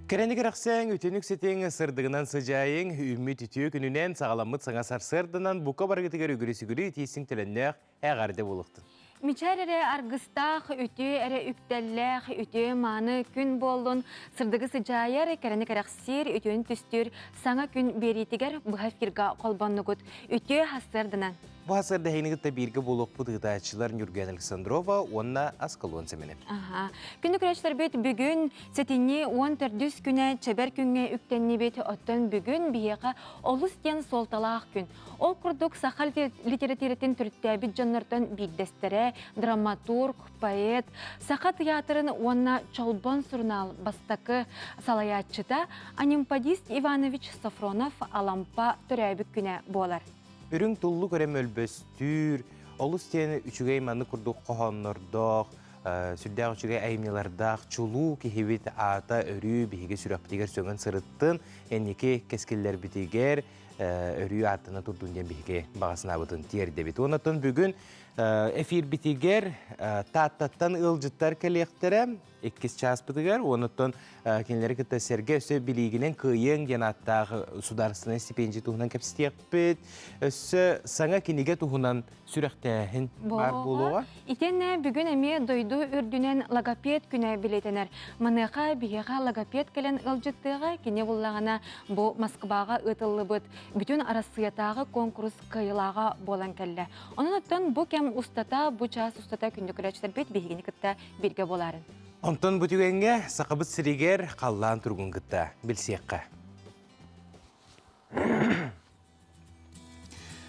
Керенік рақсаң үтінік сетең сырдығынан сыжайың, үміт үтіе күнінен сағаламыт саңа сарсырдынан бұқа барғытығар үгірі-сүгірі тейсің тіліннәқ әғарды болуқтын. Мичайрере аргыстах үтү эре үктеллэх үтү маны күн болдун сырдыгы сыжайар керене караксир үтүн түстүр саңа күн беритигер быхафирга колбоннугут үтү хасырдынан. Бұл асырда хейнігітті бірге болуқ бұдығдайчылар Нюрген Александрова, онна аскалуан семені. Күнді күрәчлер бет бүгін сетінне 14 күні чәбәр күнге үктенне бет оттан бүгін бейеға олыс ден солталақ күн. Ол күрдік сақал литературетін түрттәбі жаннартан биддестере, драматург, поэт, сақа театрын онна чолбон сұрнал бастақы салаятчыда анимпадист Иванович Сафронов алампа түрәбі күні болар. Үрің тұллы көрем өлбөстүр, олыс тені үчігей маны күрдік қоғанлардақ, сүрдәғ үчігей әймелардақ, чулу кехевет ата өрі бейге сүрәптігер сөңін сырыттын, әнеке кескелер бітігер, өрі артына тұрдунден бейге бағасына бұтын терді бет. Онатын бүгін эфир бітігер таттаттан ылжыттар кәлектері, 2 час бітігер, онатын кенлері күтті сәрге өсі білігінен күйен янаттағы сударысына стипендия тұғынан кәпістек бет, өсі саңа кенеге тұғынан сүрәқтәхін бар болуға? Итенне бүгін әме дойду үрдінен логопед күні білетенер. Маныға бігеға логопед кәлін ылжыттыға кене болағына бұл Москваға ұтылы бұд. Бүтін арасыятағы конкурс кайылаға болан кәлі. Оның өттен бұл кәм ұстата, бұл час ұстата күнді күрәчтер бет бігені күтті берге боларын. Онтон бұтігенге сақыбыт сірігер қаллан тұрғын күтті білсеққа.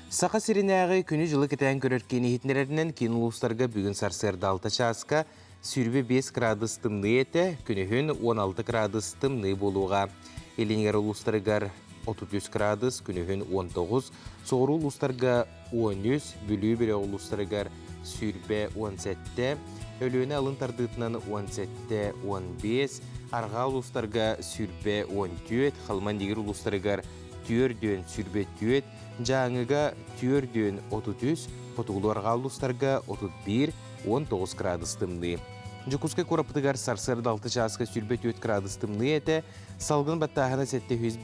Сақа сиринәғі күні жылы кетен көреркені хитнерерінен кейін ұлыстарға бүгін сарсырды 6 часқа сүрбе 5 градус тымны еті, күнігін 16 градус тымны болуға. Елінер ұлыстарғар 33 градус, күнігін 19, соғыру ұлыстарға 13, бүлі бірі ұлыстарғар сүрбе 17, өліөне алын тардытынан 17-15, арға ұлыстарға сүрбе 14, қалман дегір ұлыстарғар түрден сүрбе 4, жаңыға түрден 33, потуғылу арға ұлыстарға 31-19 градус тымны. Жүкізгі көрапытығар сарсырды 6 жасқа сүрбе 4 градус тымны еті, салғын баттағына сәтті 100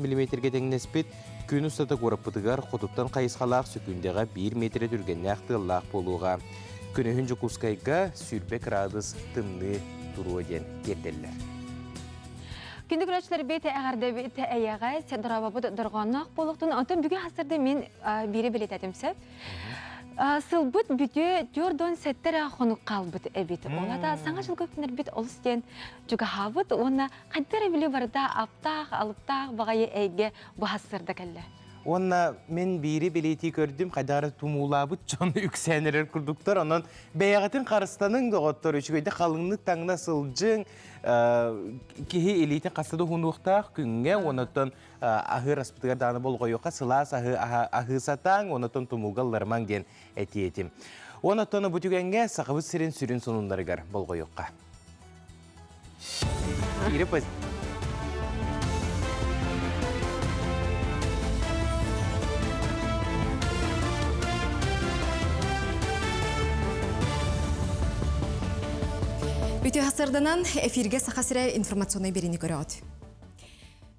мм-ге тәңінеспет, күн ұстаты көрапытығар қотыптан қайысқалақ сүкіндеға 1 метре түргенне ақтығылақ болуға. Күнігін жүкізгайға сүрбе градус тымны тұру ден керделілер. Күнді күрәчлер бейті әғарды бейті әйеға сәдірабабы дұрғанақ болуқтың, онтан бүгін хасырды мен бері білет әдімсі. Сылбыт бүті түрден сәттері қонық қалбыт әбеті. Олада саңа жыл көптінер бет олыстен жүгі хабыт, оны қайттары білі барда аптақ, алыптақ бағайы әйге бұхасырды кәлі. Онна мен бейірі білеті көрдім, қадары тумулабыт жоны үксәнерер күрдіктер. Онын бәйіғатын қарыстаның доғыттыр. Үшігейді қалыңлық таңына сылжың, кеге елейтін қасыды хундуқтақ күнге, онытын ахыр аспытығар даны болға yoqqa сылас ахы сатаң, онытын тумулғаларман ген әті етім. Онытыны бұтігенге сақыбыз сірін сүрін сонындарығар болға yoqqa. Үті хасырданан эфирге сақасырай информационный берені көріғыд.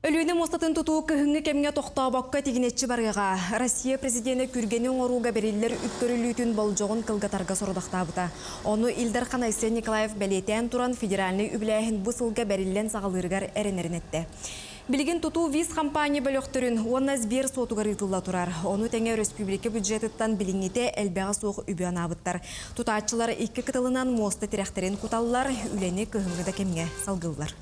Өліні мостатын тұту күхіңі кемге тоқтабаққа тегінетші барғаға Россия президенті күргенің оруға берелілер үткөрілітін болжоғын қылғатарға сорудақтабыта. Оны Илдар Қанайсы Николаев бәлетен тұран федеральный үбіләйін бұсылға берелілен сағалырғар әрінерін етті. Білген тұту виз компания бөліқтірін оны збер сотуғар ұтылла тұрар. Оны тәңе республика бюджетіттан біліңнеті әлбәға соғы үбіған абыттар. Тұтатшылар 2 кытылынан мосты тірәқтерін құталылар, үлені күхіңгіді кемге салғылдар.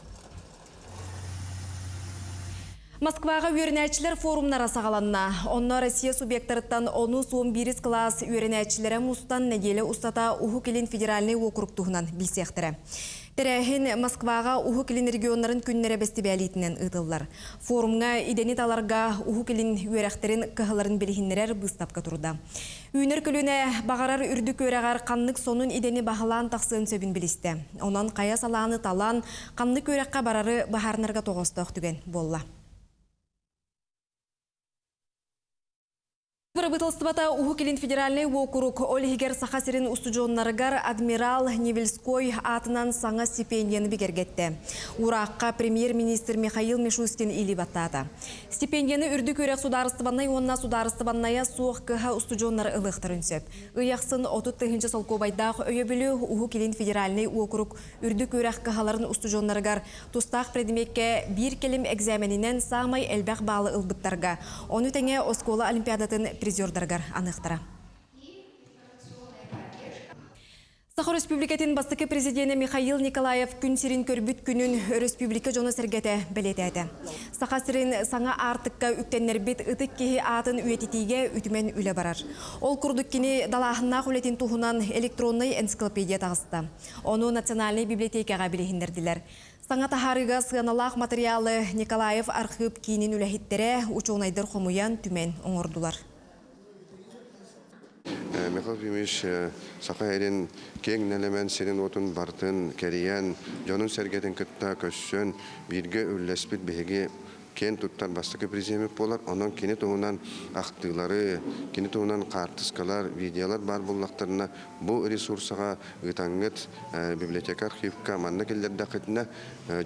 Москваға үйерінәтшілер форумнара сағаланна. Онна Россия субъекттарыттан оны суым бирис класс үйерінәтшілері мұстан нәгелі ұстата ұху келін федеральный округ тұғынан білсектірі. Тәрәхін Москваға ұху келін регионларын күннері бәсті бәлейтінен ұтылдар. Форумға иденет аларға ұху келін үйерәқтерін қығыларын білігінлерер бұстапқа тұрда. Үйінер көліне бағарар үрдік өрәғар қанлық сонын идені бағылан тақсын сөбін білісті. Онан қая саланы талан қанлық өрәққа барары бағарнарға тоғыстық түген болла. Пробытылстыбата Ухукилин федеральный округ Олигер Сахасирин устужоннарыгар адмирал Невельской атынан саңа стипендияны бігергетті. Ураққа премьер-министр Михаил Мишустин или баттата. Стипендияны үрді көрек сударыстыбаннай, онна сударыстыбанная суық кыға устужоннар ылықтырын сөп. Ыяқсын 30-тыгынчы солкобайдақ өйебілі Ухукилин федеральный округ үрді көрек кыгаларын устужоннарыгар тустақ предмекке бір келім экзаменінен сағмай әлбәқ балы ылбыттарға. Оны тәңе Оскола олимпиадатын призердаргар анықтыра. Сахар Республикатын бастықы президенті Михаил Николаев күн сирин көрбіт күнін республика жоны сәргеті білетеді. Сахасырын саңа артыққа үктеннербет ұтық кеге атын үйететіге үтімен үлі барар. Ол күрдік кені далағына құлетін тұғынан электронный энциклопедия тағысты. Оны национальный библиотекаға білехіндерділер. Саңа тахарыға сығаналақ материалы Николаев архив кейінін үләхеттері учуынайдыр қомуян түмен оңырдылар. Михаил Пимиш Сахайрин кең нелемен сенин отун бартын кериян жонун сергетин кытта көссөн бирге үллеспит беге кен туттар бастыкы президент болар, онон кини туунан актылары, кини туунан картыскалар, видеолар бар буллактарына бу ресурсага ытаңгыт библиотека архивка манна келдерде кытына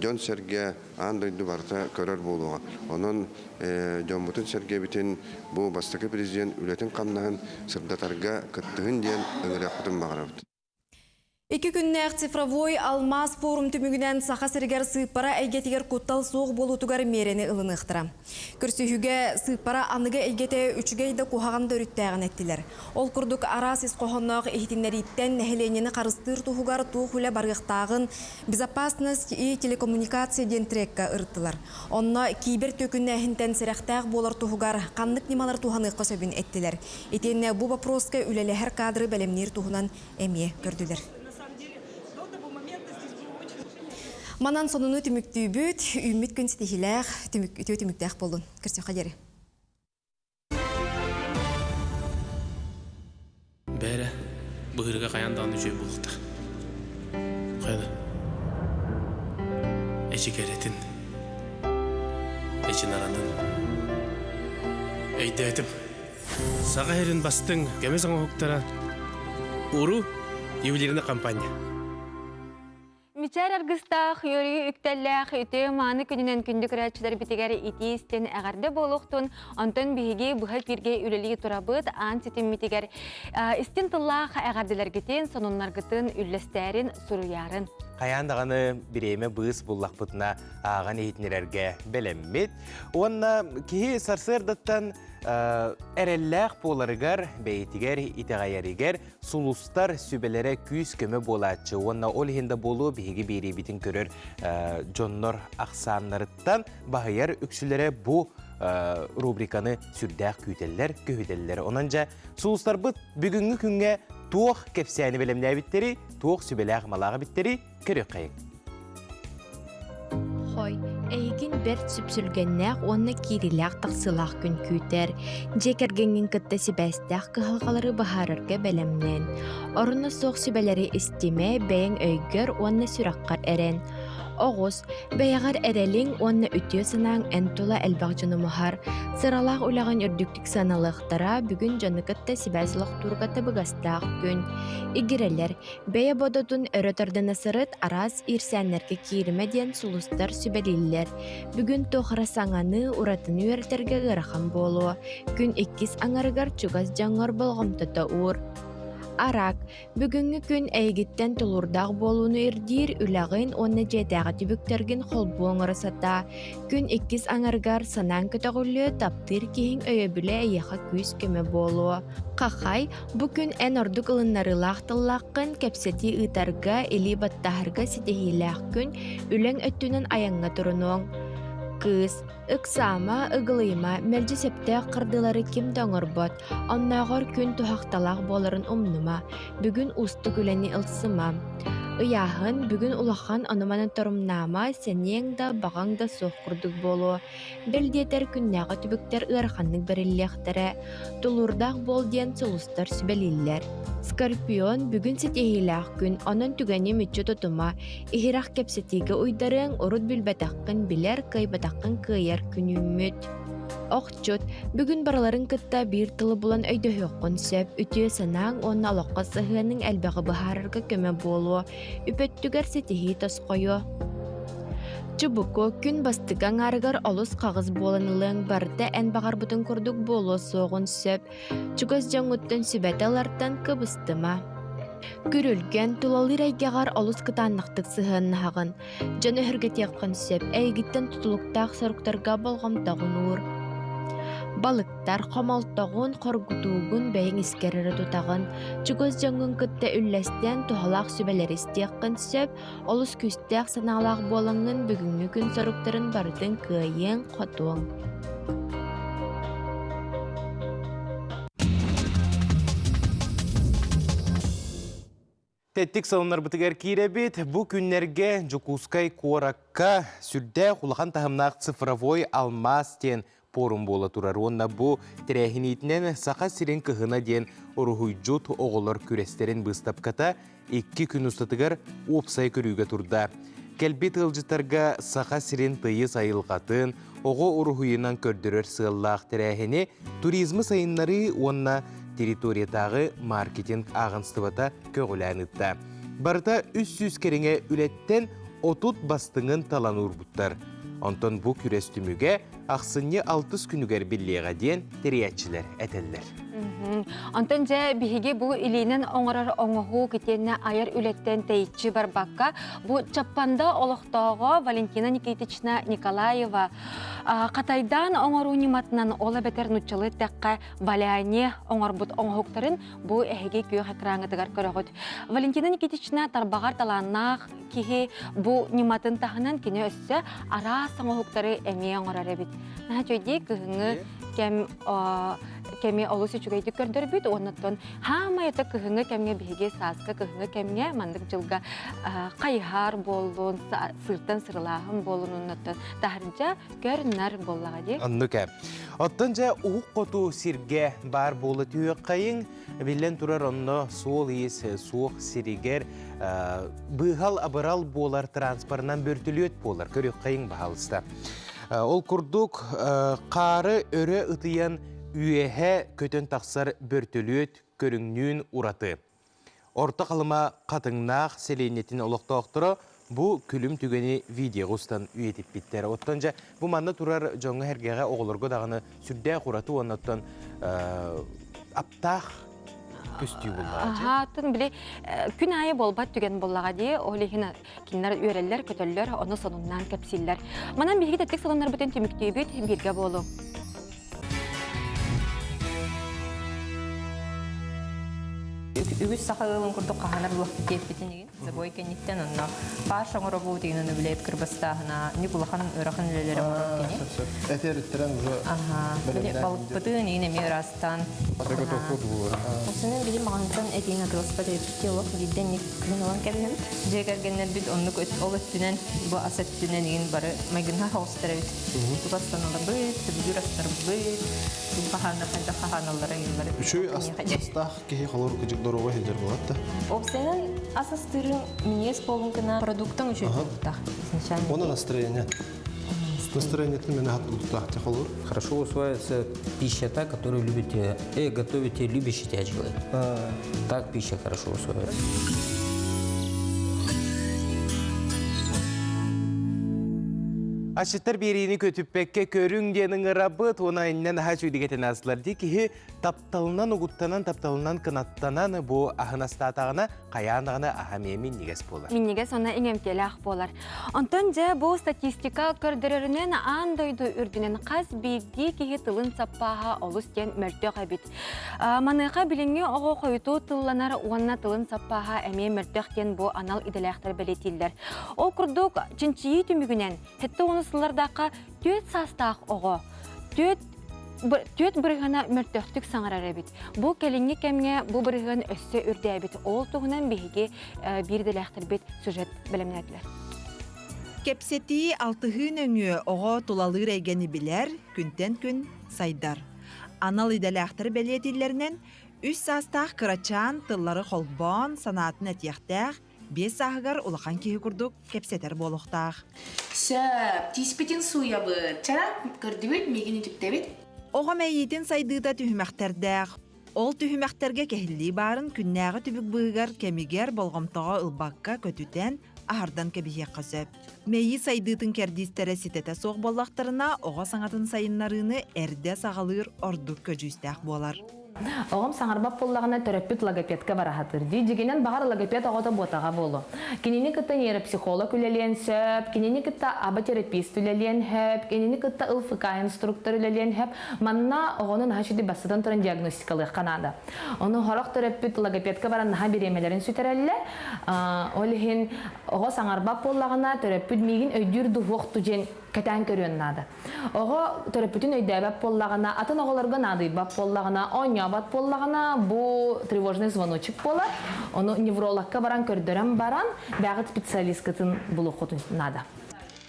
жон серге андойду барта көрөр болуга. Онон жомбутун серге битин бу бастыкы президент үлетин камнагын сырдатарга кыттыгын диен ыңыракытын багарабыт. 2 күннәк цифровой алмаз форум түмігінен сақасыргер сыппара әйгетігер көттал соқ болутугар мерені ылынықтыра. Күрсіхіге сыппара анығы әйгеті үчігейді қоғағанда өріттәғін әттілер. Ол күрдік арасыз қоғаннақ ехтінлеріттен нәхіленені қарыстыр тұхугар тұхуля барғықтағын безопасность и телекоммуникация ден трекка ұрттылар. Онна кейбір төкінні әхінтен сірәқтәғ болар тұхугар қанлық немалар тұханыққа сөбін әттілер. Етенне бұл вопроска үлелі кадры бәлемнер тұхынан әме көрділер. Манан сонуну түміктүй бүт, үміт күн сетихиләғ, түміктәқ болын. Кірсе қадері. Бәрі бұғырға қаяндағын жөй болықтық. Қайда? Әші кәретін, әші наранын. Әйді әтім, саға әрін бастың кәмес аңа хоқтара ұру евелеріне компания. Мичар аргыстақ, йори үктәлләқ, үті маны күнінен күндік рәтшілер бітігер итейістен әғарды болуқтын, антон бігі бұғал бірге үлілі тұрабыд, антитін бітігер істен тұллақ әғардыларгетен, сонунларгытын үллестәрін сұруярын. Қаяндағаны біреме бұғыс бұллақ бұтына аған ехетнерерге бәлеммет. Онна кеге сарсырдаттан әрелләқ боларығар, бәйтігер, итағайарығар, сулустар сүбелері күйіз көмі болатшы. Онна ол хенді болу бігі бейрей бітін көрір жоннор ақсанларыттан бағайар үксілері бұ рубриканы сүрдәқ күйделер, күйделер. Онанжа сулустар бұт бүгінгі күнге туық кепсәні бәлемді әбіттері, туық сүбеләқ малағы біттері көрек қайық. Хой, эйгин берт сүпсүлгеннәк онны кириләк тақсылақ күн күйтер. Жекергенген кытта сибәстәк кыхалғалары бахарырға бәлемнен. Орына соқ сүбәлері істеме бәйін өйгер онны сүраққар әрен. Оғыз, бәйіғар әрелің онны үтіе санаң әнтула әлбақ жыны мұхар. Сыралақ үліған үрдіктік саналықтара бүгін жаны кытта сибәзілік тұрғаты бұғастақ күн. Игерелер, бәйі бодотын өрөтірден асырыт араз ирсәнлерге кейірмеден сұлыстар сүбәлелер. Бүгін тоқыра саңаны ұратыны өртерге ғырақын болу. Күн 2 аңарығар чугаз жаңғар болғымтыта ұр. Арак, бүгінгі күн әйгіттен тұлырдақ болуыны үрдейір үләғын онны жәдәғі түбіктерген қолбуын ұрысата. Күн 2 аңарғар санан көтіғілі таптыр кейін өйебілі әйеға көз көмі болуы. Қақай, бүкін ән ордық ылыннарылақ тыллаққын кәпсеті ұтарға әлі баттағырға сетехиләқ күн үләң өттінін аяңға тұрының. Кыз, ыксама, ыгылыйма, мәлжі септі қырдылары кем доңырбот, оннағыр күн тухақталақ боларын умнума, бүгін усты күләні ылсыма. Ыяхын бүгін улахан аныманын тұрымнама, сенең да бағаң да соқ күрдік болу. Белдетер күннәғы түбіктер ырханның біріллектері, тұлырдақ бол ден сұлыстар сүбәлілер. Скорпион бүгін сетехилақ күн, onun түгәне мүтчі тұтыма, ихирақ кепсетегі ұйдарың ұрыт бүлбәтаққын білер, кайбатаққын кайар күн үміт. Оqчут, бүгін бараларын кытта бір тылы булан өйдөһөккүн сөп, үтүө санаң онна алоққа сыһыаның әлбәғы бахарырга көмө болуо, үпөттүгер сетихи тосқойо. Чубуко күн бастыгаң арыгар олус қағыз боланылың барда ән бағар бұтын күрдік болу соғын сөп, чугыз жаңуттын сүбәті алартан кыбыстыма. Күрілген тулалыр айгағар олус кытаннақтық сыһынны хағын, жаны хүргетеққан сөп, әйгіттен тұтылықтақ сарықтарға болғамтағын ұр. Балыктар қомалтағын қоргутуғын бәйін іскерері тұтағын, чугыз жаңын күтті үлләстен тұхалақ сүбәлер істеққын сөп, олыс күстәқ саналақ болыңын бүгінгі күн сарықтарын бардың күйен қотуың. Тәттік салынар бұтығар кейребет, бұ күннерге Жукускай Коракка сүрдә құлаған тағымнақ цифровой алмаз тен порум бола турар. Онна бұ тірәхінетінен сақа сирен кығына ден орухуйджут оғылар күрестерін бұстап ката 2 күн ұстатығар опсай көріуге турда. Кәлбет ылжытарға сақа сирен тыйы сайылғатын, оғы орухуйынан көрдірер сығыллақ тірәхіне туризмы сайынлары онна территориятағы маркетинг ағынстывата көгіләнітті. Барда 300 кереңе үлеттен отут бастыңын таланур бұттар. Онтон бұ күрестіміге ақсынне 6 күнігер біллеға ден терiyatçiler әтелдер. Онтон жа биһиги бу илинен оңорор оңоху кетенне айыр үлеттен тейчи бар бакка бу Чаппанда олохтоого Валентина Никитична Николаева Катайдан оңору ниматынан ола бетер нуччалы тәкка валяне оңорбут оңохуктарын бу эһиги күйө экрангытыгар көрөгөт. Валентина Никитична тарбагар таланнах кихи бу ниматын тахынан кине өссө ара оңохуктары эме оңорор эбит. Нахачөйди кыһыңы кеме олусы чугайды көрдөр бит, оннаттан хама ета кыһыңы кемге биһиге саска кыһыңы кемге мандык жылга кайхар болдун, сыртан сырлахым болун оннаттан тахарынча көрнөр боллага ди. Аннука. Оттан жа уық қоту сирге бар болы түйек қайын, білен тұрар онны сол ес суық сиригер бұғал абырал болар транспорынан бөртілет болар, көрек қайын бағалыста. Ол күрдік қары өрі ұтыян үйеhe көтен тақсар бөртілет көріңнің ұраты. Орта қалыма қатыңнақ селенетін олықта оқтыры, бұл күлім түгені видео ғыстан үйетіп біттері. Оттан жа, бұл манна тұрар жоңы әргеға оғылырғы дағыны сүрдәй құраты оннаттан аптақ көстүй болаға. Атын біле, күн айы болбат түген болаға де, олығына кенлер өрелер, көтөллер, оны сонуннан кәпсиллер. Манан білгі тәттік салонлар бұтын түміктей бет, бірге болу. Үгіз сақалылың күрді қағанар бұлақты кеппетінеген. Забой кәнеттен онна паша ғыра бұл дегенін білейіп кірбастағына не бұлақанын өрақын үлелері мұрын кене. Әтер-іттірен ұзы балық бұтығын егін әме ұрастан. Осының білі мағанытан әтейін атылыспады өттелік дейден не күн олан кәбінен. Жегергенлер бүт онны ол өттінен бұл ас өттінен еген бары майгынға хауыстары өт. Бұластанылар бұт, бүдір астар бұт, бұл қағаналары еген бары. Үшөй астақ кеге қалар күжік дұруға хелдер болады. Обсенен асастырын минес полынкына продуктың үшөй тұқтақ. Оны настроение. Настроение это именно от холод. Хорошо усваивается пища та, которую любите, готовите любящий тебя человек. Так пища хорошо усваивается. Aşıtlar birini kötüppekke körün denin ırabıt, ona innen haç üydegeten azlar di ki taptalından uguttanan, taptalından kınattanan bu ahınastatağına, kayanağına ahamemin niges bolar. Min niges ona inemteli aq bolar. Ontonca bu statistika kördürörünün andoydu ürdünen qaz bilgi ki tılın sappaha olus den mörtök abit. Manıqa bilingi oğu koyutu tıllanar uanna tılın sappaha eme mörtök den bu anal idelektar beletiller. O kurduk çinçiyi tümügünen, hette onu sıllardaqqa tüet sastaq oğu. Tüet bırığına mörtöktük sağırar ebit. Bu kelingi kemge bu bırığın össü ürdü ebit. Ol tuğunan bihigi bir dilektir bit süjet bilimnediler. Kepseti altıhın öngü oğa tulalır egeni biler, günten gün saydar. Anal idelektir beledilerinin üç sastaq kıraçan tılları kolbon sanatın etiyaktak бес сағығар улахан киһи курдук кепсетер болуқтақ. Сөп, тиспетін суябыт. Чара көрдібіт, мегені түктебіт. Оға мәйетін сайдыда түхімәқтердәқ. Ол түхімәқтерге кәхілі барын күннәғы түбік бұғығар кемігер болғымтаға ылбаққа көтүтен ахардан кәбіге қысып. Мәйі сайдытын кәрдістері сететі соқ боллақтарына оға саңатын сайынларыны әрде сағалыр ордық көжістәқ болар. Оғым саңарбап боллағына терапевт логопедка барахатыр. Дегенен бағар логопед оғыта ботаға болу. Кенені кітті нейропсихолог үлелен сөп, кенені кітті аботерапист үлелен хөп, кенені кітті ЛФК инструктор үлелен хөп, манна оғының хашыды басыдан тұрын диагностикалық қанады. Оны хорақ терапевт логопедка баран наға беремелерін сүтерәлі, олығын оға саңарбап боллағына терапевт меген өйдір дұғық түжен кәтән көрген нады. Оға терапевтін өйдәбәп боллағына, атын оғаларға надыйбап боллағына, бат боллағына бұл тревожный звоночек болар. Оны неврологқа баран көрдірім баран, бәғыт специалист кітін бұл оқытын нада.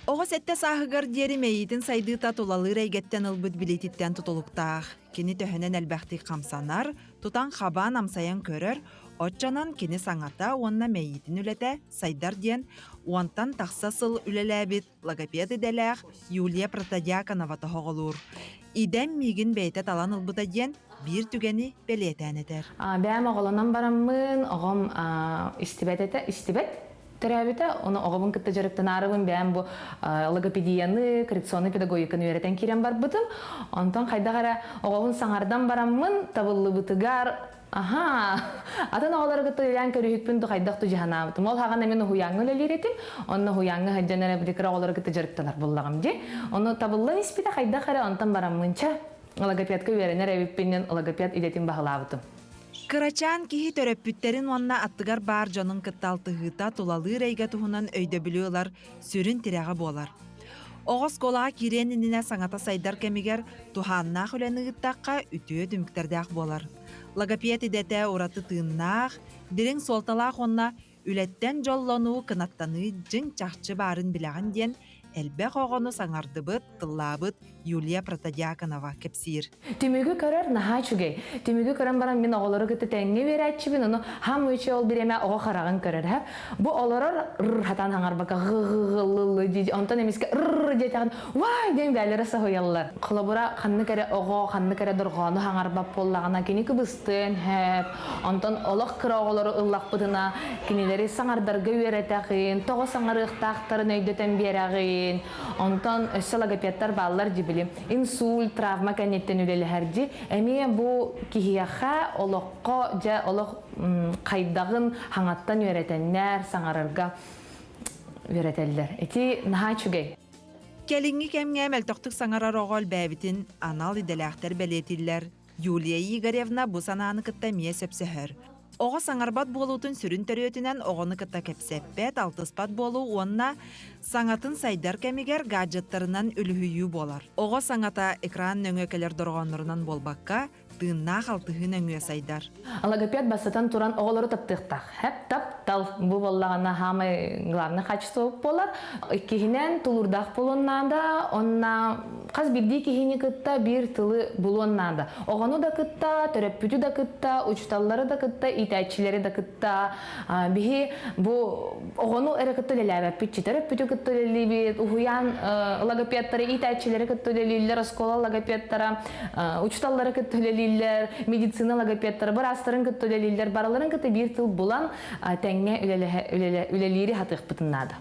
Оға сәтті сағығар дері мәйетін сайдыта толалы рәйгеттен ылбыт билетиттен тұтылықтақ. Кені төхінен әлбәқті қамсанар, тұтан қабан амсаян көрір, отчанан кені саңата онна мәйетін үләті сайдар ден, уантан тақсасыл үләләбіт логопед иделәқ Юлия Протодиаконова тоғылыр. Идәм мигін бәйті талан ылбыта ден, бір түгені бәлетән етер. Бәм оғылынан барамын, оғым истебет терапевті, оны оғыбын кітті жүріктен арыбын, бәм бұл логопедияны, коррекционный педагогиканы өретен керен бар бұтым. Онтан қайдағара оғыбын саңардан барамын, табылы бұтығар, атын оғылары кітті үлән көрігіппін қайдақ түжіғана бұтым. Ол хаған әмен ұхуяңы өлелер етім, оны ұхуяңы хаджанары бұдекір оғылары кітті жүріктелер болағым де. Оны табылы неспеті қайдақара онтан барамынша логопедка өйеренер әвіппенен логопед идетін бағылабытым. Кырачан кихи төрөппүттерин онна аттыгар бар жонун кытталтыгыта тулалы рейга туһунан өйдө билиолар сүрүн тиряга болар. Оғыз колаға кирениніне саңата сайдар кемигер туханнақ үленігіттаққа үтіе дүміктердәқ болар. Логопед идете ураты тыыннақ, дирин солталақ онна үлеттен жоллону кынаттаны жын чақчы барын білаған ден әлбәқ оғыны саңардыбыт, тыллабыт Юлия Протодиаконова кепсир. Түмігі көрір наға чүгей. Түмігі көрін баран мен оғылары күтті тәңге берәтшібін, оны хам өйче ол біреме оға қарағын көрір. Бұ оларыр хатан хаңар бақа ғығығылылы дейді. Онтан емеске детағын вай ден бәлері сағойалылар. Құлабыра қанны кәрі оға, қанны кәрі дұрғаны хаңар бап боллағына кені күбістен әп. Онтан олық кірі оғылары ұллақ бұдына кенелері саңардарға өретәғын, тоғы саңар ұқтақтарын өйдетен берәғын. Онтан өсі логопедтар балалар инсульт, травма кәнеттен үлелі әрді. Әме бұл кихияға олыққа жа олық қайдағын хаңаттан өретенлер, саңарырға өретелдер. Эти наға чүгей. Келінгі кәмге мәлтоқтық саңарар оғыл бәбітін анал иделәқтер бәлетілер. Юлия Игоревна бұл сананы кітті мие сөпсіхір. Оға саңарбат болутын сүрін төрөтінен оғыны кітті кәпсеппет, алтыспат болу онна саңатын сайдар кәмігер гаджеттарынан үліхүйі болар. Оға саңата экран нөңөкелер дұрғанырынан болбаққа тыынна қалтығын өңе сайдар. Логопед басатан туран оғылары таптықтақ. Хәп тап-тал бұл болағына хамы главны қачысы болар. Кехінен тұлырдақ болуыннада, онна қаз бірдей кехіне күтті бір тылы болуыннада. Оғаны да күтті, төрөппүті да күтті, учталлары да күтті, итәтчілері да күтті. Бігі бұл оғаны әрі күтті ләләбәппүтчі, төрөппүті күтті ләләбет, ұхуян логопедтары, итәтчілері күтті ләләлер, оскола логопедтары, учталлары күтті медицина логопедтары бар астырын күтті үлелілер, бараларын күтті бір тыл бұлан тәңе үлелері хатық бұтыннады.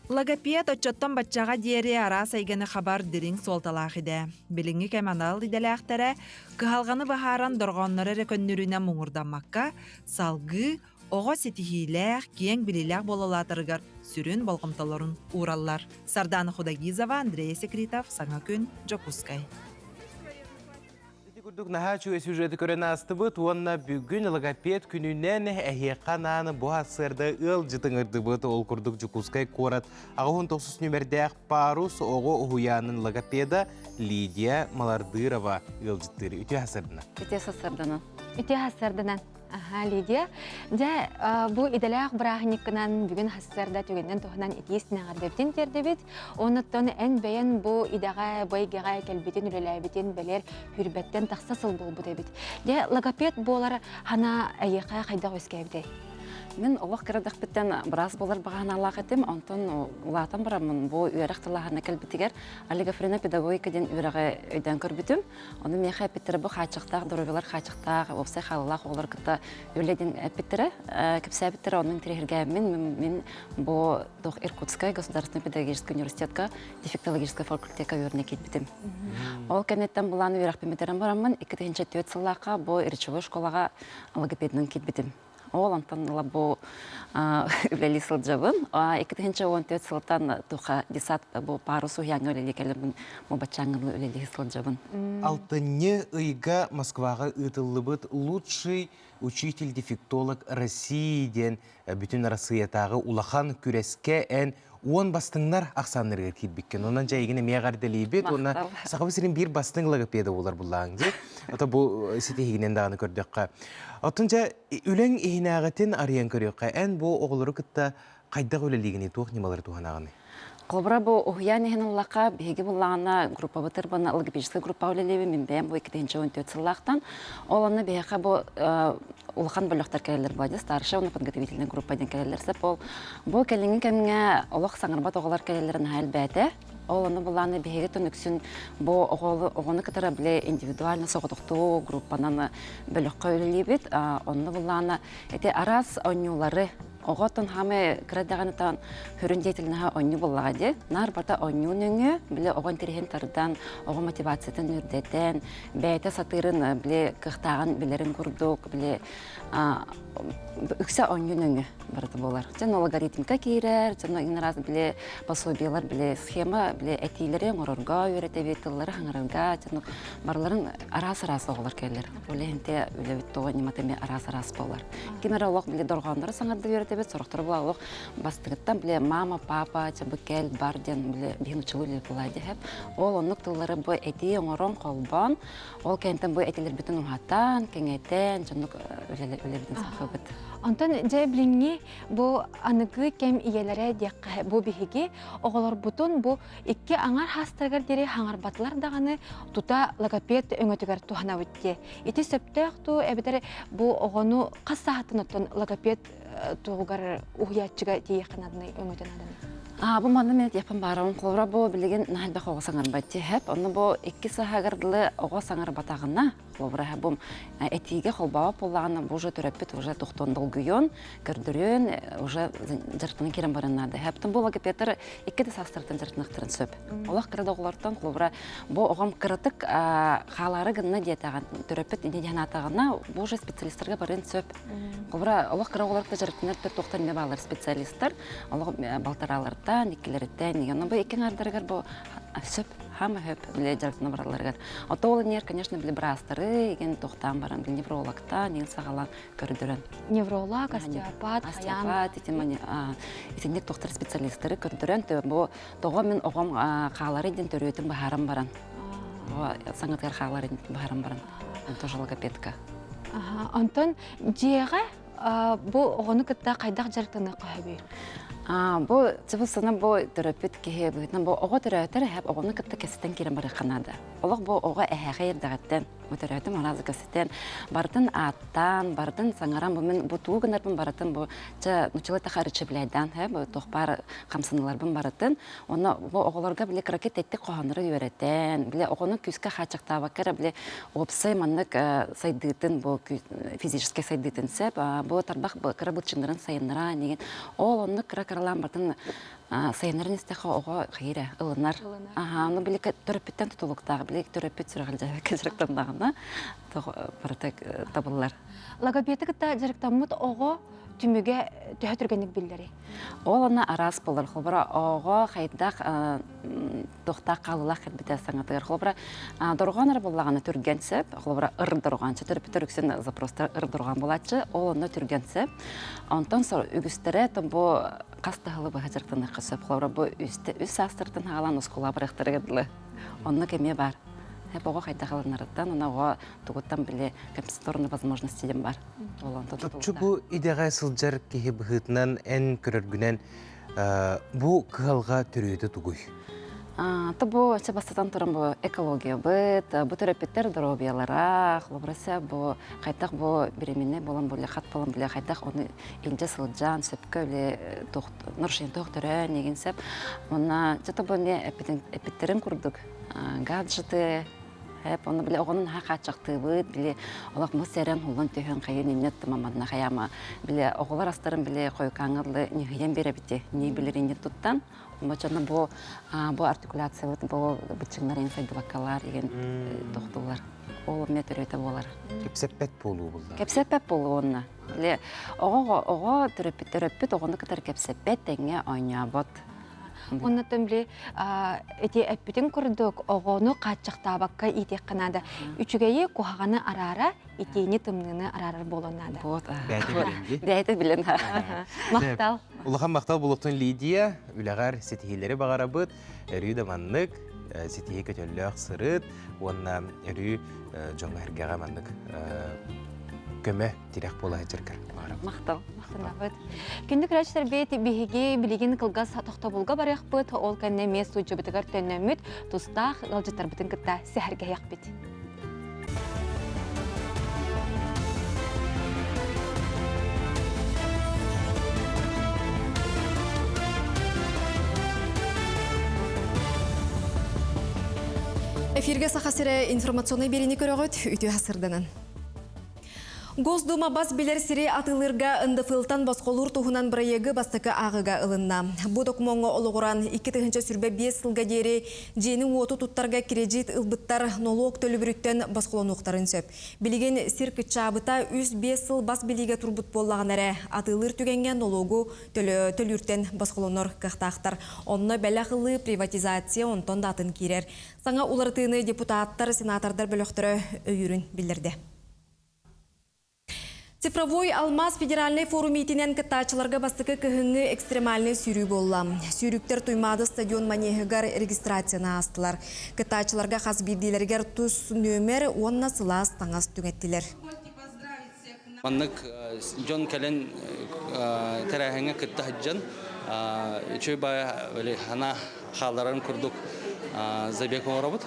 Логопед отчоттан батчаға дері ара сайганы хабар дирин солталақ иде. Біліңі кәманал иделәқтері кығалғаны бағаран дұрғанлары рекөнніріне мұңырданмаққа салғы оға сетихиләқ кең біліләқ болалатырғар сүрін болғымталарын ураллар. Сарданы Худагизова, Андрея Секретов, Саңа күн, Жокускай. Күрдік наға чуе сюжеті көрен астыбыт, онна бүгін логопед күнінен әйеқананы бұға сырды ұл жытыңырды бұт ол күрдік Жукускай корат. Ағығын 9 нөмірдәқ парус оғы ұхуянын логопеда Лидия Малардырова ұл жыттыры. Үте хасырдына? Үте хасырдынан. Лидия. Бұл иделәқ бірағынеккінен бүгін хасырда түгеннен тұғынан етесіне ғардептен тердебет. Оныттан ән бәйін бұл идаға байгеға кәлбетін үлеләбетін бәлер хүрбәттен тақсасыл бол бұд әбет. Логопед болар хана әйеқа қайдақ өскәбді. Мен олық кірдік біттен біраз болар баған алақ етім, онтын ұлатан барамын. Бұл үйерек тылағына кәлбітігер олигофрена педагогикаден үйерегі өйден көрбітім. Оны меха әппеттері бұл қачықтақ, дұрывелар қачықтақ, опсай қалылақ олар күтті өйледен әппеттері. Кіпсі әппеттері оның тірегергәймен мен бұл Иркутская государственная педагогическая университетка дефектологическая факультетка үйеріне кетбітім. Ол кәнеттен бұланы үйерек пеметерін барамын, 2-4 сыллаққа бұл речевой школаға логопедінің кетбітім. Ол антанла бу үлели сылжабын, 2-14 сылтан туха десат бу пару суяңы үлели келемін, мобачаңын үлели сылжабын. Алтыне ыйга Москваға ытылыбыт лучший учитель-дефектолог Россияден бүтін Россиятағы улахан күреске ән 10 бастыңнар ақсанырға кетбеккен. Онан жайгіне меғардылей бет, онна сақабы сірін бір бастың логопеда олар бұллағын де. Ата бұл сетегінен дағыны көрдіққа. Отынша үлен ехінағытын ариян көріққа ән бұл оғылыры күтті қайдақ өлелігіне туық немалары туғанағыны. Қолбыра бұл ұхиян ехін ұлақа бейгі бұлағына группа бұтыр бұна логопедическая группа өлелеуі мен бәйім бұл 2-14 сыллақтан. Ол оны бейіға бұл улахан бөліқтар кәрелер болады, старшы, оны подготовительный группаден кәрелер сәп ол. Бұл кәліңі кәміңе олық саңырбат оғылар кәрелерін әйіл бәді. Ол оны бұланы бейгі түніксін бұл оғыны кітара біле индивидуально соғыдықту группананы бөліққа өлелейбет. Оны бұланы арас ойнулары оғытын хамы кірадағанытан хүрін дейтілініға ойну бұллағады. Нар барда ойну нүңі, біле оғын тереген тардан, оғын мотивациятын үрдеттен, бәйті сатырын біле қықтаған білерін көрдік, біле үксе ойну нүңі барды болар. Жан логаритмика кейрер, жан инраз біле пособиялар, біле схема, біле әтейлері ғырырға үйреті ветілері ғаңырырға, жан барларын арас-арас оғылар келер. Өлігінде өлевітті оғы нематеме арас-арас болар. Кемер олық біле дорғандары саңарды үйреті бет, сұрықтары бұла олық бастығыттан біле мама, папа, бүкел, барден, біле бейін ұчылы үлі болады. Ол онық тылары бұй әтей оңырын қолбан, ол кәнтен бұй әтейлер бүтін ұңаттан, кәңеттен, жандық өлебітін сақы бұд. Онтан жай біліңе бұл анығы кәм иелері деққа бұл бігеге оғылар бұтын бұл ikki аңар хастырғар дере хаңар батылар дағаны тұта логопед өңөтігер туғана өтте. Еті сөптіқ тұ әбетері бұл оғыну қас сағатын өттін логопед туғығар ұғиятчыға дейіқін адыны өңөтін адыны. Бұл маңды мен епін барауын қолыра бұл білеген нәлбәқ оға саңар бәтте әп. Оны бұл 2 сағағырдылы оға саңар батағына қолыра бұл әтейге қолбауы болағына бұл жа түрәппет ұжа тұқтондыл күйен, көрдірен, ұжа жартының керен барынады. Әптің бұл логопедтері 2 састыртын жартынықтырын сөп. Олақ кірді оғылардан қолыра бұл оғам кірітік қалары гінна диетаған түрәппет неден атағына бұл жа специалистерге барын сөп. Қолыра олақ кірі оғыларда жартыныр тоқтан не бағалар специалистер, олақ балтаралардан, икілерден, егені бұл екен ардырығар бұл сөп, хамы хөп, біле жарқына бараларығар. Ота олы нер, конечно, біле бірастыры, еген тоқтан баран, біле неврологтан, еген сағалан көрдірін. Невролог, остеопат, остеопат, етіндек тоқтар специалистері көрдірін, бұл тоғы мен оғым қағалары еден төретін бағарым баран. Саңытғар қағалары еден бағарым баран. Тоже логопедка. Антон, жеға бұл оғыны күтті қайдақ жарықтаны қағабей? Бұл цивилсына бұл терапевт кеге бұйтын бұл оға терапевтер әп оғыны күтті кәсеттен керен бары қанады. Олық бұл оға әхәға ердіғаттен, өтерәтім оразы кәсеттен, бардың аттан, бардың саңаран бұмен бұл туғынарбын баратын бұл нұчылы тақы речеблайдан, бұл тоқпар қамсыныларбын баратын. Оны бұл оғыларға біле кракет әтті қоғаныры үйереттен, біле оғыны күскі қачықта бақыра, біле опсай маннық сайдыйтын, бұл физическе сайдыйтын сәп, бұл тарбақ кіра бұлчындырын сайыныра, неген. Ол оны кіра-кіралан бардың сайынырын істеқі оға қайыры, ылынар. Оны біле төріппеттен тұтылықтағы, біле төріппет сүріғіл жәріктандағына табылылар. Логопедік жәріктамыд оға түміге түйәтіргенік білдері? Ол оны арас болар. Қолбыра оға қайдақ тоқтақ қалылақ әдбіті саңатығыр. Қолбыра дұрған болағаны түргенсіп, қолбыра ыр дұрғаншы, түріппет үріксен запростар ыр дұрған болатшы, ол оны түргенсіп. Онтан сор үгістері бұл қастығылы бұға жыртыны қысып, қолбыра бұл үс астыртын ғалан ұскула біріқтірі геділі. Онны кеме бар. Хәп оға қайта қалынарыттан, оны оға тұғыттан біле компенсаторны возможности дем бар. Тұтчу бұл идеға сылжар кеге бұғытынан ән көріргінен бұл қығалға түрейді тұғый? Табу себастатан туран бу экология быт, бу терапевттер дробиялара, хлобрася бу кайтак бу беременне болан буле хат болан буле кайтак оны инде сылжан сөпкө эле нуршин доктора негенсеп, она жата бу не эпиттерин курдук, гаджеты оны биле огонун хакачакты быт, биле олак мусерен хулан төһөн кайын иннет мамадна хаяма, биле оголар астарын биле койкаңырлы нигем беребите, ни билерин туттан. Мочана бу артикуляция бу бычыңнар сайды бакалар деген доктурлар. Ол метрөтө болар. Кепсеппет болуу булда. Кепсеппет болуу онна. Ле ого терапевт огону катар кепсеппет теңе ойнабот. Оннотон биле эти эппитин курдук огону каччактабакка итек канада. Үчүгейи кухаганы арара, итени тымныны арарар болоннада. Вот. Бәйте билен. Мактал. Улахан мақтал болуқтың Лидия, үләғар сетихилері бағарабыд, әрі даманнык, сетихи көтөллөк сырыт, онна әрі жоңға әргеға маннык көмі тирек бола әчіркір. Мақтал. Күндік рәчтер бейт бейге білеген қылғас тоқта болға баряқ бұд, ол кәнне мес ұджы бітігір төннөміт, тұстақ ғалжыттар бұтын күтті сәхірге яқ бет. Эфирге сақасыры информационный берені көрігіт үті ғасырданын. Госдума бас билер сири атылырга ындыфылтан басқолур туғынан бірайығы бастықы ағыға ылынна. Бұ докумонға олығыран 2-тігінші сүрбе 5 сылға дері жені оту туттарға кредит ылбыттар налог төлі бүріттен басқолан оқтарын сөп. Білеген сиркі чабыта 3-5 сыл бас билиге турбут боллаған әрі атылыр түгенген налогу төлүрттен басқоланор қақтақтар. Онына бәліғылы приватизация онтон датын керер. Саңа улартыны депутаттар, сенатордар бөліқтірі өйірін білдірді. Цифровой алмаз федеральный форумитинен кытачыларға бастықы көхіңі экстремальный сүйрі болла. Сүйріктер туймады стадион манегігар регистрацияна астылар. Кытачыларға қаз бірдейлергер тұс нөмер онна сылас таңас түгеттілер. Маннык Джон Кэлен тәрәхіңі кытты хаджан. Чөй бая хана халарын күрдік забек оңырабыд.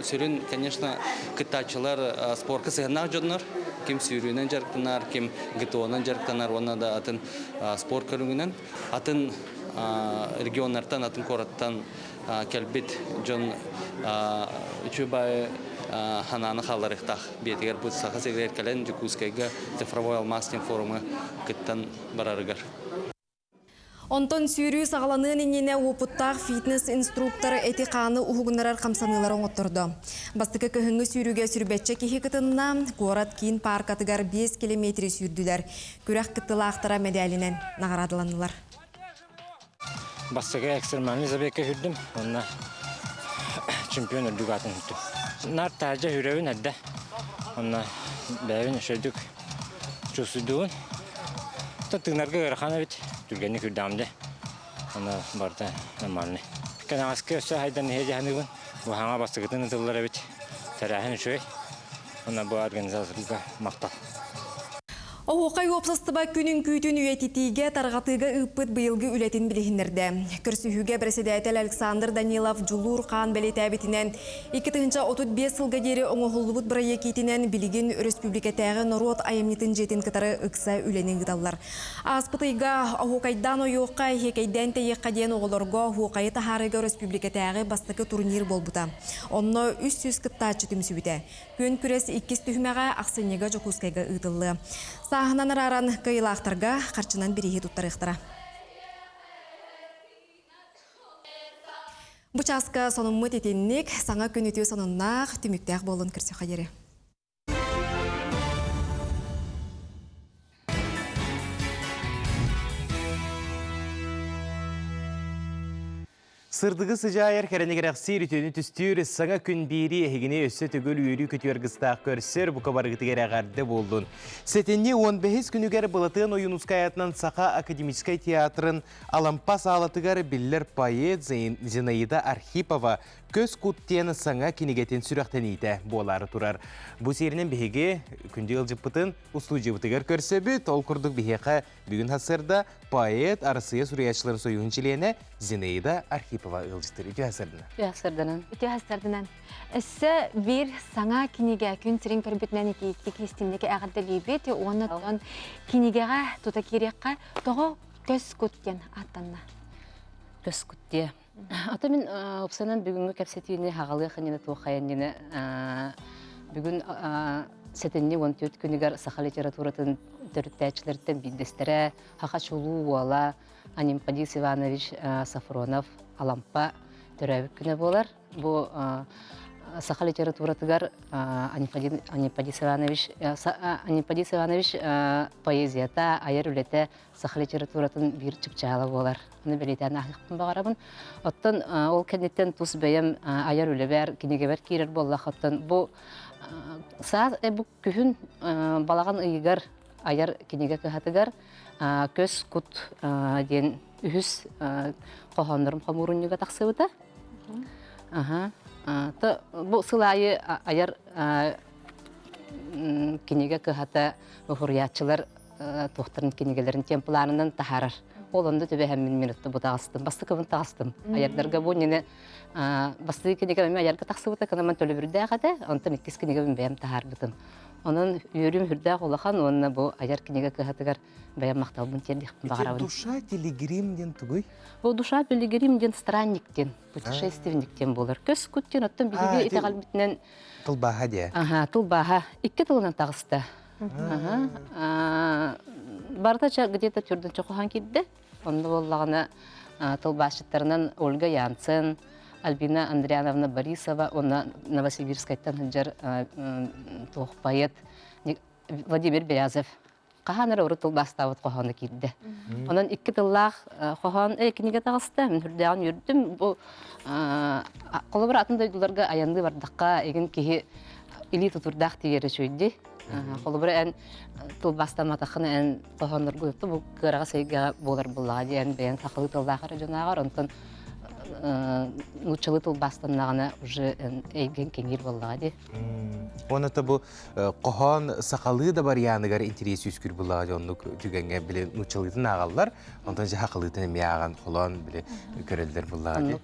Сүйрін, конечно, кытачылар спорtka сығынақ жонлар. Ким сүйрүүнен жарктанар, ким гтонан жарктанар, оны да атын спорт көрүнгүнөн, атын регионнардан, атын кораттан келбит жон үчүбай хананы халарыктах бетигер бу саха сегер келен Жукускайга цифровой алмаз форумы кыттан барарыгар. Онтон сүйрүү сағаланын инене опуттақ фитнес-инструктор этиканы уғығынарар қамсанылары оңыттырды. Бастықы көхіңгі сүйрүүге сүрбетче кехи кытынна город кейін парк атыгар 5 километр сүйрділер. Күрәк кыттылақтыра медалінен нағарадыланылар. Бастықы экстремальный забекке хүрдім, онына чемпион үрдік атын хүрдім. Нар тәжі хүрәуін әдді, онына бәуін үшердік чусыдуын. Тыңнарға ғырқаны бет. Түргені күрдамды, оны барда нормальный. Канағасқа өсі хайдан нехеде ханығын, бұл хаңа бастығытын ұтылылар әбет, тәрәхін үшөй, оны бұл организаторлыға мақтал. Оғықай опсастыба күнін күйтін үйететіге тарғатыға үппіт бұйылғы үлетін білігіндерді. Күрсіхіге преседәтел Александр Данилов Джулур қан бәлет әбетінен 2-35 сылға дері оңығылыбыт бірайы кетінен білігін республикатағы народ айымнетін жетін кітары ұқса үленің ғыталар. Аспытыға оғықайдан ойуққа хекейден тейіққа ден оғылырға оғықайы тахарыға республикатағы бастықы турнир болбыта. Онны 300 кіттачы түмсі Күн күрес 2 түхмеға ақсынеға Жокускайға ұтылы. Сағынан араран кайылақтарға қарчынан бірігі тұттарықтыра. Бұчасқа сонымы тетеннік, саңа күн өтеу соныннақ түміктәқ болын кірсе қадері. Сырдығы сыжайыр кәрінігірәқсі үрітөні түстүр саңа күн бейрі әхігіне өсі түгіл үйрі көтергістақ көрсір бұқа барғытығыр ағарды болдың. Сәтенне 15 күнігер бұлатын ойынускаятынан Сақа академическай театрын алампас алатығар білдер поэт Зинаида Архипова көз куттен саңа кинегетен сүрәқтен ите болары турар. Бұ серінен бігеге күнде ылжыппытын устуджы бұтығар көрсөбіт, ол күрдік бігеға бүгін хасырда поэт Арысыя Сүрияшыларын союынчылені Зинаида Архипова ылжытыр. Үті хасырдынан? Үті хасырдынан. Әсі бір саңа кинеге күн сірін көрбітінен етейікті кестіндегі әғірді лейбет, оны кинегеға тұта керекқа тоғы көз куттен аттанна. Көз кутте. Ата мен опсанан бүгүнгө кепсетине хагалы ханина туохаянина бүгүн сетенне 14 күнүгөр саха литературатын төрүттәчләрдән биддестере Хахачулу вала Анимпадис Иванович Сафронов Алампа төрәбик күнә булар. Бу саха литературатыгар Анимпадис Иванович поэзията аяр үлете саха литературатын бир чыпчалы булар. Аны белетен ахыктын багарабын. Оттан ол кенеттен тус бәем аяр үлебер кинегебер кирер боллах. Оттан бу саат бу күһүн балаган ыйгар аяр кинеге кыхатыгар көз кут ден үһүс кохондорум хамуруньга таксыбыта. Бу сылайы аяр кинеге кыхата хурьячылар тохтарын кинегелерин темпларынан тахарар. Олонда төбе һәммин минутта бутагыстым. Бастыкын тагыстым. Аярдарга бу нене басты кинеге мен аярга таксыбыта канаман төлөбүрдә гада, антын иккис кинеге мен бәям тахарбытым. Онун үрүм хүрдә голахан, онна бу аяр кинеге кыхатыгар бәям макталбын тендик багарабын. Душа пилигримден тугуй? Бу душа пилигримден странниктен, путешественниктен булар. Көз күттен оттан биге итегалбитнен Тылбаха де. Тылбаха. 2 тылынан тагысты. Бардача где-то түрден чоқухан кидді. Онда боллағына тылбашыттарынан Ольга Янцен, Альбина Андриановна Борисова, онна Новосибирскайттан хынжар тоқ поэт Владимир Берязев. Қаханыр ұры тылбастауыт қоғаны кидді. Онан 2 тыллақ қоған кенеге тағысты. Мен хүрдеғын үрдім. Бұл қолы бір атын дойдыларға аянды бардаққа еген кеге или тұтырдақ тегері сөйді. Қолы бір ән тылбастан матақын ән қоғаныр бұйықты. Бұл қыраға сейге болар бұлаға дейін бәйін тақылы тылдақыры жонағар. Онтан нучылы тылбастаннағына уже әйген кеңер болаға dey. Онаты бұл қоған сақалы да бар яныгар интерес үскір бұлаға оны жүгенге біле нучылытын ағалар. Онтан жа хақылытын әме аған қолан біле көрелдер бұлаға dey.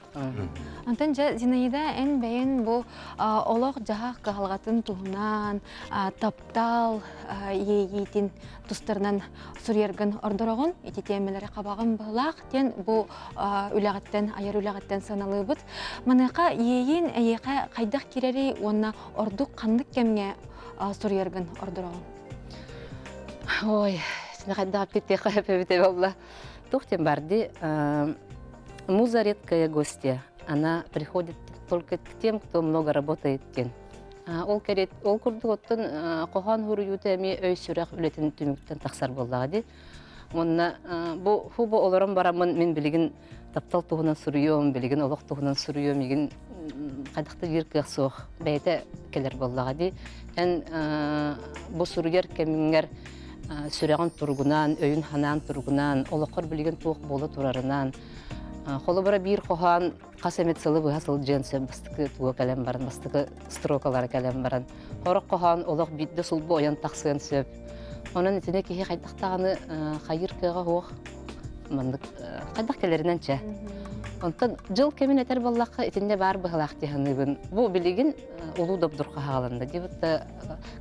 Онтан жа Зинаида ән бәйін бұл олық жағақ қағалғатын тұғынан таптал ейетін тұстарынан сүрерген ордырығын ететемелері қабағын бұлақ тен бұл үләғаттен, аяр үләғаттен саналы бұд. Маныға ейін әйеқа қайдақ керері онына ордық қандық кәмге сүрерген ордырығын? Ой, сені қайдақ кетте қайып өбіте болла. Тоқтен барды, муза редкая гостья. Она приходит только к тем, кто много работает тен. Ол күрді оттын қоған хұрыюты әме өй сүрақ үлетін түміктен тақсар болдаға де. Онна бұл оларым барамын мен білігін таптал тұғынан сүрүйем, білігін олық тұғынан сүрүйем, егін қайдақты бір қиқсуық бәйті келер болдаға де. Ән бұл сүрігер кәмінгер сүрәғын тұрғынан, өйін ханан тұрғынан, олыққыр білігін туық болы тұрарынан, Холы бара бир кохан касемет сылы быга сыл женсе бастыкы туга калем баран, бастыкы строкалары калем баран. Хорок кохан олох бидде сулбу оян таксын сөп. Онан итине кихи кайдактаганы хайыр кыга хоох. Мандык кайдак келеринен че. Онтан жыл кемин этер баллакка итинде бар быгалак диханыбын. Бу билигин улуу добдурка хагаланда. Дебитте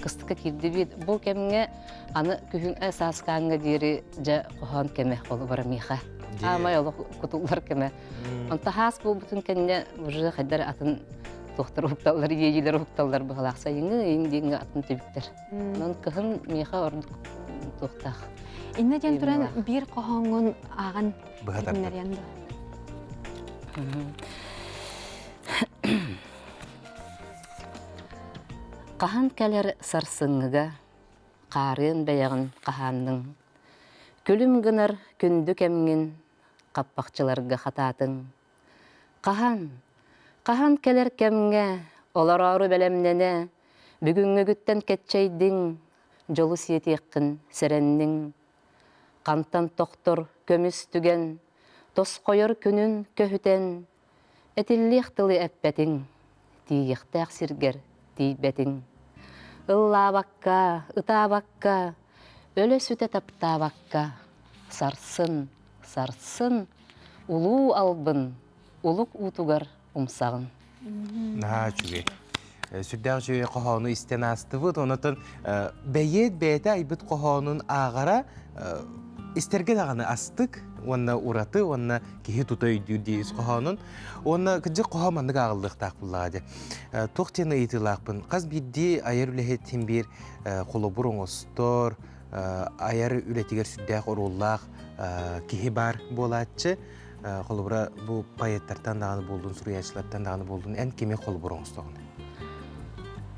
кыстыкка кирди бит. Бу кеминге аны күхүн эсасканга дири жа кохан кеме холы бара миха. Амай олох кутулар кеме. Онта хас бу бүтүн кенне уже хайдар атын доктор укталар, ейилер укталар быгалакса еңдеңге атын төбүктер. Нон кыхын миха ордук токтах. Инне ден туран бир кохоңун аган быгатар. Кахан келер сарсыңыга, қарын бәяғын қаханның. Күлім гынар күнді кәмгін, қаппақчыларға қататын. Кахан келер кәмге, олар ару бәлемнене, бүгінгі күттен кетчейдің, жолу сиетеққін сәреннің. Қантан тоқтор көміс түген, тос қойыр күнін көхітен, Этиллих тылы әппәтің, тиіқтәқ сиргер, тейбәтің. Ыллабакка, ытабакка, өлі сүті таптабакка. Сарсын, сарсын, улу албын, улук утугар умсағын. Чүге. Сүрдәк жүйе қоғаны істен асты бұд, онытын бәйет бәйті айбыт қоғанын ағара істерге дағаны астық, онына ураты, онына кеге тұта үйдер дейіз қоғанын. Онына күнде қоғамандық ағылдық тақ бұллады. Тоқтені етілақпын. Қаз бірде айыр үләхеттен бір қолы бұрын остор, айыр үләтігер сүрдәк оруллақ кеге бар болатшы. Қолы бұра бұл пайеттартан дағаны болдың, сұруячылардан дағаны болдың, ән кеме қолы бұрын остоғын?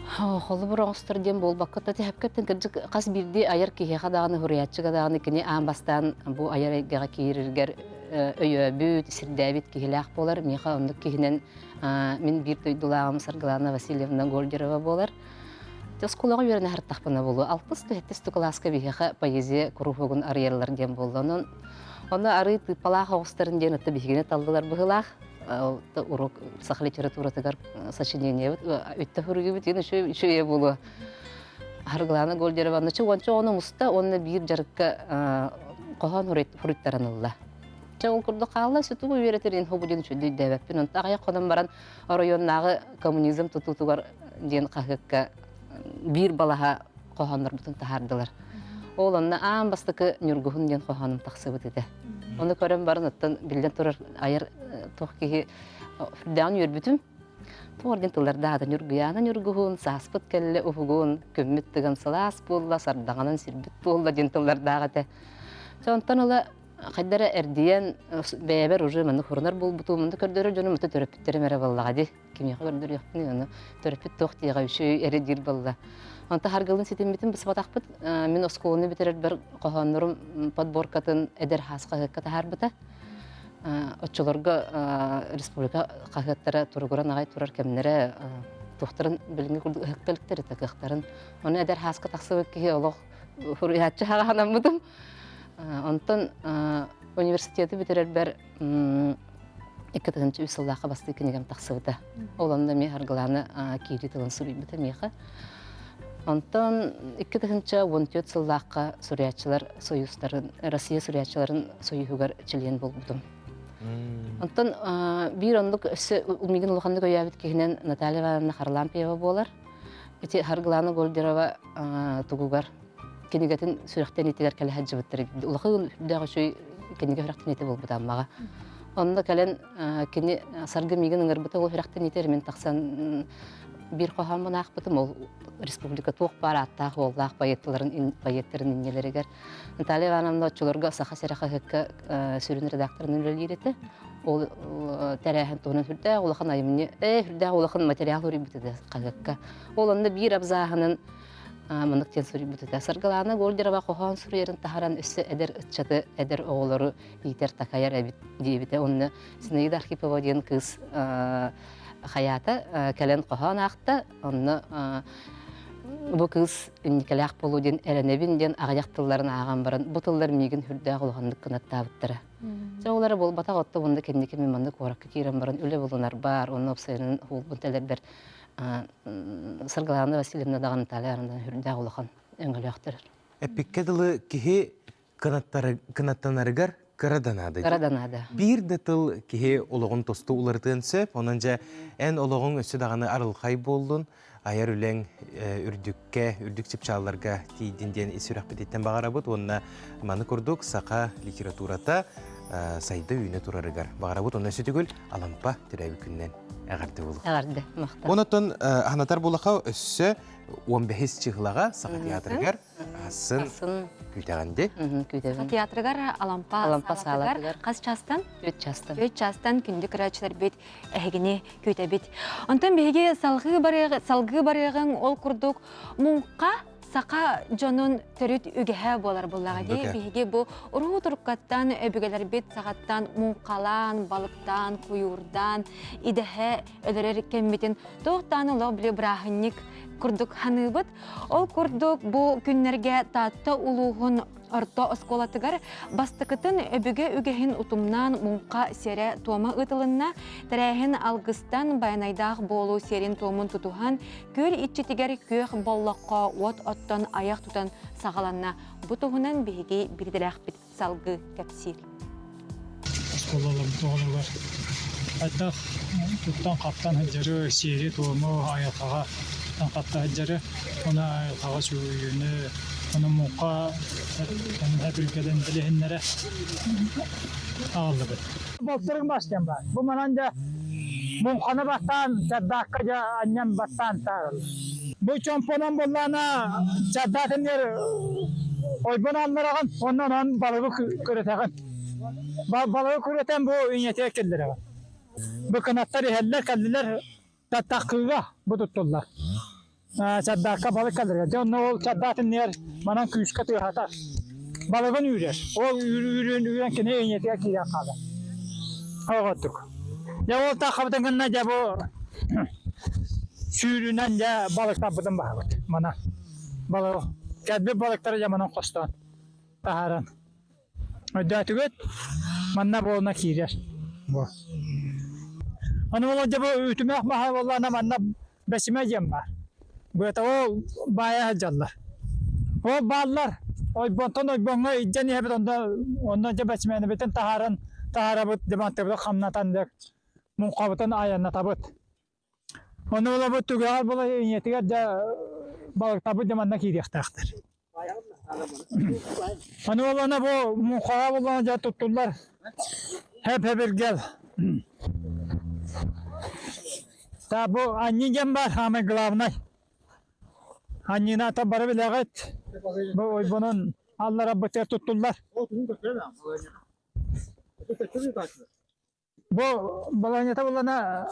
Холы бұрыңыстыр дем бол бақытта тәпкеттен кіржік қас бірде айыр кеге дағаны хуриятчыға дағаны кене амбастан бұл айыр егеға кейірілгер өйі бүт, сірдәбет кегеләқ болар. Меға ондық кегінен мен бір тойдулағым Саргалана Васильевна Гольдерова болар. Сколаға өріне әрттақпына болу. 60-70 класска бігеға поэзия күрухығын арьерлар дем болды. Оны ары тыпалақ оғыстарын ден ұтты бігене талдылар бұғылақ. Урок саха литература тыгар сочинение өтті хүргі бүт ені шөйе болу. Аргалана Гольдерова ночы ончы оны мұста оны бір жарыққа қоған хүріттаранылла. Ол күрді қағылы сөті өйеретерін хобуден шөйді дәбәппен. Онта ағая қодан баран районнағы коммунизм тұтутуғар ден қағыққа бір балаға қоғандар бұтын тахардылар. Ол онына аң бастықы нүргіғын ден қоғаным тақсы бұт еді. Оны көрем барын ұттан білден тұрар айыр тоқкеге үрдән үрбүтім. Тоғырден тылардағы нүргіяны нүргіғын, саспыт кәлі ұғығын, көмметтігін сылас болла, сардағанын сірбіт болла ден тылардағы да. Сонтан ола қайдары әрдейен бәйбер ұжы мәні құрынар бол бұту мұнды көрдері жоны мұты төріппеттері мәрі боллаға де. Кемеға көрдері яқтын оны төріппет тоқтиға үші әрі дир болла. Онта харгылын сетен бітін біз батақпыт. Мен осколыны бітерер бір қоғанырым подборкатын әдер хасқа ғыққата харбыта. Отчыларға республика қағаттары тұрғыран ағай тұрар кәмінері тоқтарын білінгі күрді ғықпеліктері тәкіқтарын. Оны әдер хасқа тақсы өккеге олық хұрыятчы хағанам бұдым. Онтан университеті бітерер бір 2-ті үсілдақы басты екенегем тақсы бұда. Оланда мен харгыланы кейлі тылын сүрей біті меға. Онтан 2-ті 14 сылдаққа сүриятчылар союздарын, Россия сүриятчыларын союғығар чілген бол бұдым. Онтан бір ондық өсі ұлмеген ұлғандық өйәбіт кейінен Наталья Ивановна Харлампиева болар. Өте Харгалана Гольдерова тұғығар кенегетін сүректен етегер кәлі хаджы бұттыр. Ұлығы үрдіға шөй кенеге хүректен еті бол бұдан маға. Онда кәлін кене сарғы меген ұңыр бұты ол хүректен етер мен тақсан bir qoğamın ақпытым, ол республика тоқ бар аттағы оллақ байеттерін иннелерігер. Наталья Ивановна отчыларға сақа сәріға ғыққа сүрін редакторын өлелереті. Ол тәрәхін тоғынан хүрді, олақын айымыне, хүрді олақын материал өрі бүтеді қағыққа. Ол онда бір абзағының мұндықтен сүрі бүтеді. Саргаланы Гольдерова қоған сүрерін тахаран үсі әдір үтчаты, әдір оғылары етер тақайар әбіт дейбіті. Оны Синаида Архипова ден қыз hayata kelen qohan aqta onu bu kız inkelaq boludun erenebindен ағаяқтыларын аған баран bu tıllar migin hürdə olğanlıq qanattabıttıra. Çoğuları bol bataq otda bunda kendiki memandı qorakka kiren baran öle bolunar bar onu opsayının hulbun telerder Sargalana Vasilyevna dağın talarından hürdə olğan öngölüqtür. Epikkedalı kihi kanattanarıgar Karadanada. Karadanada. Bir de tıl ki oloğun tostu ulartın söp, onunca en oloğun ösü dağını arılqay boldun. Ayar ülen ürdük çıpçalarga tiydindiyen isirahbet etten bağara bud. Onunla manı kurduk, saqa literaturata sayda üyüne turarıgar. Bağara bud, onunla sütügül alampa türevi künnen ağardı buluq. Ağardı, maqta. Onutun anatar bulaqa ösü 15 çıqlağa saqa teatrıgar asın kütəğəndi. Teatrıgar alampa sağlatıgar. Qaz çastan? 3 çastan. 3 çastan kündük rəçlər bet əgini kütə bet. Ondan bege salgı barığın ol kurduk. Munqa saqa jonun törüt ügəhə bolar bullağa dey. Bege bu uru turqattan öbügelər bet sağattan munqalan, balıqdan, kuyurdan, idəhə ölərər kemmetin. Toğdan ola bile brahınnik курдук ханыбыт. Ол курдук бу күннерге татта улуғын орто осколатыгар бастыкытын өбүгө үгехин утумнан мунка сере тома ытылынна тәрәһин алгыстан баянайдах болу серин томун тутухан көл итчетигер көх боллаққа от оттон аяқ тутан сағаланна. Бу туһунан биһиги бирдерәх бит салгы кәпсир. Осколалар тоғылар. Айтақ туттан қаптан хыджары сері тому аятаға туттан қапта хыджары оны аятаға сүйіні оны мұқа әбіргеден білігінлері ағылды бұд. Болтырың бастан бар. Бұл мананда мұқаны бастан, жаддаққа жа аннан бастан тағыл. Бұл чомпонан боллана жаддатынер ойбын алынырағын, ондан он балығы көретәғын. Балығы көретен бұл үйнетек келдірәғын. Бұл қанаттар ehəller кәлділер таттаққыға бұл тұттылар. Çaddakka balık kalır. Canlı ol çaddatın yer manan kuyuska tığata. Balığın yürür. O yürüyen ki ne yönetiyor ki yakada. Oğuttuk. Ya o takabıdan gönne de bu sürünen de balık tapıdın balık. Mana balığı. Kedbi balıkları ya manan kostan. Taharan. Ödetügüt manna boğuna kirer. Bu. Onu olunca bu ütümek maha vallahi manna besime yem var. Bu eta o baya hacallar. O ballar. Oy bonton oy bonga ijeni hebet ondan önce besmeni beten tahara bu demantebde kamnatan dek munkabıtan ayanna tabıt. Onu ola bu tügal bula yetiger de balık tabıt demanna kiriyaktaktır. Onu olana bu munkaba bulana tuttular. Hep gel. Ta bu anniyem var hame glavnay. Annina ta bara bileget. Bu oy bunun Allah Rabbi tuttular. Bu balanyata bulana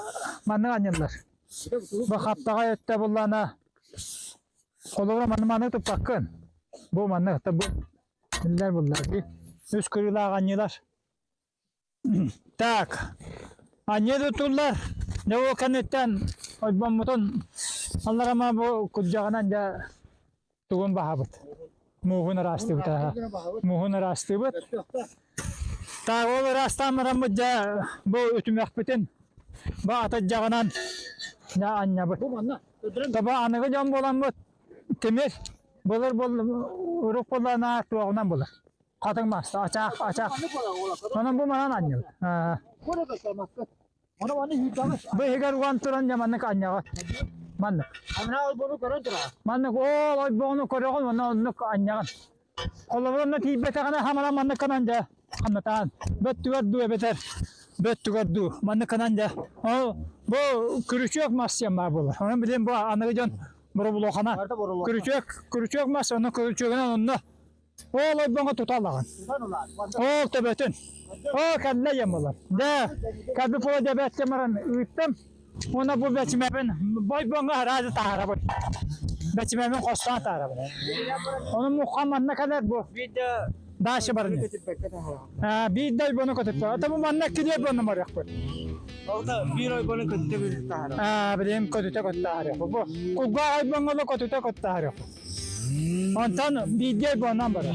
manı anneler. Bu haftaga ette bulana kolora manı tutakın. Bu manı tabu. Neler bunlar ki? Üç kırıla anneler. Tak. Anne tuttular. Ne o kanetten oy bamutun Allah Rabbi bu kucağından da tuğun bahabıt. Muhun rastı bit. Muhun rastı bit. Ta o rastan maramut da bu ütümek bitin. Bu atacağından da anne bit. Tabi anıgı can bolan bit. Temir. Bulur uruk bulana tuğundan bulur. Kadın bastı açak. Onun bu manan anne bit. Bu higar uanturan zamanı kanya var. Manlık. Manlık o bunu koruyor manlık anyagan. Kollarına tibete kana hamala manlık kananja. Kanatan. Betugar du beter. Betugar du manlık kananja. O bu kürüçük masyam var bu. Onun bileyim bu anıgıcan burulu kana. Kürüçük mas onun kürüçüğünden onunla. O olay bana tutarlar. O tabetin. O kadına yamalar. De kadın pola debet yamaran üttüm. Ona bu beçmemin boy bana razı tahara bu. Beçmemin kostan tahara bu. Onun muhammed ne kadar bu? Daşı var. Bir de bunu kötü. Tabi manna kidiye bu numara yok. Orada bir ay bunu kötü bir tahara. Benim kötü tahara bu. Kuga ay bana da kötü tahara. Ondan bir de bu numara.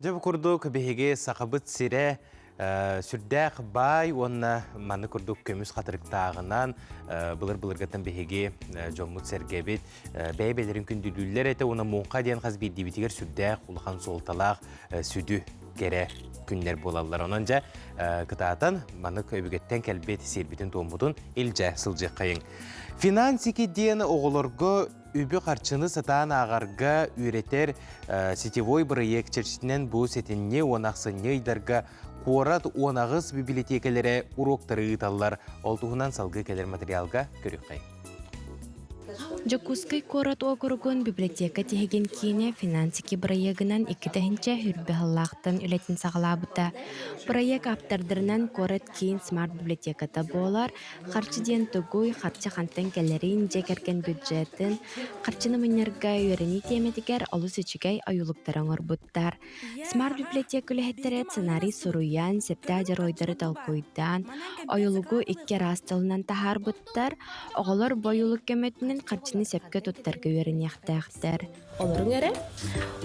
Jab kurduk bihige sakabıt sire Сүрдәк бай, онна маны күрдік көміс қатырықтағынан бұлыр-бұлырғаттан бігеге жоммут сәргебет бәйбелерін күнділілер әті, оны мұңқа дейін қаз бейдебетігер сүрдәк, ұлған солталақ, сүді кере күнлер болалар. Онанжа кытаатан маны көбігеттен кәлбет сербетін томбудын илжә сылжы қайын. Финансики дейін оғылырғы үбі қарчыны сатан ағарға үйретер сетевой проект черчетінен бұл сетінне онақсыне идарға Қорат онағыз библиотекалері уроктары ұталар. Олтуғынан салғы келер материалға көріп қай. Жокускай корот округун библиотека тегеген кийне финансики проегынан 2-тәһинчә хүрбәһаллахтан үлетин сагалабыта. Проект аптардырынан корот кийин смарт библиотеката болар, харчы ден тугуй харчы хантан келерин жекерген бюджетін, харчыны мыннерга үйрени теметигер олус ичигай аюлуктарын орбуттар. Смарт библиотека үлехеттерет сценарий суруян, септа жаройдары талкуйдан, аюлугу 2 растылынан тахарбыттар, оғалар бойулук кеметінен харчыны сепке туттарга үйренияқтақтар. Оларың әрі,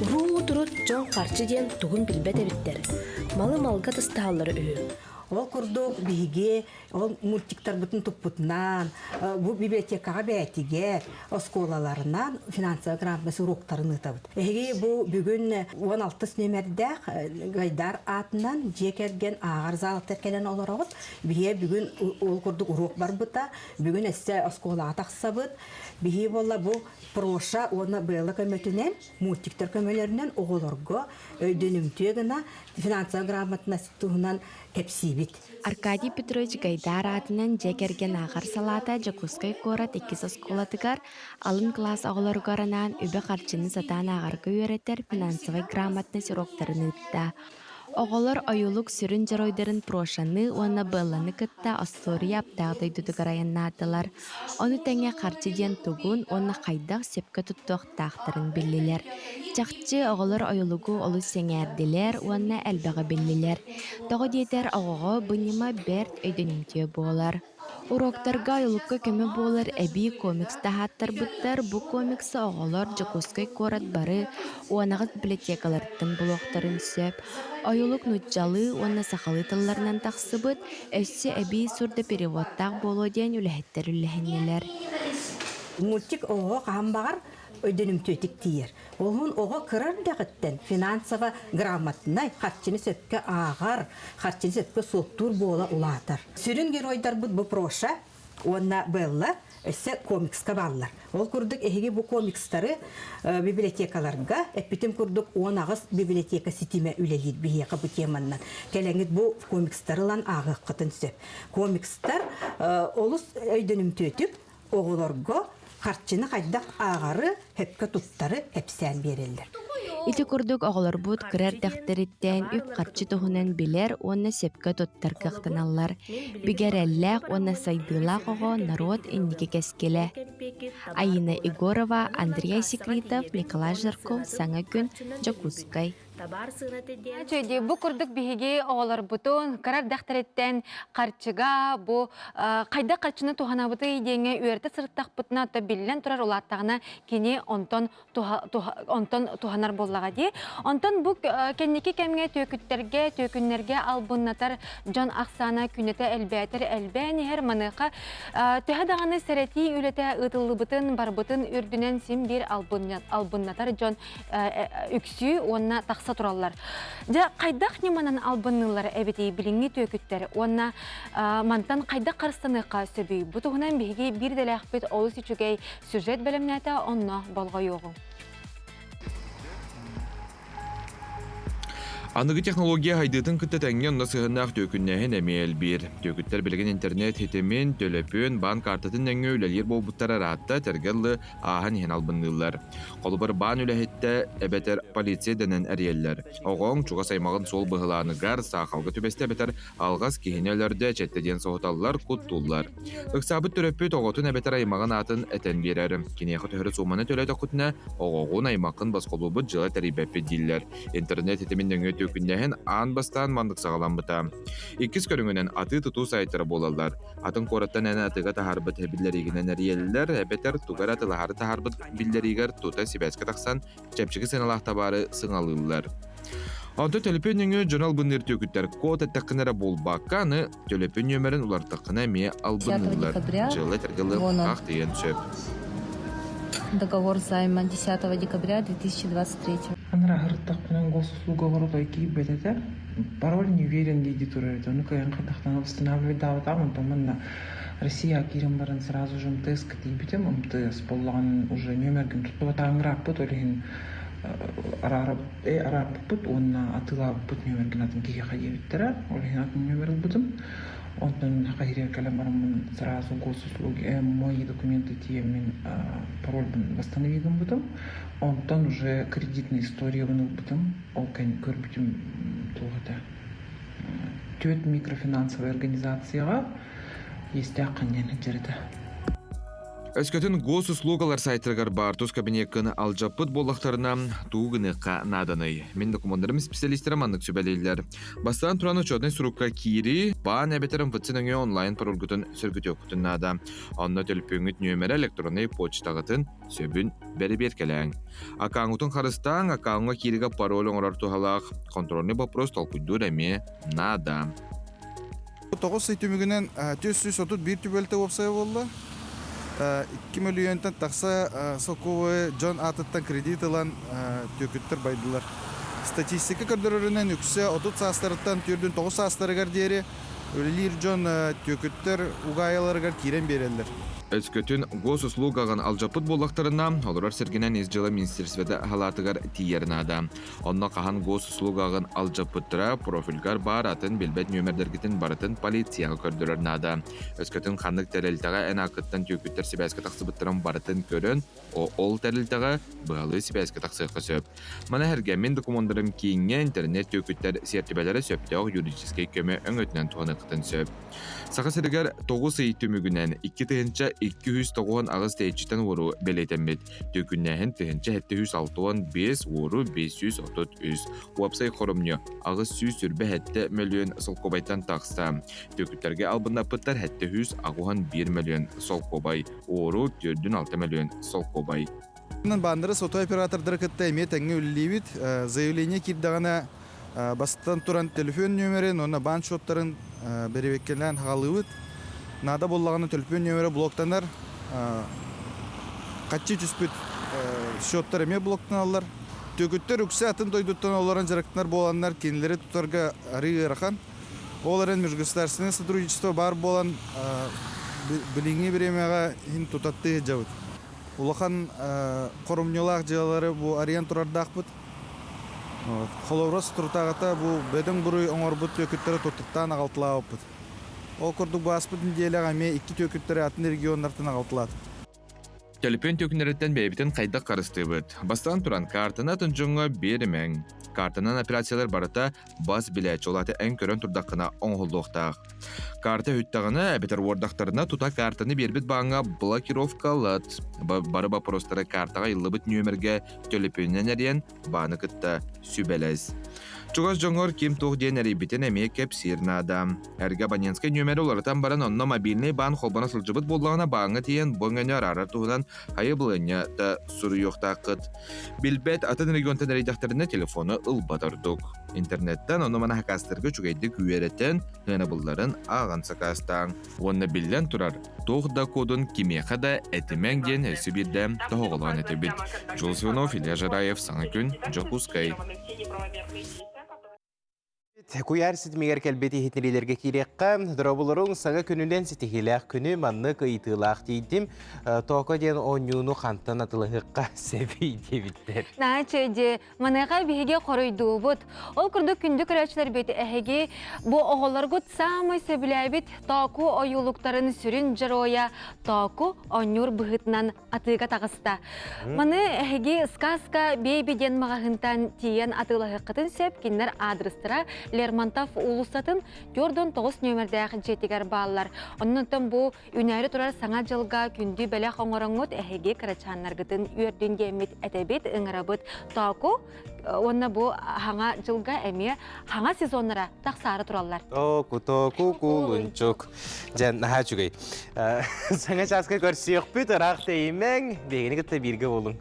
ұру тұрут жон қарчы ден тұғын білбет әбіттер. Малы малға тыстағалары үйі. Ол күрдік біге, ол мультиктар бұтын тұппытынан, бұл библиотекаға бәйтіге, осколаларынан финансовый грамотасы уроктарын ұтабыд. Әге бұл бүгін 16 нөмердәк гайдар атынан жекерген ағар залықтар кәлен олар оғыд. Біге бүгін ол күрдік урок бар бұта, бүгін әсі осколаға тақсабыд. Біге болла бұл проша оны бұйлы көмөтінен, мультиктар көмөлерінен оғылырға өйденімтегіна финансовый грамотасы тұғынан кәпсибит. Аркадий Петрович Гайдар атынан жекерген ағар салата Жокускай корат 2 осколатыгар алын класс оғыларғаранан үбі қарчыны сатан ағарға үйретер финансовый грамотность уроктарын ұтта. Оғылар айылық сүрін жаройдарын прошаны, оны бұлланы кітта астория аптағдай дүдігарайынна атылар. Оны тәңе қарчы ден тұғын, оны қайдақ сепке тұттық тақтырын білілер. Чақчы оғылар айылығы олы сеңерділер, оны әлбәғі білілер. Тоғы дейтер оғығы бұныма бәрт өйденімтеу болар. Уроктарга айылыққа көмі болар әбі комикс тахаттар бұттар. Бұ комиксы оғылар Жокускай корат бары, уанағыз библиотекалардың бұлуқтарын сөп. Айылық нұтжалы, оны сақалы тылларынан тақсы бұд, өсі әбі сұрды переводтақ болу ден үләхеттер үләхенелер. Мультик оғы қаған бағар өйденім төтік тиер. Олғын оғы қырар дәғіттен финансова грамотнай қарчыны сөткі ағар, қарчыны сөткі соттур бола ұлатар. Сүрін геройдар бұд бұл проша, онна бұлла, өсі комикска баллар. Ол күрдік әйге бұл комикстары библиотекаларға, әппетім күрдік 10 библиотека сетиме үлелейді бейеқі бұл теманнан. Кәләңгіт бұл комикстарылан ағы қытын сөп. Комикстар олыс өйденім төтік оғыларға қарчыны қайдақ ағары, хөпкі тұттары әпсән берелдер. Ити күрдік оғылар бұд кірер дәқтеріттен үп қарчы тұғынан білер, оны сепке тұттар қықтаналар. Бігер әлләқ, оны сайдылақ оғы народ индігі кәскелі. Айына Игорова, Андрей Секретов, Николай Жарков, Саңа күн, Жокускай. Чөйді, бұ күрдік бігеге оғылар бұтын, қарар дәқтереттен қарчыға, бұ қайда қарчыны туғана бұты едеңе үйерті сырттақ бұтына та білілен тұрар олаттағына кене онтон туғанар боллаға де. Онтон бұ кеннеке кәмге төкіттерге, төкіннерге албыннатар жон ақсана күнеті әлбәтір әлбәні әр маныққа төғадағаны сәрети үлеті ұтылы бұтын, бар бұтын үрдінен сим бір албыннатар жон үксі, онна тақсы тураллар. Жа қайдақ неманан албыннылар әбетей біліңі төкіттер. Онна мантан қайдақ қарыстаныққа сөбей. Бұтығынан бейге бір дәләқ бет олыс үшігей сюжет бәлімнәті онна болға йоғу. Анығы технология хайдытын күтті тәңген насығынақ төкіннәхін әмел бір. Төкіттер білген интернет хетемен, төлөпін, бан картатын әңі өлелер болбуттар аратта тәргелі ағын хен албындылар. Қолыбыр бан өләхетті әбәтер полиция дәнен әреллер. Оғың чуға саймағын сол бұғыланығар сақалғы төбесті әбәтер алғас кейінелерді чәттеден соғыталылар құттулар. Үксабыт төрөппі тоғытын әбәтер аймағын атын әтен берер. Кенеқы төхірі суманы төләді құтына оғығын аймақын басқолубыт жылы тәрибәппі дейлер. Интернет хетемен дөңі күннәһен ан бастан мандык сагалан бұта. Иккис көріңінен аты тұту сайтыры болалар. Атын қораттан әні атыға тахарбыт білдерігінен әрелілер, әбетер тугар атылағары тахарбыт білдерігер тута сибәскі тақсан, чәпшігі сеналақ табары сыңалылар. Онто төлөпөн өңө жонал буннер төкүттер код аттаккынара болбакка аны төлөпөн нөмерин улартаккына ме албынылар. Жылы тергелы как деген сөп. Договор займа 10 декабря 2023. Анра хырттак менен госуслуга кийип бетете. Пароль не уверен дейди турат. Ну каян кадактан восстанавливать даватамын, поманна Россия кирим барын сразу же МТС катибитем, МТС поллаган уже нөмерген тутуп таңрап бут олин арап бут, онна атыла бут нөмерген атын киге кайбиттера, олин атын нөмер бутум. Онтан кайрия калам барамын сразу госуслуги, мои документы тиемин пароль восстановиган бутум. Онтан уже кредитная история бутум, ол көрбүтүм тугата. Төт микрофинансовая организацияга есть аканнен жерде. Өскөтін госуслугалар сайтыргар бартус кабинекканы алжаппыт боллақтарына туғыныққа наданы. Мен документарым специалистерім анық сөбәлейлер. Бастан тұраны чөдін сұрыққа кири, баан әбетерім ватсыныңы онлайн паролгытын сөргіт өкітін нада. Онна төліппеңіт нөмері электронный почтағытын сөбін бәрі беркеләң. Акаңытын қарыстан, акаңға кириға парол оңырар тухалақ, контрольный вопрос толкуйдур әме нада. 9 сайтүмігінен 431 түбелті опсай болды. 2 миллионтан тақса соковы Джон Атыттан кредит алан төкіттір байдылар. Статистика көрдірірінен үксе 30 састарыттан түрдің 9 састарығар дері өлілер Джон төкіттір ұғайаларығар керен берелер. Өскөтін госуслугаған алжапыт боллақтарына олар сергенен изжылы министерстведе халатыгар тиернада. Онна қахан госуслугаған алжапыттыра профильгар бар атын билбет нөмердергітін барытын полицияға көрдірернада. Өскөтін қандық тәрелтіға ән ақыттан төкіттер себәскі тақсыбыттырын барытын көрін, ол тәрелтіға бұғалы себәскі тақсыққа сөп. Мана әргемен документарым кейінге интернет төкіттер сертибелері сөптеғ юридический көмі өңөтінен туғанықытын сөп. Сақасырығар 9 сейттімігінен 2 тығынша 209 ағыз тәйчітен ору белетемет. Төкіннәхін тығынша 765 ору 533. Уапсай қорымны ағыз сүйіз үрбі 7 миллион солқобайтан тақса. Төкіттерге албында пыттар 700 ағуған 1 миллион солқобай. Ору 4-6 миллион солқобай. Бандыры сото оператордары кітті әме тәңі өлілейбіт. Заявление кирдағана бастан туран телефон нөмерін, оны бан шоттарын беребеккелен ғалығыт. Нада боллағаны телефон нөмері блоктанар. Қатчы жүспіт шоттар әме блоктан алар. Төкіттер үксе атын дойдуттан оларын жарықтанар боланlar кенілері тұтарға ары ғырақан. Оларын межгосударственное сотрудничество бар болан біліңе беремеға хин тұтатты жауыт. Улахан қорымнелақ жалары бұл ариан тұрардақ бұд. Холоврос тұртағата бұл бәдің бұрый оңыр бұд төкіттері тұттықтан ағалтылағы бұд. Ол күрдік баспыдың делеға ме 2 төкіттері атын регионлардың ағалтылады. Төліпен төкінереттен бәйбітін қайдақ қарысты бұд. Бастан тұран картына тұнжыңға берімен. Картынан операциялар барыта бас біләч олаты ән көрін тұрдақына оңғылдуқтақ. Карта хүттағына әбетер ордақтарына тута картаны бербіт бағыңа блокировкалат. Бары бапростары картаға илыбыт нөмерге төліпеннен әрен бағыны күтті сүбәләз. Чугас жоңғыр кем тоқ ден әребітен әме кәп сирнада. Әрге абонентскай нөмері оларытан баран онна мобильный бан қолбана сылжыбыт болдағына бағыңа тиен бұңыны арар туғынан хайыбылыны да сұры yoқтақыт. Билбет атын регионтан әрейдақтарына телефоны ылбатырдық. Интернеттен оны мана хакастырғы чүгейді күйереттен ғына бұлларын ағын сақастан. Оны білден тұрар. Тоғда кодын кемеқа да әтіменген әлсі бірді тоғылған әтебіт. Жол Сионов, Илья Жараев, Саңа күн, Джокускай. Куяр ситмегер кәлбеті хетнерелерге керекқа, дұрабылырың саңа күнінен сетихилақ күні манны қыйтылақ дейдім, тоқа ден оңюну қантан атылығыққа сәбей дебіттер. Начеде, маныға бейге қоройду бұд. Ол күрді күнді күрәчілер беті әхеге, бұ оғылар ғыт самай сәбіләбет тоқу ойылықтарын сүрін жароя, тоқу оңюр бұғытынан атыға тағыста. Маны әхеге сказка бейбеден мағағынтан тиен атылығыққытын сөп, кеннер адрестыра Лермонтов улусатын 4-9 нөмірдәғін жетігер балылар. Оннантан бұл үнәрі тұрар саңа жылға күнді бәләқ оңырыңыт әхеге қарачанларғытын үйерден демет әтәбет ұңырабыт тауку. Онна бұл хаңа жылға әме хаңа сезонлара тақсары тұралар. Току кулунчук. Жан наға жүгей. Саңа жасқа көрсек бүт ұрақ деймен бейгені күтті бірге болың.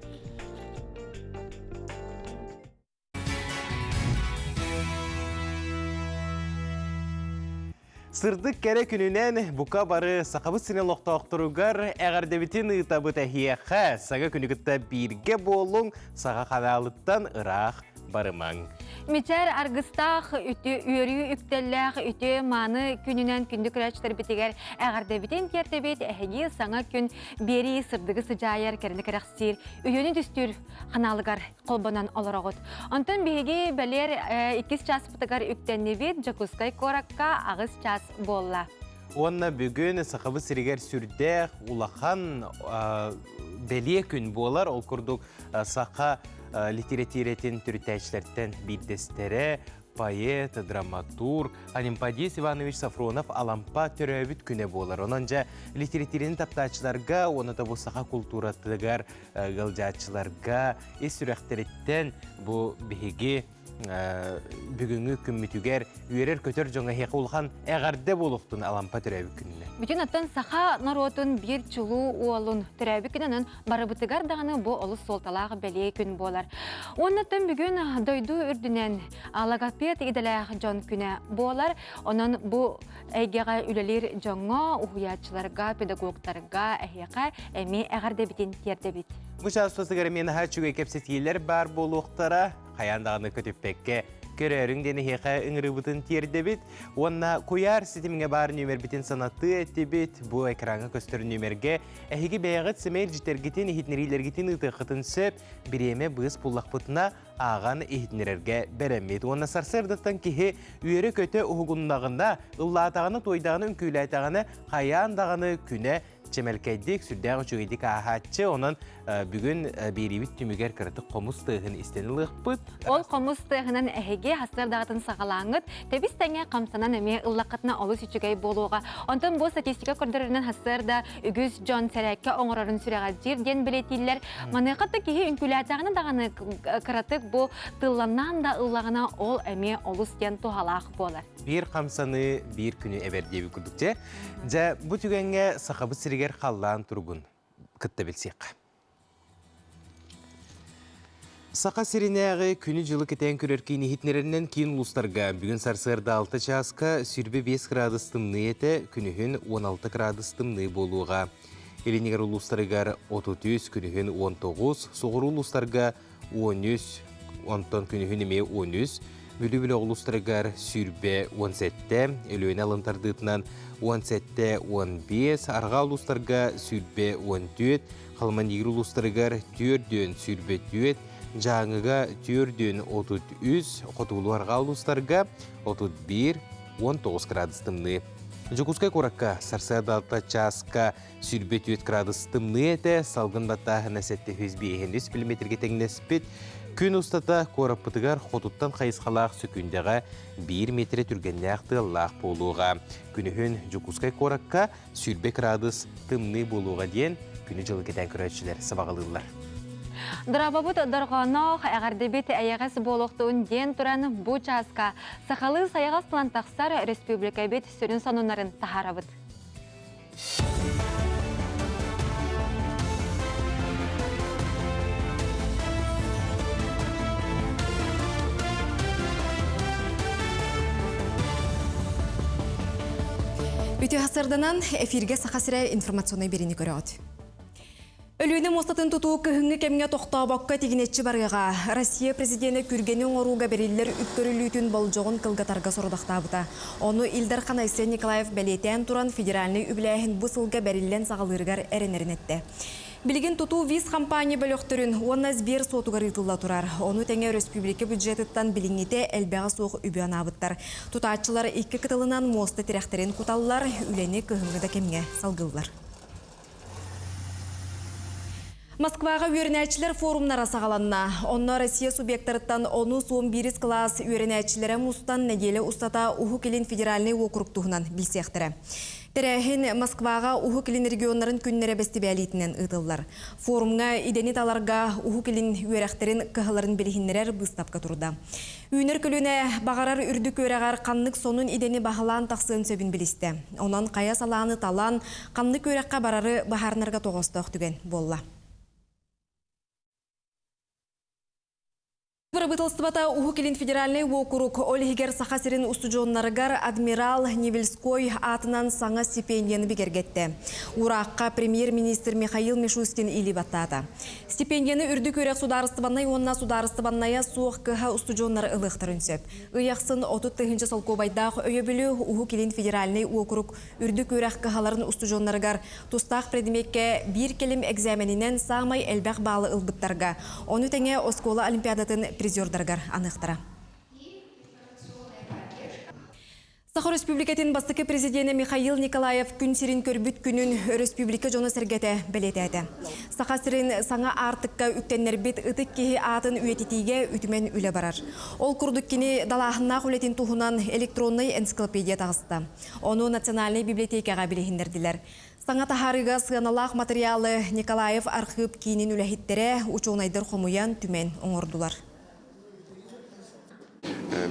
Сырдык кәрі күнінен бұқа бары сақабы сіне лоқтауқтыруғар әғардебітін ұйтабы тәхияқа саға күнігітті бірге болуң саға қадалыттан ұрақ барымаң. Мичар аргыстақ үйері үктелләқ үті маны күнінен күнді күрәчтер бітігер әғардебітін тертебет әхеге саңа күн бері сырдығы сыжайыр кәріні кәрәқсір үйені түстір қаналығар қолбанан оларағыт. Онтан бейге бәлер 2 час бұтығар үктеннебет Жакускай коракка ағыз час болла. Онна бүгін сақабы сірігер сүрдәқ улахан бәле күн болар. Ол күрдік сақа литературетін түртәчләртен биддестері, поэт, драматург Олимпадис Иванович Сафронов алампа түрәбіт күне болар. Онанжа литературетін таптачыларға, оны да бұл сақа культуратығар ғылжатчыларға, ес сүрәқтереттен бұл бігеге бүгінгі күммітігер үйерер көтер жоңа хеқі олған әғарде болуқтың алампа түрәбі күніне. Бүтін аттан сақа наротын бір чулу уолун түрәбі күнінің барыбытыгар дағаны бұл олыс солталағы бәле күн болар. Оннаттан бүгін дойду үрдінен логопед иделәғ жон күні болар. Онын бұл әйгеға үлелер жоңа ұхуятчыларға, педагогтарға әйеқа әме әғарде бітін терде біт. Мұша ұстасығыр мені хачуға кепсетелер бар болуқтара, қаяндағыны көтіппекке көрерің дені хеқа үңірі бұтын терді біт. Онна көяр сетіміңе бар нөмер бітін санаты әтті біт. Бұл экранға көстір нөмерге әхеге бәйғыт сімейл жітергетін, ехетнерилергетін ұтықытын сөп, біреме бұғыз пұллақ бұтына аған ехетнерерге бәрәмет. Онна сарсырдықтан кеге үйері көті ұғығындағында, ұллатағаны, тойдағаны, үнкөйләйтағаны, қаяндағаны күні Чемелкәйдік, сүрдәғы чөйдік ағатчы, онын бүгін беребіт түмігер кірітік қомыс тұғын істенілік бұд. Ол қомыс тұғынан әхеге хастардағытын сағалаңыт, тәбіз тәңе қамсанан әме ұллақытына олыс үчігей болуға. Онтын бұл статистика көрдірінен хастарда үгіз Джон Сәрәкке оңырарын сүрәға жерден білетейлер. Манықытты кейі үнкүләтағыны дағаны кірітік бұл тылланнан да ұллағына ол әме олыс ден тұғалақ болар. Bir қамсаны bir күні әбердебі күрдікте. Жа бұ түгенге сақабы сірігер қаллан тұрғын күтті білсек. Сақа сиринәғы күні жылы кетен көреркейні хитнерінен кейін ұлыстарға бүгін сарсырда 6 часқа сүрбе 5 градустымны еті күнігін 16 градустымны болуға. Елінегер ұлыстарығар 33 күнігін 19, соғыр ұлыстарға 13, онтан күнігін еме 13, Бүлі-бүлі ұлыстарығар сүрбе 17, өлөйін алымтардығытынан 17-15, арға ұлыстарға сүрбе 14, қалман егір ұлыстарығар түрден сүрбе 4, жаңыға түрден 33, қотығылу арға ұлыстарға 31-19 градустымны. Жокускай коракка сарсадалта часка сүрбе 4 градустымны еті, салғын баттағына сәтті хүзбе 100 км теңнеспет, Күн ұстата қораппытығар қотуттан қайысқалақ сөкіндеға 1 метре түргенне ақты лақ болуға. Күнігін Жокускай коракка сүрбе градус тымны болуға дейін күні жылы кетен көрәтшілер сабағылылар. Дырабабыт дырғанақ әғардебет әйеғас болуқтуын ден тұраны бұ часқа сақалы саяғас плантақсар республика бет сүрін санунарын тахарабыт. Үті хасырданан эфирге сақасыра информационный берені көріғыд. Өліні мостатын тұту күхіңі кемге тоқтабаққа тегінетші барғыға Россия президенті күргенің оруға берілер үткөрілүйтін болжоғын кылғатарға сордақтабыта. Оны Илдар Қанайсы Николаев бәлетен туран федеральный үбіләйін бұсылға берілен сағалырғар әренерін етті. Билген туту виз компания бөлөктөрүн онна збер сотугар ытылла турар. Оны теңе республика бюджетыттан билиңите элбега соқ үбіан абыттар. Тутаатчылар 2 кытылынан моста тиректерин куталлар, үлени кыһымгыда кемге салгыллар. Москваға үйерінәчілер форумнара сағаланна. Онна Россия субъекттарыттан оны суын бирис класс үйерінәчілері мұстан нәгелі ұстата Уху келін федеральный округтуғынан білсектірі. Тәрәхін Москваға Уху келін регионларын күннері бәсті бәлейтінен ұтылар. Форумға иденет аларға Уху келін үйерәқтерін кығыларын білігінлерер бұстапқа тұрда. Үйінер көліне бағарар үрді көрәғар қанлық сонын идені бағылан тақсын сөбін білісті. Онан қая саланы талан қанлық көрәққа барары бағарнарға тоғыстық түген болла. Бытылстыбата Ухукилин федеральный округ Олигер Сахасирин устужоннарыгар адмирал Невельской атынан саңа стипендияны бігергетті. Ураққа премьер-министр Михаил Мишустин или баттата. Стипендияны үрді көрек сударыстыбаннай, онна сударыстыбанная суық кыға устужоннар ылықтырын сөп. Үйақсын 30-тыгынчы солкобайдақ өйебілі Ухукилин федеральный округ үрді көрек кыгаларын устужоннарыгар тустақ предмекке бір келім экзаменінен сағмай әлбәқ балы ылбыттарға. Оны тәңе Оскола Олимпиадатын призердаргар анықтыра. Сахар Республикатын бастықы президенті Михаил Николаев күн сирин көрбіт күнін республика жоны сәргеті білетеді. Сахар сирин саңа артыққа үктеннер бет ұтық кеге атын үйететіге үтімен үлі барар. Ол күрдік кені далағына құлетін тұғынан электронный энциклопедия тағысты. Оны национальный библиотекаға білігіндерділер. Саңа тахарыға сығаналақ материалы Николаев архив кейінін үләхеттері учуынайдыр қомуян түмен оңырдылар.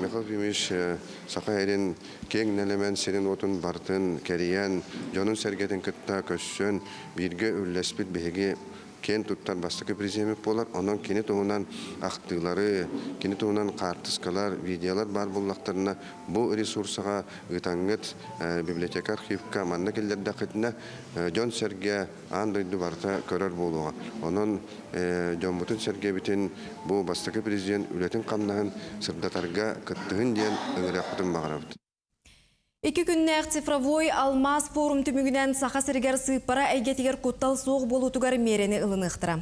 Михаил Пимиш Сақайрин кең нәлемен сенен отын бартын, кәриян, жонын сәргетін күтті көссен, бірге үлләспіт бәйге кен туттар бастықы президент болар, онын кені туғынан ақтылары, кені туғынан қартысқалар, видеолар бар боллақтарына бұл ресурсыға ұтаңғыт библиотека архивка манна келдерді қытына жон сәрге андойды барта көрер болуға. Онын жон бұтын сәрге бітін бұл бастықы президент үлетін қамнағын сырдатарға күттігін ден ұңырақ бұтын бағырабыды. 2 күннәк цифровой алмаз форум түмігінен сақасыргер сыппара әйгетігер құттал соқ болутугар мерені ылынықтыра.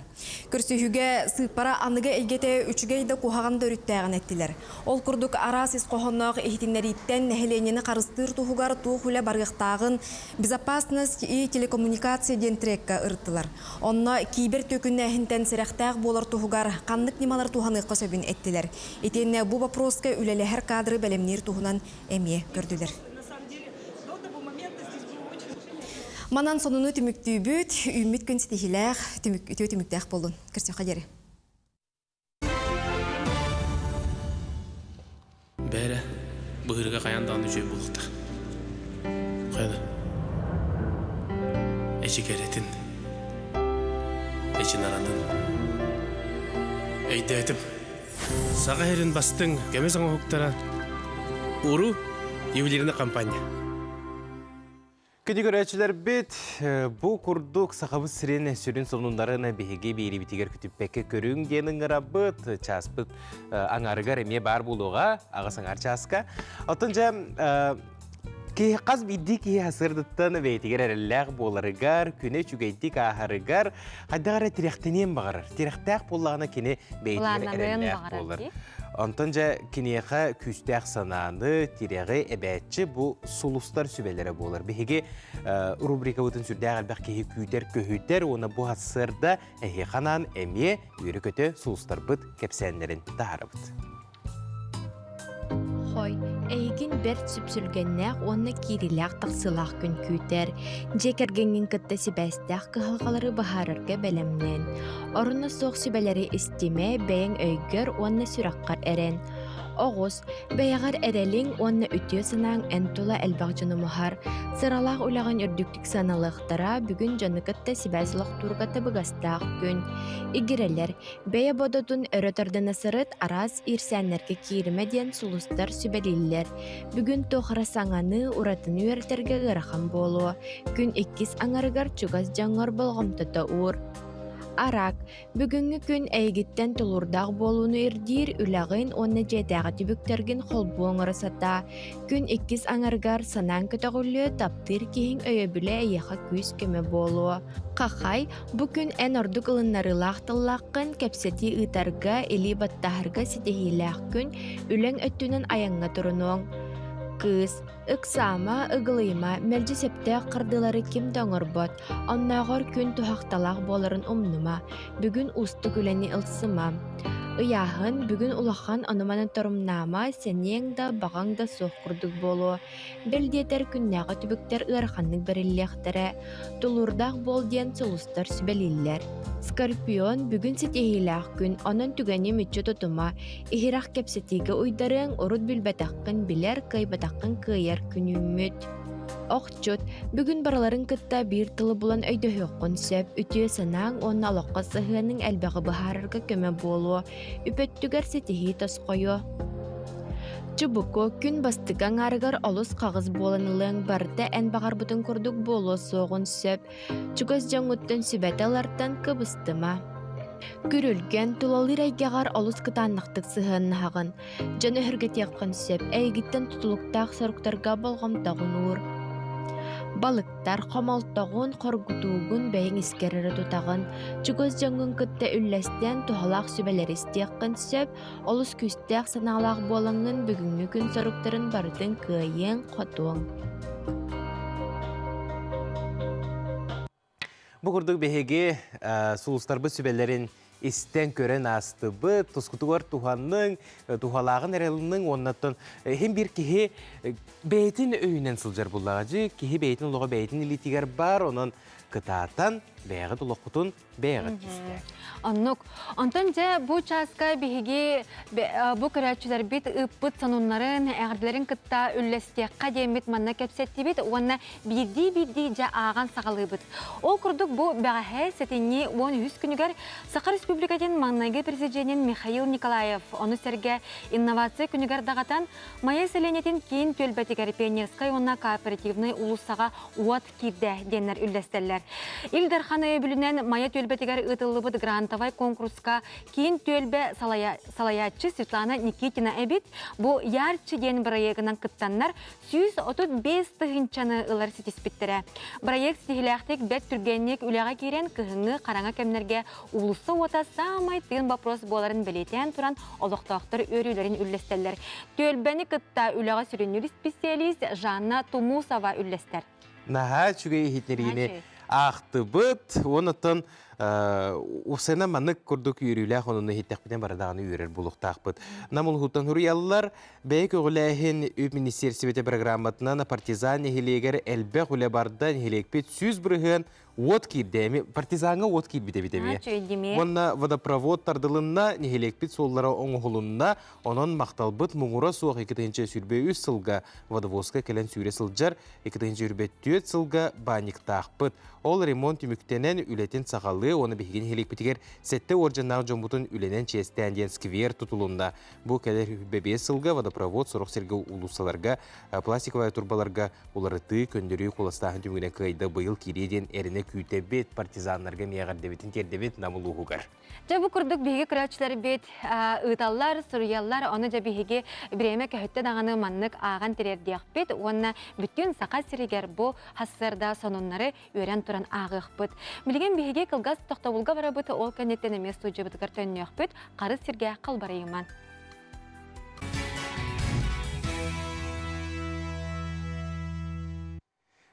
Күрсүйіге сыппара анығы әйгеті үчігейді қоғағанда үріттәғін әттілер. Ол күрдік арасыз қоғаннақ ехтінлеріттен нәхеленені қарыстыр тұғығар тұғылы барғықтағын безопасность и телекоммуникация ден трекка ұрттылар. Онна кейбір төкінні әхінтен сірәқтәғ болар тұғығар қанлық немалар тұғаныққа сөбін әттілер. Етенне бұл вопроска үлелі әр кадры бәлемнер тұғынан әме көрділер. Манан сонуну түміктүй бүт, үміт күн стихилер, түміктәқ болын. Кірсен қадері. Бәрі бұғырға қаяндағын жөй болықтық. Қайда? Әші кәретін, әші наранын. Әйді әтім, саға әрін бастың кәме саңа хоқтара ұру евлеріне компания. Күні көрәтшілер бет, бұл күрдік сақабы сірен сүрін сонундарына бейге бейрі бітігер күтіппәкі көрің денің ғырабыт, часпыт аңарығар әме бар болуға, ағасаңар часқа. Отынша, қаз бидді кей асырдыттан бәйтігер әрілләғ боларығар, күні чүгейдік ағарығар, қайдағара тиректенен бағарар. Тиректәқ болағына кені бәйтігер әрілләғ болар. Антонжа кинеха күстәк сананы тирәгы әбәтчі бұл сұлыстар сүбәлері болар. Беге рубрика бұтын сүрдәғ әлбәқ кейі күйтер көхүйтер, оны бұл асырда әхе қанан әме үйрі көті сұлыстар бұт кәпсәнлерін тағары бұт. Хой, әйгін бәрт сүпсүлгеннәқ оны кириләқ тақсылақ күн күйтер. Жекергенген кітті сібәстәқ кығылғалары бағарырға бәлемнен. Орына соқ сүбәлері істеме бәйін өйгір оны сүраққар әрен. Оғыз, бәйіғар әрелің оны үтіе сынаң әнтула әлбақ жыны мұхар. Сыралақ үліған үрдіктік саналықтара бүгін жаны кітті сібәзілік тұрғаты бұғастақ күн. Игерелер, бәйі бодудың өрөтірдің асырыт араз ирсәнлерге кейірмеден сұлыстар сүбәлелер. Бүгін тоқыра саңаны ұратын үйертерге ғырақын болу. Күн 2 аңарығар чугаз жаңғар болғымтыда ұр. Арак, бүгінгі күн әйгіттен тұлырдақ болуыны үрдейір үләғын оны жәдәғі түбіктерген қолбуын ұрысата. Күн 2 аңарғар санан көтіғілі таптыр кейін өйебілі әйеға күз көмі болуы. Қақай, бүкін ән ордық ылыннарылақ тыллаққын кәпсеті ұтарға әлі баттағырға сетехиләқ күн үләң өттінін аяңға тұрының. Кыз, ықсама, ұғылыйма, мәлжі септі қырдылары кем доңыр бот, оннағыр күн тұхақталақ боларын ұмныма, бүгін ұсты күләні ылсыма. Ұяғын бүгін ұлақан аныманын тұрымнама, сенең да бағаң да соқ күрдік болу. Белдетер күннәғы түбіктер ұйарқанның біріллектірі, тұлырдақ бол ден сұлыстар сүбәлілер. Скорпион бүгін сетехилақ күн, оның түгәне мүтчі тұтыма, ихирақ кепсетегі ұйдарың ұрыт бүлбәтаққын білер, кайбатаққын кайар күн үміт. Оqчут, бүгін бараларын кытта bir тылы булан өйдөһөккөн сөп, үтүө санаң онна алоққа сыһыының әлбәғы бахарырга көмө болу, үпөттүгер сетихи тосқойо. Чубуко күн бастыган арыгар олус қағыз боланылың барда ән бағар бұтын күрдік болу соғын сөп, чугыз жаңуттын сүбәталардан кыбыстыма. Күрілген тулалыр айгағар олус кытаннақтық сыхын хағын, жаны хүргетеққан сөп, әйгіттен тұтылықтақ сарықтарға болғамтағын ұр. Балыктар қомалтағын қоргутуғын бәйін іскерері тұтағын, чугыз жаңын күтті үлләстен тухалақ сүбәлер істеққын сөп, олыс күстәқ саналақ болыңын бүгінгі күн сарықтарын бардың күйен қотуың. Бұғырдық бәйге сұлыстарбы сүбәлерін истен көрен астыбы, тұскутуғар туханның, тухалағын әрелінің оннаттың hem bir кихе бәйтін өйінен сылжар бұллағажы, кихе бәйтін ұлыға бәйтін илетігер бар, оның кытаатан бәйгі тұлыққытын бәйгі түсті. Аннук, онтан жа бұ часка бігеге бұ көрәтшілер бет ұппыт санунларын, әғірділерін кытта үлләстеққа демет манна кәпсетті бет, онна бидді жа аған сағалы бет. Ол күрдік бұ бәғәхә сәтіне 13 күнігер Сақар Республикатын маңнайғы президентін Михаил Николаев, оны сәрге инновация күнігер дағатан майя сәленетін кейін төлбәтігер пионерскай онна кооперативный ұлысаға уат кирді денер үлләстәлер. Илдархан өйбілінен майя төлбәтігер ұтылыбыд грантовай конкурска кейін төлбә салаятчы Светлана Никитина әбет бұ ярчы ден проектінен кыттаннар 135 тұхынчаны ұлар сетеспеттірі. Проект стихиляқтек бәт түргеннек үліға керен кығыңы қараңа кәмнерге ұлысы ота самай тыын вопрос боларын білетен тұран олықтақтыр өрілерін үллестелер. Төлбәні кытта үліға сүрінүрі специалист Жанна Тумусова үллестер. Наға чүгей хитнеріне ақты бұд, онытын Усена маннык курдук үйрүләх онуны хиттәкпитен барадағаны үйрер булуқтақ бұд. Намыл хутан хуриялылар бәйк оғылайхин үп министерсибеті программатынан партизан нехилегер әлбәқ үлі бардан нехилекпет сүз бұрығын от кирдәми, партизанға от кирбите-битеме. Онна водопровод тардылынна нехилекпет соллара оңғылынна онын мақталбыт мұңыра суақ 2-ші сүрбе 3 сылға водовозға кәлін сүре сылжар, 2-ші сүрбе 4 сылға баниктақ бұд. Ол ремонт үміктенен үлетін сағалы, оны бейген хелекпетігер сәтті оржаннағы жомбутын үленен честен ден сквер тұтылында. Бұл кәлер бәбе сылға водопровод сұрық серге улусаларға, пластиковая турбаларға оларыты көндірі қоластағын түмгіне қайда бұйыл кереден әріне күйте бет партизанларға мияғар дебетін тердебет намыл ұғығар. Жабы күрдік бейге күрәтшілер бет ұталлар, сұриялар, оны жа бейге біреме көхітті дағаны маннық аған терердеяқ бет, оны бүттен сақа сірегер бұл хасырда сонунлары өрен тұран ағық бет. Білген бейге кылгас тоқтабылға бара бұты ол кәнеттен емес тұжы бұтығар төннеяқ бет, қары сірге қалбарайыман.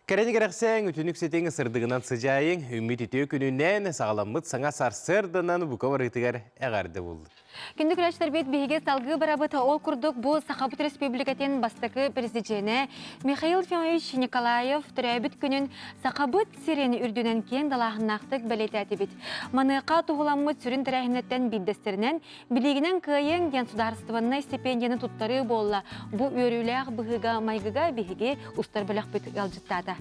Кәрәні керексен, үтінік сетеңі сырдығынан сыжайын, үміт үтеу күнінен сағаламыт саңа сарсырдынан бұқа барытығар әғарды болды. Күнді күрәштер бет бейге салғы барабыта ол күрдік бұл Сақабыт Республикатын бастықы президенті Михаил Фимович Николаев түрәбіт күнін Сақабыт сирені үрдінен кен далағынақтық бәлеті бет. Маныға тұғыламыт сүрін тәрәхінеттен биддестерінен білігінен күйен ден сударыстыванна стипендияны тұттары болла. Бұл өріләғ бұғыға майғыға бейге ұстар біліқ бет ғалжыттады.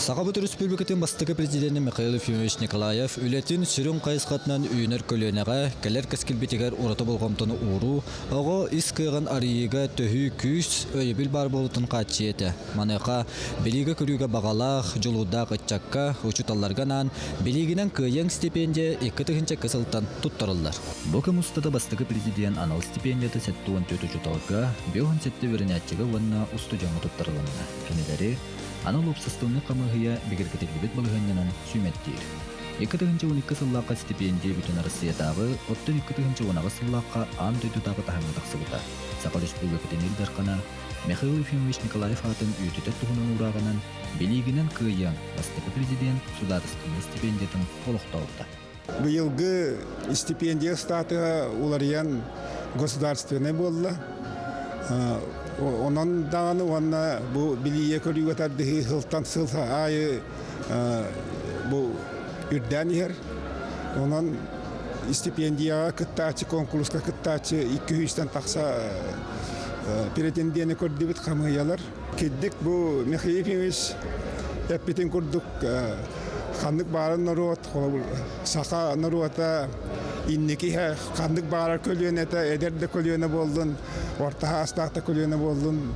Сақабыт Республикатын бастығы президенті Михаил Фимович Николаев үлетін сүрін қайысқатынан үйінер көлінеға кәлер кәскілбетігер ұраты болғамтыны ұру, оғы ис қиған арыйыға төхі күш өйебіл бар болытын қатшы еті. Маныға білігі күрігі бағалақ, жолудақ ұтчаққа, ұчуталларғанан білігінен күйен стипендия 2-ші кысылтан тұттарылар. Бұқым ұстады бастығы президент анал стипендияты сәтті 14 жұталға, беуін сәтті верінәтчігі ванна ұсты жаңы тұттарылынна. Кенедері Анал обсастылны қамығыя бігіргітелгібет болғанынан сүйметтейір. 2-12 сыллаққа стипендия бүтін Россиятағы, 2-12 сыллаққа ан дөйдудағы тағымы тақсығыда. Сақал Республикатын елдарқана Михаил Фимович Николаев атын үйететет тұғының ұрағынан білігінен күйен бастығы президент сударыстылны стипендиятын қолықтауыда. Бұйылғы стипендия статы олариян государственный болды. Onun dağını ona bu biliye körüye tardığı hıltan sılsa ayı bu ürden yer. Onun stipendiya kıttaçı konkurska kıttaçı 200'ten taksa претендияны көрдүбүт хамыялар. Киддик бу Михаил Ефимович эппитин курдук хандык барын народ, саха народа инники хандык барар көлөнөтө эдерде көлөнө болдун, орта астакта көлөнө болдун.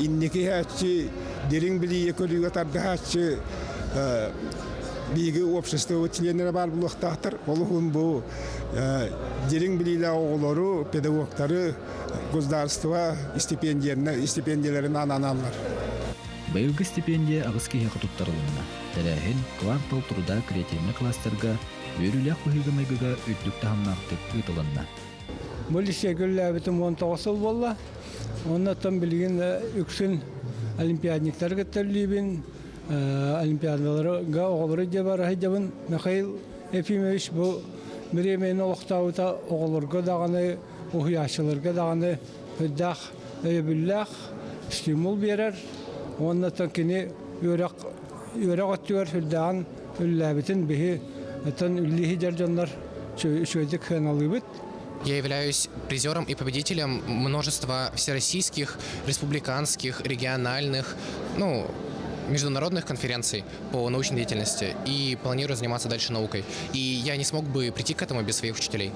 Инники хачы дерин билие көлүгө тардахачы биги общество члендері бар булуктактыр. Олухун бу дерин билиле оголору, педагогтары государство стипендияларын аналар. Быйылгы стипендия агыс киһи кутуттарылынна. Тәрәһин квартал турда креативный кластерга өрүләк быһыгымайгыга үттүк таһамнактык ытылынна. Бұл ишегүлләбитим 19 ыл болла. Оннан билген үксүн олимпиадниктар геттерлибин, олимпиадаларга оголору жабар хайдабын Михаил Ефимович бу биремен олуктаута оголорго даганы, ухуяшыларга даганы хөддах өйбүллах стимул берер. Оннан кини өрөк өттүгөр хүлдаган үлләбитин биһи тон үллиһи жаржаннар шөйдик ханалыбыт. Я являюсь призером и победителем множества всероссийских, республиканских, региональных, международных конференций по научной деятельности и планирую заниматься дальше наукой. И я не смог бы прийти к этому без своих учителей.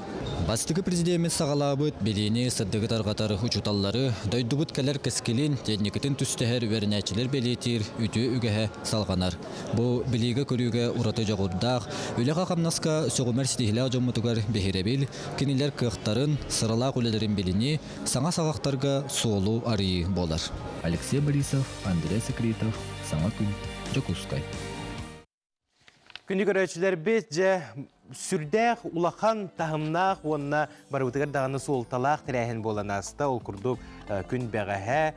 Бастыгы президент сагалабыт белени саддыгы таргатары учуталлары дойдубут келер кескелин техникатын түстәһәр вернәчилер белетир үтү үгәһә салганар. Бу билеге көрүгә ураты жагырдак, үләгә камнаска сөгүмәр стихлә жомутугар бехеребил, кинилер кыктарын, сырала күлелерин белени, саңа сагактарга суолу арый болар. Алексей Борисов, Андрей Секретов, Саңа күн, Жокускай. Күнді көрәтшілер бет жа сүрдәқ, улақан, тағымнақ, онына барыбытығар дағаны солталақ тірәхін болан аста, ол күрдік күн бәғәхә,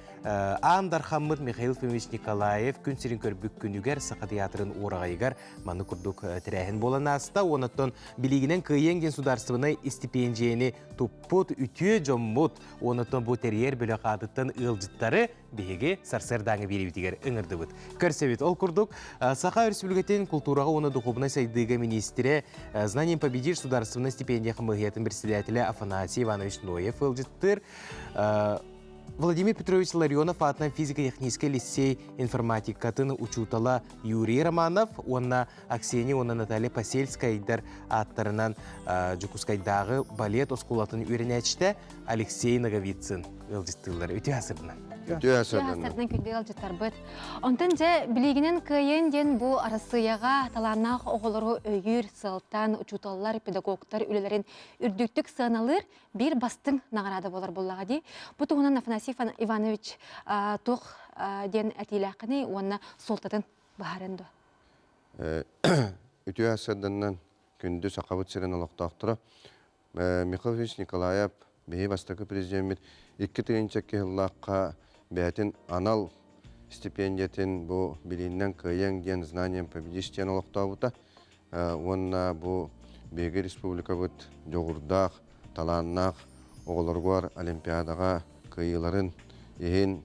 Андар Хаммыд Михаил Ефимович Николаев күн сирин көрбік күнігер сақа театрын орағайгар маны күрдік тірәхін болан аста, онаттан билигінен күйенген сударсывыны стипендияны туппут, үтіе жоммут, онаттан бұл терьер бөлі қадыттан ұлжыттары беге сарсырдаңы беребетігер үңірді бұд. Көрсебет ол күрдік, Саха Республикатын культураға оны духовной сайдыға министері знанием победишь сударственной стипендия хамыгетин председателя Афанасий Иванович Ноев ұлжыттыр. Владимир Петрович Ларионов атынан физико-технический лицей информатикатын учутала Юрий Романов, онна Аксения, онна Наталья Посельскайдар аттарынан Жукускайдағы балет оскулатын үйренәчті Алексей Наговицын ылжыстылар. Өте асырдынан. Асырдынан күнде ылжыттар бұд. Онтын жа білігінен күйен ден бұл арасыяға таланақ оғылыру өйір, сылтан, учуталар, педагогтар үлелерін үрдіктік сыналыр бір бастың нағырады болар болаға дей. Бұты онан Афанасий Иванович тоқ ден әтейләқіні онына солтатын бағарынды. Өте асырдынан күнді сақабыт сірін олықтақтыра. Михаил Ефимович Николаев бейі бастықы президент 2-тігіншекке ғылаққа бәтін анал стипендиятын бұл біліннен күйен ден знанием победишь ден олықтауыта. Онна бұл бейгі республика бұд жоғырдақ, таланнақ, оғылырғар олимпиадаға күйіларын ехін.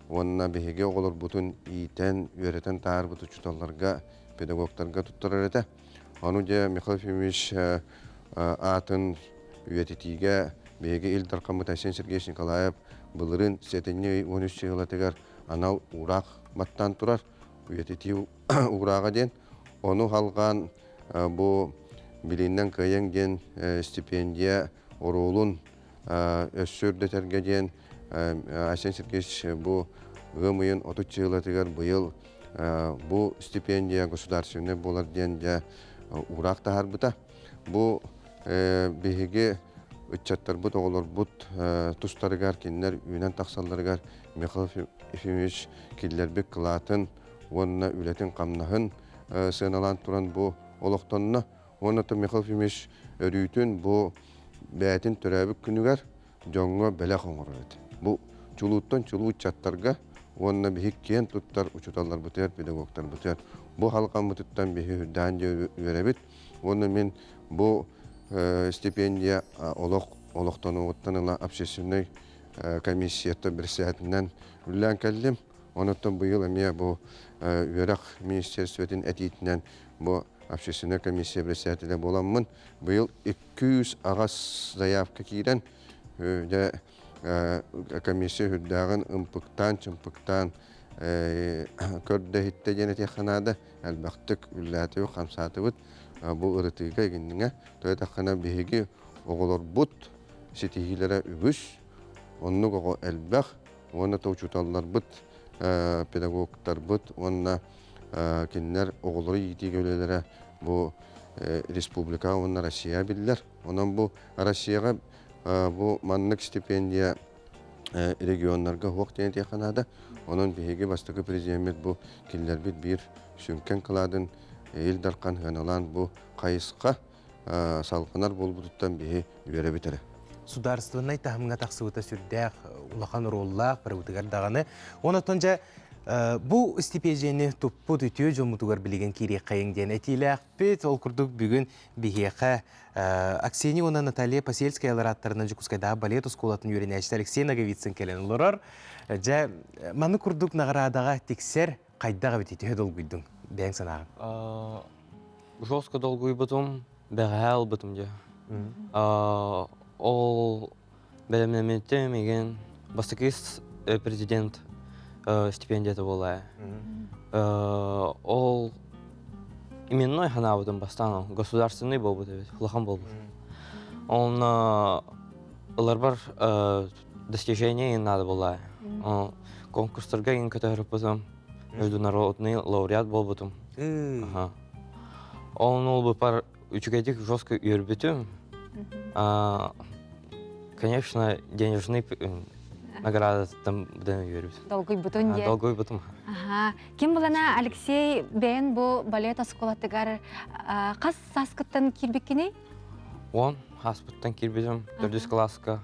Онна бейге оғылыр бұтын ийтен, өретен тағыр бұты чуталарға, педагогтарға тұттырыр еті. Оны де Михаил Ефимович атын үйететіге беге ил тарқамы Тайсен Сергеевич Николаев бұлырын сетіне 13 жылатығар анал ұрақ баттан тұрар, үйететі ұраға ден. Оны қалған бұл біліннен күйен ден стипендия оролын өссөрдетерге ден Тайсен Сергеевич бұл ғымыйын 30 жылатығар бұйыл бұл стипендия государственный болар ден ұрақ тағар бұта. Бұл беге үтчаттар бұд, оғылар бұд, тұстарығар, кенлер, үйнен тақсаларығар Михаил Ефимович келлербек қылатын, онына үлетін қамнағын сыналан тұран бұл олықтанына. Онына Михаил Ефимович өрүйтін бұл бәтін түрәбік күнігер жоңға бәлі қоңыр өді. Бұл чулуттан чулу үтчаттарға онына бейік кен тұттар, ұчуталар бұтер, педагогтар бұтер. Бұл халқан бұтыттан бейі үрдән де өрәбіт. Онына мен бұл стипендия олықтан оғыттан общественный комиссията бір сәтінен үллән кәлдім. Онықтан бұйыл әме бұл өрәқ министерстветін әтейтінен бұл общественный комиссия бір сәтілі боламын. Бұйыл 200 ағас заявка кейден комиссия хүддәгін ымпықтан, чымпықтан көрді хитте женеті қанады, әлбәқтік үлләті қамсаты бұд, бұл ұрытыға егіндіңе, той таққана бейгі оғылар бұд, сетихилері үгіс, онны оғы әлбәқ, оны таучуталар бұд, педагогтар бұд, онна кеннер оғылары етеге өлелері бұл республика, онна Россия білдер. Онан бұл Россияға бұл маннық стипендия регионларға хоқ дейін теканады. Onun bihegi bastıkı prezident bu killer bir sünken kıladın eldarkan hanalan bu kayısqa salqınar bol buduttan bihi üyere bitere. Сударственный тахымга тақсыбыта сүрдәк улахан роллақ бірігітігер дағаны. Оны тонжа бұл стипендияны туппу түтіо жомутугар білеген керек қайыңден әтейлі ақпет. Ол күрдік бүгін бігеқа Аксения ona Наталья Посельская аттарынан жүкускайдағы балет ұсколатын үйрені әшті Алексей Наговицын келен олырар. Жа, маны күрдік нағырадаға тексер қайдаға бітеті өділ гүйдің, бәң санағын? Жестко долгой бытым, бәғәл бытым де. Ол бәлемнеметті меген бастықыз президент стипендияты болай. Ол именной хана бытым бастан, государственный бол бұты, хулахан бол бұты. Он олар бар достижение надо болай. Конкурстарға ең көтәріп бұтым, международный лауреат бол бұтым. Он ол бұпар үчігедік жестко үйірбітім. Конечно, денежный награда там бұдан үйірбіт. Долгой бұтын де. Долгой бұтым. Кем болана Алексей бәйін бұл балет асколаттығар қас саскыттан кирбеккені? Он хаспыттан кирбетім, 4 класска.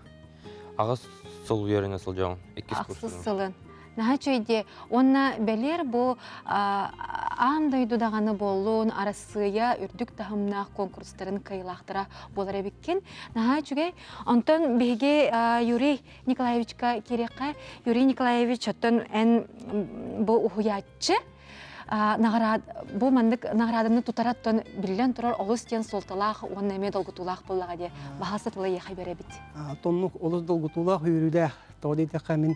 Ағыз сол үйеріне сылжауын, 2 курсының. Ақсыз сылын. Наға чөйде, онна бәлер бұл андайдудағаны болуын арасыя үрдік тахымнақ конкурстарын кайлақтыра болар әбеккен. Наға чөге, онтан беге Юрий Николаевичка кереққа, Юрий Николаевич оттан ән бұл ұхуятчы, бұл мандық нағырадымны тұтараттан білген тұрар олыс тен солталақ, оны әме долгутулақ болаға де бағасы тылы еқай бәрі біт. Тоннық олыс долгутулақ үйірілі тоғдейдіққа мен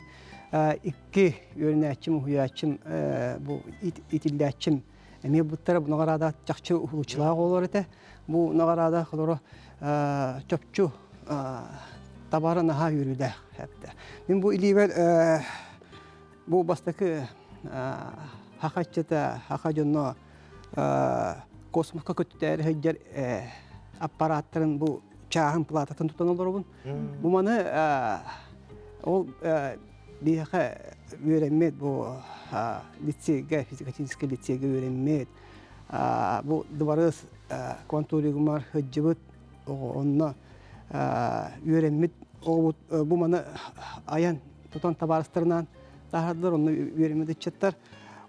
ikki yönetçim, huyatçım, bu itildatçım. Emi buttara bu nagarada çakçı uluçlağı olur ete. Bu nagarada kadar çöpçü tabara naha yürüde hepte. Ben bu iliver bu bastaki hakatçıta hakaconno kosmoska kötüler heccer aparatların bu çağın platatın tutan olur bun. Bu manı o Bihaqa öğrenmek bu liseye, fizikatçı liseye öğrenmek. Bu duvarız kuantorigumar hıcıbıt onunla öğrenmek. Bu bana ayan tutan tabarastırından dahadılar onunla öğrenmek edecekler.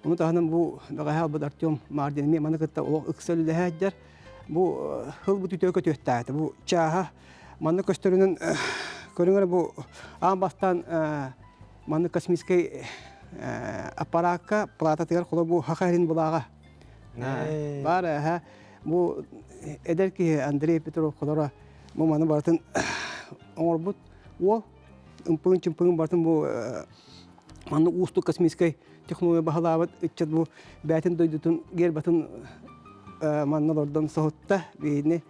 Onu da hanım bu gayha badartıyım mardinimi bana kıtta o ıksal lehaccar. Bu hıl bu tütüye kötüyüttağıdı. Bu çaha bana köstürünün körüngere bu ambastan Manı kosmiskay aparatка plata tigar kula bu hakarin bulaga. Var ha bu eder ki Andrei Petrov kulara bu manı bartın orbut o impın bartın bu manı ustu kosmiskay teknoloji bahalavat içet bu batın doydutun ger batın manı oradan sohutta beni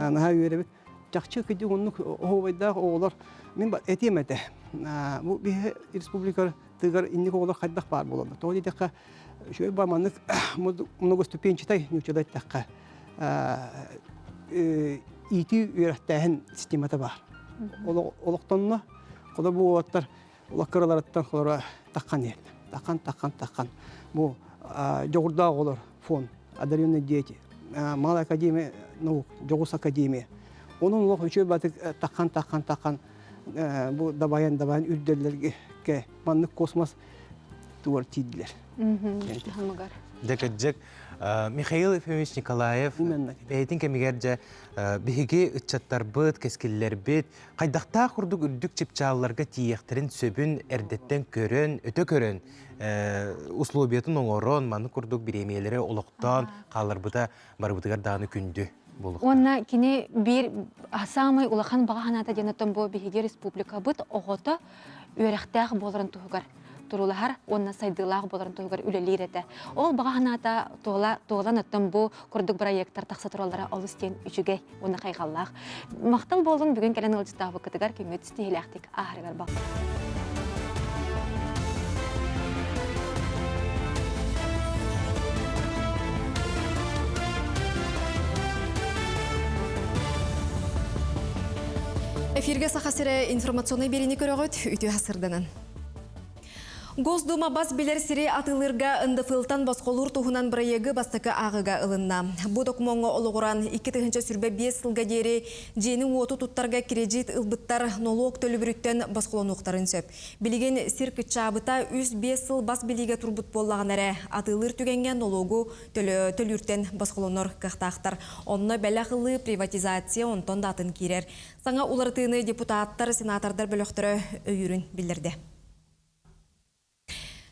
ana yürübet çakçı ki onu ovayda oğlar min etimete. Bu bir respublika tıgar inni kola kaddak var buladı. Toğdi dakika şöyle bamanlık много ступенчатай нючадай dakika. İti ürettiğin sistemata var. Oluktanla kola bu otlar olakaralardan sonra takkan yer. Takkan. Bu jogurda olur fon. Adaryonne diyeti. Mal akademi, no jogus akademi. Onun lok şöyle batık takkan. Bu dabayan ürderlerge ke manlık kosmos duvar çizdiler. Dekadjak Mikhail Efimович Nikolaev beytin kemigerce bihigi ıçattar bıt, keskiller bit, kaydakta kurduk ürdük çipçağlarga tiyektirin söbün erdetten körün, öte körün uslubiyetin oğorun, manı kurduk biremeyeleri oluktan, kalır bıda, barı bıdıgar dağını kündü. болук. Онна кини бир самый улахан баганата жанаттан бу биһиге республика бут огото үрәхтәг боларын тугар. Турулахар онна сайдылах боларын тугар үлелирете. Ол баганата тооланаттан бу курдук проекттар такса тураллара алыстен үчүгей онна кайгаллах. Мактал болдун бүгүн келен ылжытабы кытыгар көңөт стилактик ахыргар бак. Эфирге сахасыра информационный берени көрөгөт үтү хасырданын. Госдума бас билер сири атылырга ындыфылтан басқолур тухунан проегі бастықы ағыға ылынна. Бұ докумонға олығыран 2-тігінші сүрбе 5 сылға дері жені оту туттарға кредит ылбыттар налог төлі бүріттен басқолонуқтарын сөп. Білеген сирк чабыта 3-5 сыл бас билиге турбут боллаған әрі атылыр түгенген налогу төлүрттен басқолонор қақтақтар. Онына бәләқылы приватизация онтон датын керер. Саңа улартыны депутаттар, сенатордар бөліқтірі өйірін білдірді.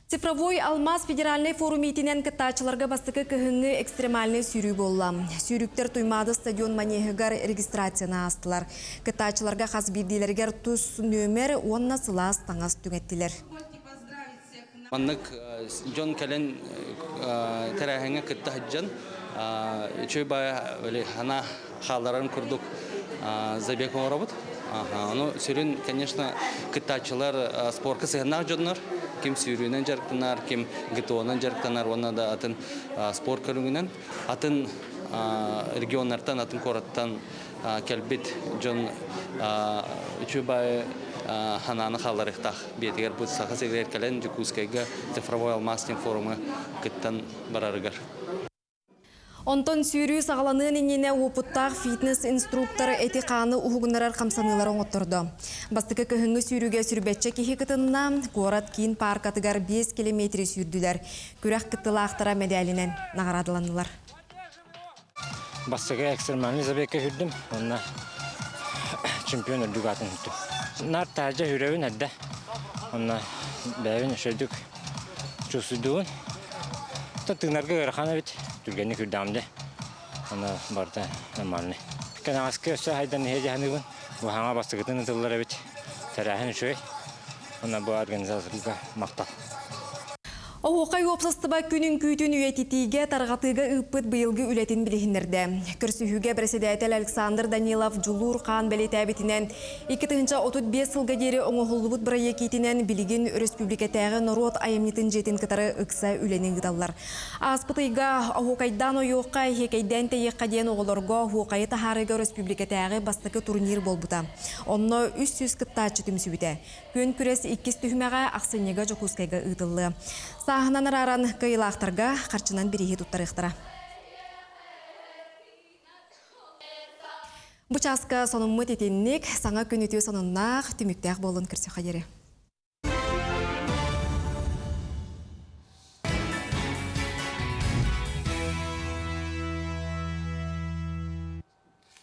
Цифровой алмаз федеральный форумитинен кытачыларга бастыкы кыһыңы экстремальный сүйрүү болла. Сүйрүктер туймады стадион манегыгар регистрацияна астылар. Кытачыларга хас бирдилергер тус нөмер онна сылас таңас түгеттилер. Маннык Джон Кэлен тәрәһеңе кытта хаджан чөй бая хана халларын курдук забег оңорабыт. Ну, сүйрүн, конечно, кытачылар спортка сыгыннак жоннор. Ким сүйрүүнен жарктанар, ким гтонан жарктанар, оны да атын спорт көрүнгүнөн, атын регионнардан, атын кораттан келбит жон үчүбай хананы халарыктах бетигер бу саха сегер келен Жукускайга цифровой алмаз форумы кыттан барарыгар. Онтон сүйрүү сағаланын инене опуттақ фитнес-инструктор этиканы уғығынарар қамсанылары оңыттырды. Бастықы кіхіңі сүйрүүге сүрбетче кехи кытынна Город Кин паркатыгар 5 километр сүйрділер. Күрәк кыттылақтыра медалінен нағарадыланылар. Бастықы экстремальный забекке хүрдім, онна чемпион үрдік атын үттім. Нар тәжі хүрәуін әдді, онна бәуін үшердік чусыдуын. Тыңнарға ғырқаны бит. Түргені күрдамды, оны барда нормальный. Канағасқы өсі хайдан нехеде ханығын, бұл хаңа бастығытын ұтылылары бит, тәрәхін үшөй, оны бұл организацияларға мақтал. Оғықай опсастыба күнін күйтін үйететіге тарғатыға ұппыт бұйылғы үлетін білігіндерді. Күрсіхіге председатель Александр Данилов Джулур қан бәлет әбітінен 2-35 сылға дері оңығылыбыт бұрайы кетінен білігін республикатағы народ айымнетін жетін кітары ұқса үленің ғыталар. Аспытыға оғықайдан ойуққа хекейден тейіққа ден оғыларға оғықайы тахарыға республикатағы бастықы турнир болбыта. Онны 300 кіттачы түмсі Күн күрес 2 түхмеға ақсынеға Жукускайға ұтылы. Сағынан араран кайылақтарға қарчынан бірігі тұттарықтыра. Бұчасқа сонымы тетеннік, саңа күн өтеу соныннақ түміктәқ болын кірсе қадері.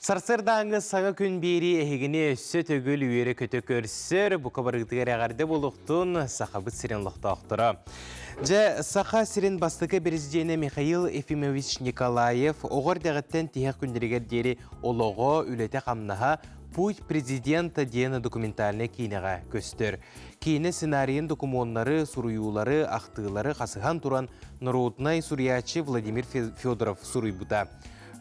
Сарсырдаңы саңа күн бері әйгіне өссі төгіл үйері көті көрсір, бұқа барғытығыр ағарды болуқтың сақабыт сирен лықтақтыры. Саха сирен бастықы президенті Михаил Ефимович Николаев оғыр дәғіттен тияқ күндерігер дері олығы үлеті қамнаға путь президента дені документальны кейінеға көстір. Кейіні сценарийын документары, сұруюлары, ақтығылары қасыған тұран народнай сұриячы Владимир Федоров сұруйбыта.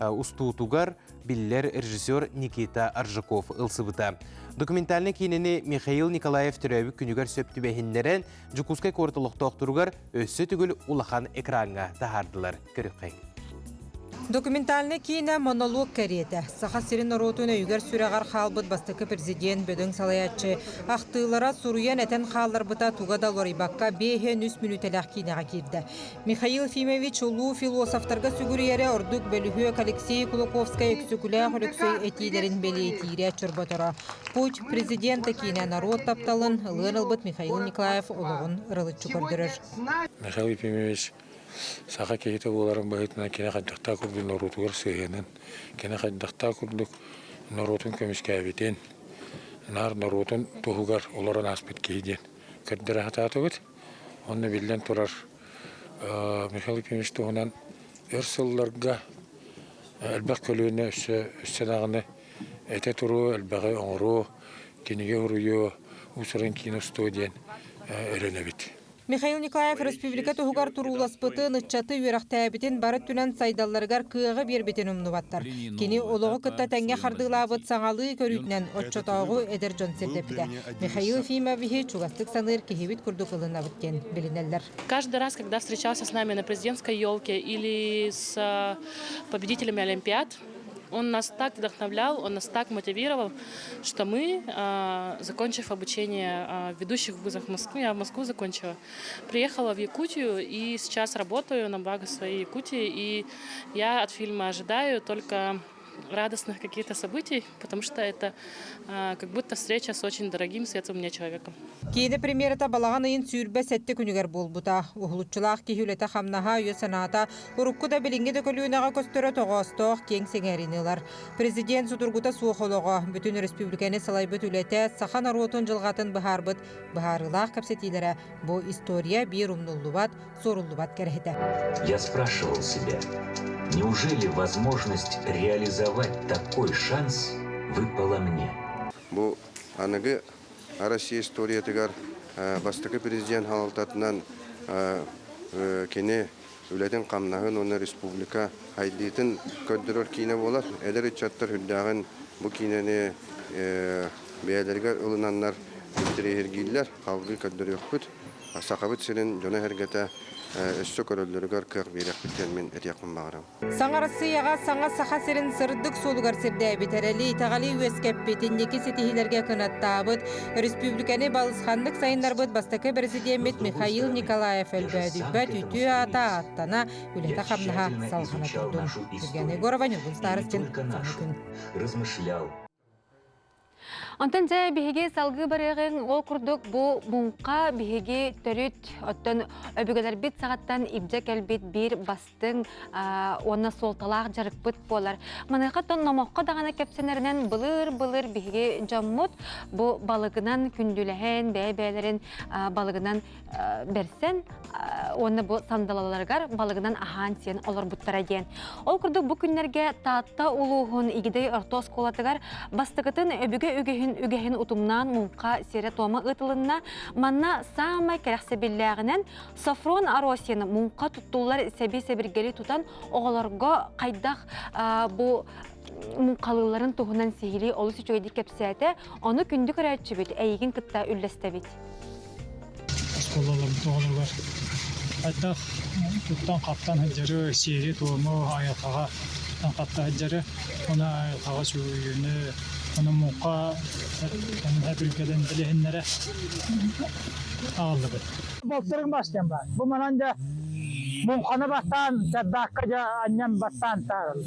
Устуутугар биллер режиссер Никита Аржаков ылсыбыта. Документальны кейінені Михаил Николаев түрәбі күнігер сөпті бәхіндерін Жукускай кортылықты оқтыругар өссі түгіл улахан экранға тахардылар. Көріққай. Документальный кейіне монолог кәреті. Саха сирин народуын өйгер сүрәғар қалбыт бастықы президент бөдің салаятчы. Ақтылара сұруян әтен қалар бұта туғада лорибаққа 5-3 минутеләқ кейінеға керді. Михаил Ефимович ұлу философтарға сүгірері ордық бөлігі Алексей Кулаковская өксікілі құлықсой әтейлерін бәлі етейре чұрбатыра. Путь президента кейіне народ тапталын, ұлын ұлбыт Михаил Николаев ұлығын ұрылыт чүкірдірір. Михаил Ефимович Саха кейті оларын бағытына кені қайдақта күрді нұрутығыр сүйенін. Кені қайдақта күрдік нұрутын көміске әбетен. Нар нұрутын тұғығар оларын аспет кейден. Көрдері қататы көт. Оны білден тұрар Михаил Ефимович тұғынан өрсылларға Элбэх көлүнө үссенагыны эте туру элбэхи оңору киниге уруйу усурын киностудиен өрөнөбүт. Михаил Николаев республика тугар туруласпыты нычаты үйрақтайбитин бары түнен сайдалларгар кыага бербитин умнубаттар. Кини олығы кытта тәңге хардылабыт саңалы көрүтнен отчотаугу эдер жон сирдепиде. Михаил Ефимовичи чугастык саныр кихибит курдук ылына бүткен билинеллер. Каждый раз, когда встречался с нами на президентской елке или с победителями Олимпиад, он нас так вдохновлял, он нас так мотивировал, что мы, закончив обучение в ведущих вузах Москвы, я в Москву закончила, приехала в Якутию и сейчас работаю на благо своей Якутии. И я от фильма ожидаю только радостных каких-то событий, потому что это как будто встреча с очень дорогим, светлым мне человеком. Кейде премьерата балаган ыйын сүүрбе сетте күнүгер болбута. Ухулуччулаах кихүлете хамнаха үйө санаата уруккуда билинге дөкөлүүнага көстөрө тогостоох кең сеңеринилар. Президент сутургута суохолого бүтүн республиканы салайбыт үлете сахан аруотун жылгатын быхарбыт быхарылаах капсетилере бу история бир умнуллубат, соруллубат керехете. Я спрашивал себя, неужели возможность реализовать такой шанс выпала мне? Бу аныгы Россия история тигар бастыкы президент халалтатынан кене үләден камнагын оны республика айдитын көддөрөр кине болар. Эдер чаттар хүддагын бу кинени бәяләргә улынаннар битерергилләр, халкы көддөрөкпүт. Сакабыт сенен жона хәргәтә өссө көрөллөргөр кыр берек биттен мен этякын багырам. Саңарысыяга саңа сахасерин сырдык солугар сирдэ битерели итагали үескеппетин неки сетихилерге кынаттаабыт республиканы балысхандык сайындарбыт бастакы президент Михаил Николаев элбэдүббэт үтү ата аттана үлета хамнаха салхана турдун. Сергей Егорова, Нюргун Старостин, Самыкын. Размышлял. Онтан жа биһиге салгы барыгын ол курдук бу мунка биһиге төрүт оттон өбүгөлөр бит сагаттан ибжек элбит бир бастың онна солталаак жарыкпыт болар. Маныка тон номокко дагана кепсенеринен былыр биһиге жаммут бу балыгынан күндүлэһен бәбәлерин балыгынан берсен онна бу сандалаларгар балыгынан ахан сен олар буттара ден. Ол курдук бу күннерге таатта улуухун игидей ортос колатыгар бастыгытын өбүгө үгәһен утумнан мунка сере тома ытылынна манна самай кәрәхсәбилләгенен Сафрон Аросияны мунка туттулар сәби-сәбиргели тутан оғаларга кайдах бу мункалыларын туһунан сихили олус үчөйди кепсәте оны күндү көрәтчү бит әйген кытта үлләстәбит. Сколалар тоғалар. Кайдах туттан каптан хаҗары сере тома аятага капта хаҗары оны аятага сүйүне Onu muka hep ülkeden bileyenlere ağırlıdır. Bozdurum başlayan var. Bu mananca mukana bastan, çaddakkaca annem bastan tarıl.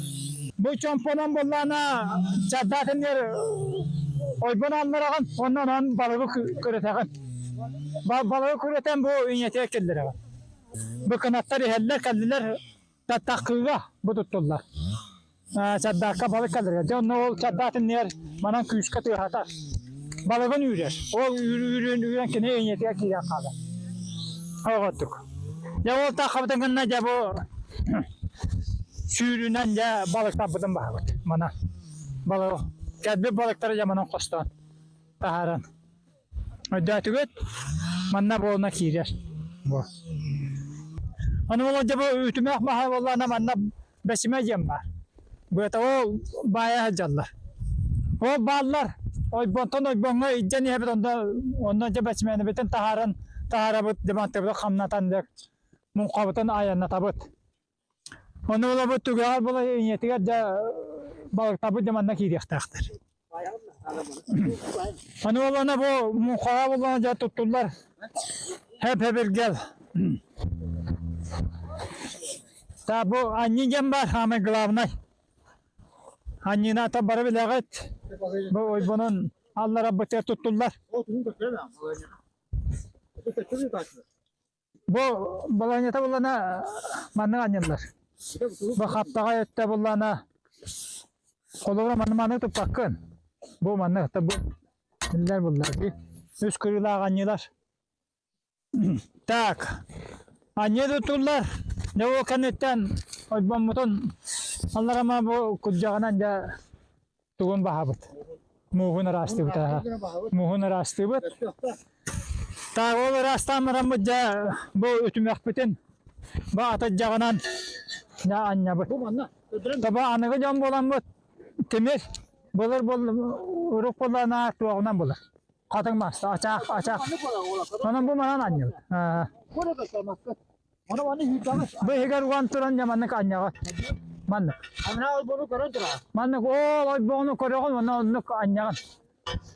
Bu çomponan bollana çaddatın yer oyban anlarağın, ondan balığı küreteğin. Balığı küreten bu ünyete kelliler. Bu kanatları heller kelliler çaddakkıga bu tuttular. Çaddakka balık kalır. Canlı ol çaddatın yer manan küs katı hatar. Balığın yürür. O yürüyen ki ne yetiye ki yakala. Ağattık. Ya o takabıdan gönne bu sürünen ya balık tapıdan bağırdı. Mana balık. Kedbi balıkları ya manan kostan. Taharan. Ödetüget manna boğuna kirer. Bu. Onu olunca bu ütümek maha vallahi manna besime yem var. Bu eta o bayağı canlar. O ballar, o bonton o bonga iceni hep ondan önce besmeni bütün taharabıt demantebde kamnatandık. Munkabıtın ayağına tabıt. Onu ola bu tügahal bula niyetiga da balık tabıt demanda kiriyaktaktır. Onu olana bu munkabı olana tuttular. Hep bir gel. Ta bu anniyem var hame glavnay. Annina ta bara bilagat. Bu bunun Allah Rabbi tuttular. Bu balanyata bulana manna anneler. Bu haftaga ette bulana kolora manna tupakkın. Bu manna ta bu neler bunlar ki? Üç kırıla anneler. Tak. Anne tuttular. Ne o kanetten oyban mutun Алларама бу куджагынан да тугун бахабыт. Мухун растыбыт. Мухун растыбыт. Та ол растамырам да бу өтүмәк битен. Ба ата жагынан да аннабыт. Таба аныгы жан болан бут. Темир болар урук болана туагынан болар. Катыңмас, ачак. Онан бу манан аннабыт. Бу егер уан туран жаманны аннага. Манны. Ана bunu көрөн тура. Манны ол bunu көрөгөн оны аннаган.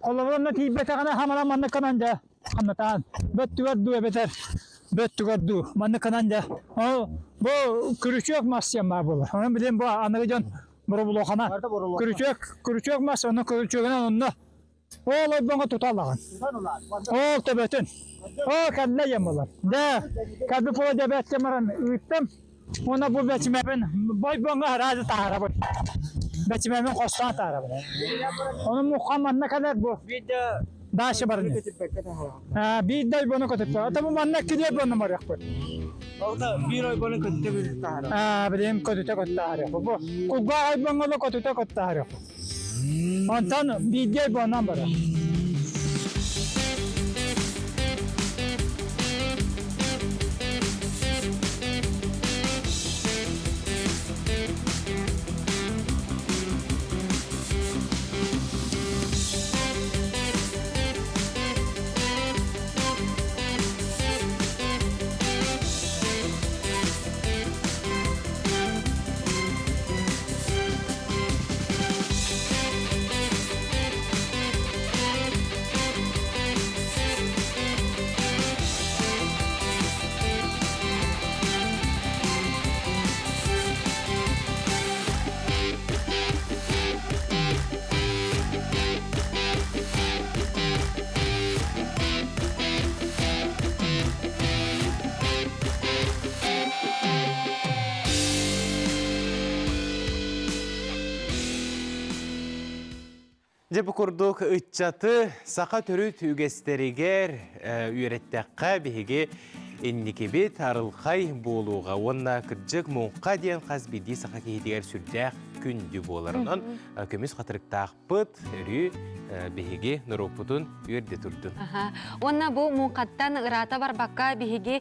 Колобонна тийбете гана хамала манны кананда. Хаматан. Бөттүгөр ду бетер. Бөттүгөр ду. Манны кананда. Бу күрүчөк масья бар булар. Оны билем бу аныгы жон буру булохана. Күрүчөк мас оны күрүчөгөнөн онно. Ол бонго туталаган. Ол төбөтүн. О кадла ямалар. Да. Каду по дебетте маран үттем. Ona bu beçimemin boy bonga razı tarafı. Beçimemin kostan tarafı. Onun muhammed ne kadar bu? Bir de daşı var. Bir de bunu kötü. Tabi mannak gidiyor bu numara yok. Orada bir ay bunu kötü bir tarafı. Benim kötü tarafı. Bu kuga ay bonga kötü tarafı. Ondan bir de bu numara. Жепі күрдік үтчаты сақа түрі түгестерігер үйреттәққа беге энникебет арылқай болуға. Онна кірджік мұңқа ден қазбеді сақа кейдегер сүрдәқ күнді боларынан көміз қатырықтақ бұд үрі беге нұропытын үйерде тұрдын. Онна бұл мұңқаттан ұрата бар баққа беге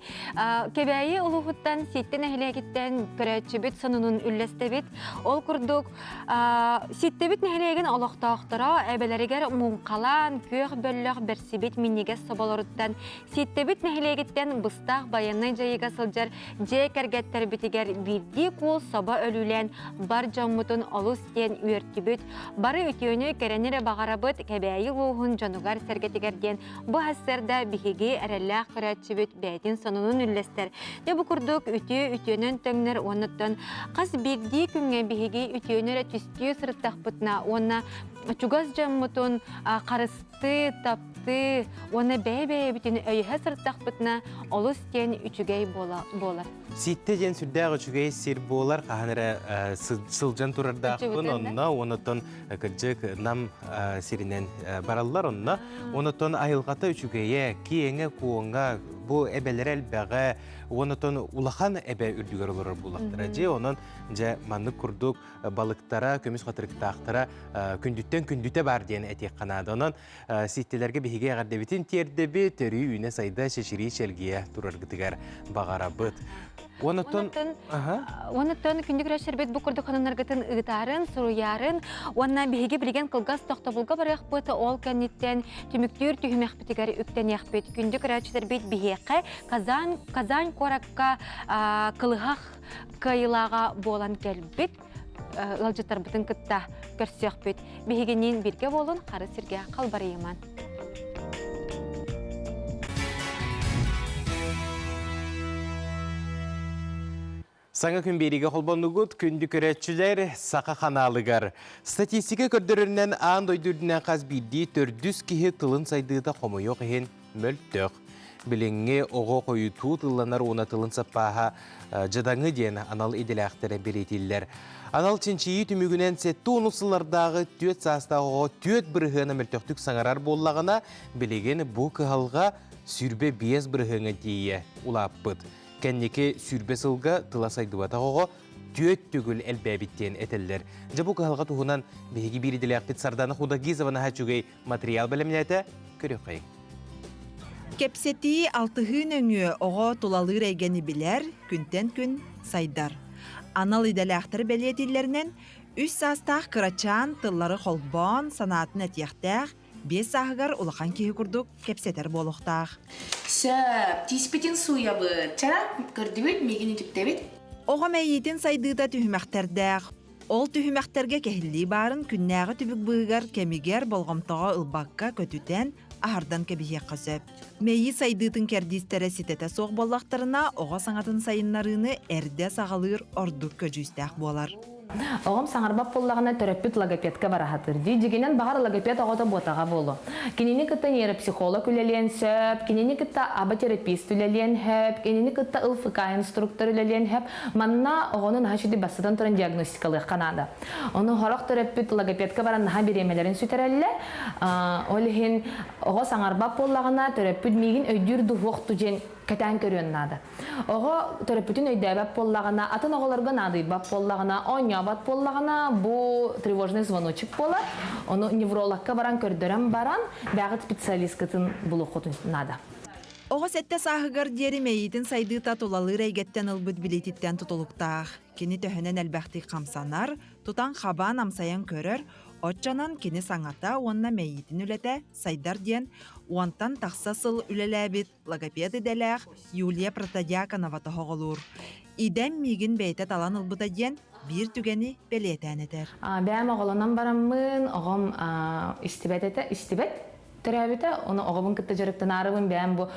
кебәйі ұлығыттан сеттен әхілегеттен көрәтші бүт сынының үллесті бүт. Ол күрдік сетті бүт нәхілеген олықтақтыра әбелерігер мұңқалан көк бөліғ бірсі бүт минеге собалырыттан сетті бүт нәхілегеттен бұстақ баяннай жайыға сылжар жай кәргеттер бүтігер бірді қол саба өлілен бар жаммытын олыс ден үйерті бүт. Бары өтеуіні кәренері бағара бүт кәбәйі луғын жануғар сәргетігерден бұ әссерді бігеге әрәлләқ көрәтші бүт бәйтін сонының үллестер. Дебі күрдік өтеуінен төңнер оныттын қас бірді күнге бігеге өтеуінері түстіе сұрыттақ бұтына оны чугас жаммытын қарысты тапты оны бәй-бәй бүтін өйі сұрыттақ бұтына олыс ден үчігей болар. Ситте ден сүрдәғы үчігей сир болар қағаныры сылжан тұрардақпын онына, онытын кірджік нам сирінен баралар онына, онытын айылғата үчігейе, кейеңе қуыңға bu ebeler elbege onutun ulahan ebe ürdüger olur bulaktıra. Je onun je manlık kurduk balıktara, kömüz katırıktaktara kündütten kündüte var diyen etek kanadı. Onun sittelerge bihige gardebitin tiyerde terü üne sayda şeşiri şelgiye durur gıtıgar bağara bıt. Onutun күндік рәшербет бұқырды қанынарғытын ұғытарын, сұруярын, онна бейге білген қылғас тоқтабылға барақ бұты ол кәнеттен түміктер түйімек бітігер үктен яқпет. Күндік рәшербет бейеқі қазан қораққа қылғақ қайылаға болан кәлбет, лалжытар бұтын күтті көрсек бет. Бейгенен бірге болын қары сірге қалбары еман. Саңа күн береге қолбануғыт күнді көрәтшілер сақа қаналығар. Статистика көрдірінен аң дойдырдынан қаз бірді төрдүс кеге тылын сайдыда қомойоқ ехен мөлттөк. Біліңге оғы қойыту тыланар оны тылын саппаға жадаңы ден анал еделәқтері беретелер. Анал ченчейі түмігінен сәтті онысылардағы түйет састағы түйет бірғына мөлттөктік саңарар боллағына білеген бұл кығалға сүрбе бес бірғына дейі ұлаппыд. Кәннеке сүрбе сылға тыла сайдывата қоғы түйөт түгіл әлбәбіттен әтелдер. Жабу қағылға тұғынан бейгі біріділәқпет Сардана Худагизованы хачугай материал бәлемінәті көрек қайық. Кепсети алтыһын өңі оға тулалыр әйгені білер, күнтен күн сайдар. Анал иделәқтір бәлетілерінен үс састақ кырачан тыллары холбон санатын әтияқтақ, бес сағығар улахан кейі күрдік кепсетер болуқтақ. Сөп, тиспетін суя бұд, чара көрдібіт, мегені түптебіт? Оға мәйетін сайдыда түхімәқтердәқ. Ол түхімәқтерге кәхілі барын күннәғі түбік бұғығар кемігер болғымтаға ылбаққа көтүтен ахардан кәбіге қысып. Мәйі сайдытын кәрдістері сететі соқ боллақтарына оға саңатын сайынларыны әрде сағалыр ордық көжістәқ болар. Оғым саңарбап боллағына терапевт логопедка барахатыр. Дегенен бағар логопед оғыта ботаға болу. Кенені кітті нейропсихолог үлелен сөп, кенені кітті аботерапист үлелен хөп, кенені кітті ЛФК инструктор үлелен хөп, манна оғының хашуды басыдан тұрын диагностикалық қанады. Оны хорақ терапевт логопедка баран наға беремелерін сүтерәлі, олығын оға саңарбап боллағына терапевт меген өйдір дұғық түжен кәтән көрген нады. Оға терапевтін өйдәбәп боллағына, атын оғаларға надыйбап боллағына, онябат боллағына, бұл тревожный звоночек болар. Оны неврологқа баран көрдірім баран, бәғыт специалист кітін бұл ұқытын нады. Оға сәтті сағығар дері мәйетін сайдыта толалыр әйгеттен ұлбыт билететтен тұтылықтақ. Кені төхінен әлбәқті қамсанар, тұтан қабан амсаян көрір, отчанан кені саңата онна мәйетін үләті сайдар ден, уантан тақсасыл үләләбіт логопеды дәләқ Юлия Протодиаконова тағылыр. Идәм мигін бәйтет алан ұлбыта ден бір түгені бәлетән етер. Бәм оғылынан барамын, оғым истебет терапевта, оны оғабын кітті жүріктен арыбын бәм бұл